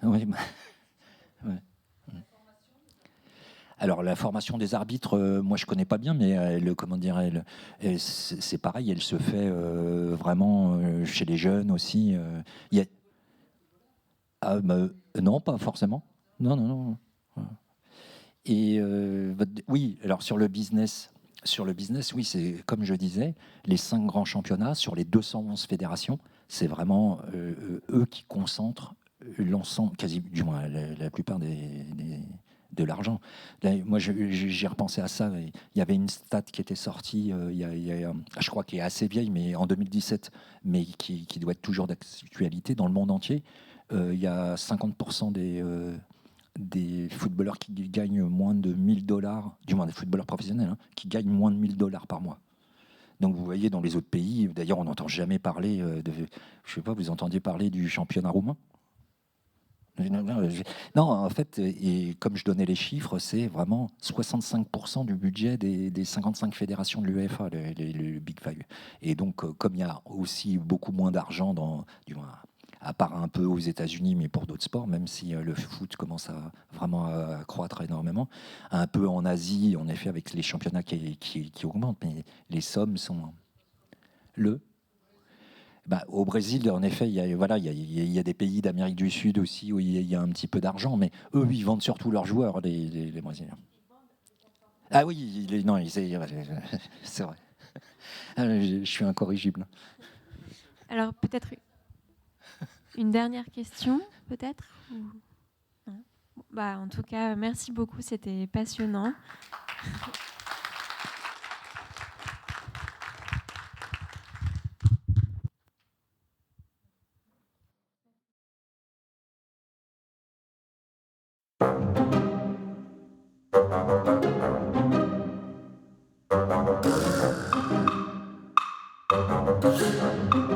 Speaker 4: Oui. Ouais. Alors la formation des arbitres, moi je connais pas bien, mais c'est pareil, elle se fait vraiment chez les jeunes aussi. Non, pas forcément. Non. Et oui, alors sur le business, oui, c'est comme je disais, les 5 grands championnats sur les 211 fédérations, c'est vraiment eux qui concentrent l'ensemble, quasi du moins la plupart de l'argent. Là, moi, j'ai repensé à ça. Il y avait une stat qui était sortie, je crois qu'elle est assez vieille, mais en 2017, mais qui doit être toujours d'actualité dans le monde entier. Il y a 50% des footballeurs qui gagnent moins de $1000, du moins des footballeurs professionnels, hein, qui gagnent moins de $1000 par mois. Donc vous voyez, dans les autres pays, d'ailleurs, on n'entend jamais parler je sais pas, vous entendiez parler du championnat roumain? Non, en fait, et comme je donnais les chiffres, c'est vraiment 65% du budget des 55 fédérations de l'UEFA, le Big Five. Et donc, comme il y a aussi beaucoup moins d'argent, à part un peu aux États-Unis, mais pour d'autres sports, même si le foot commence vraiment à croître énormément, un peu en Asie, en effet, avec les championnats qui augmentent, mais les sommes sont... au Brésil, en effet, il y a des pays d'Amérique du Sud aussi où il y a un petit peu d'argent, mais eux, ils vendent surtout leurs joueurs, les Brésiliens. Ah oui, c'est vrai. Je suis incorrigible.
Speaker 5: Alors peut-être une dernière question, peut-être en tout cas, merci beaucoup, c'était passionnant.
Speaker 17: Thank you.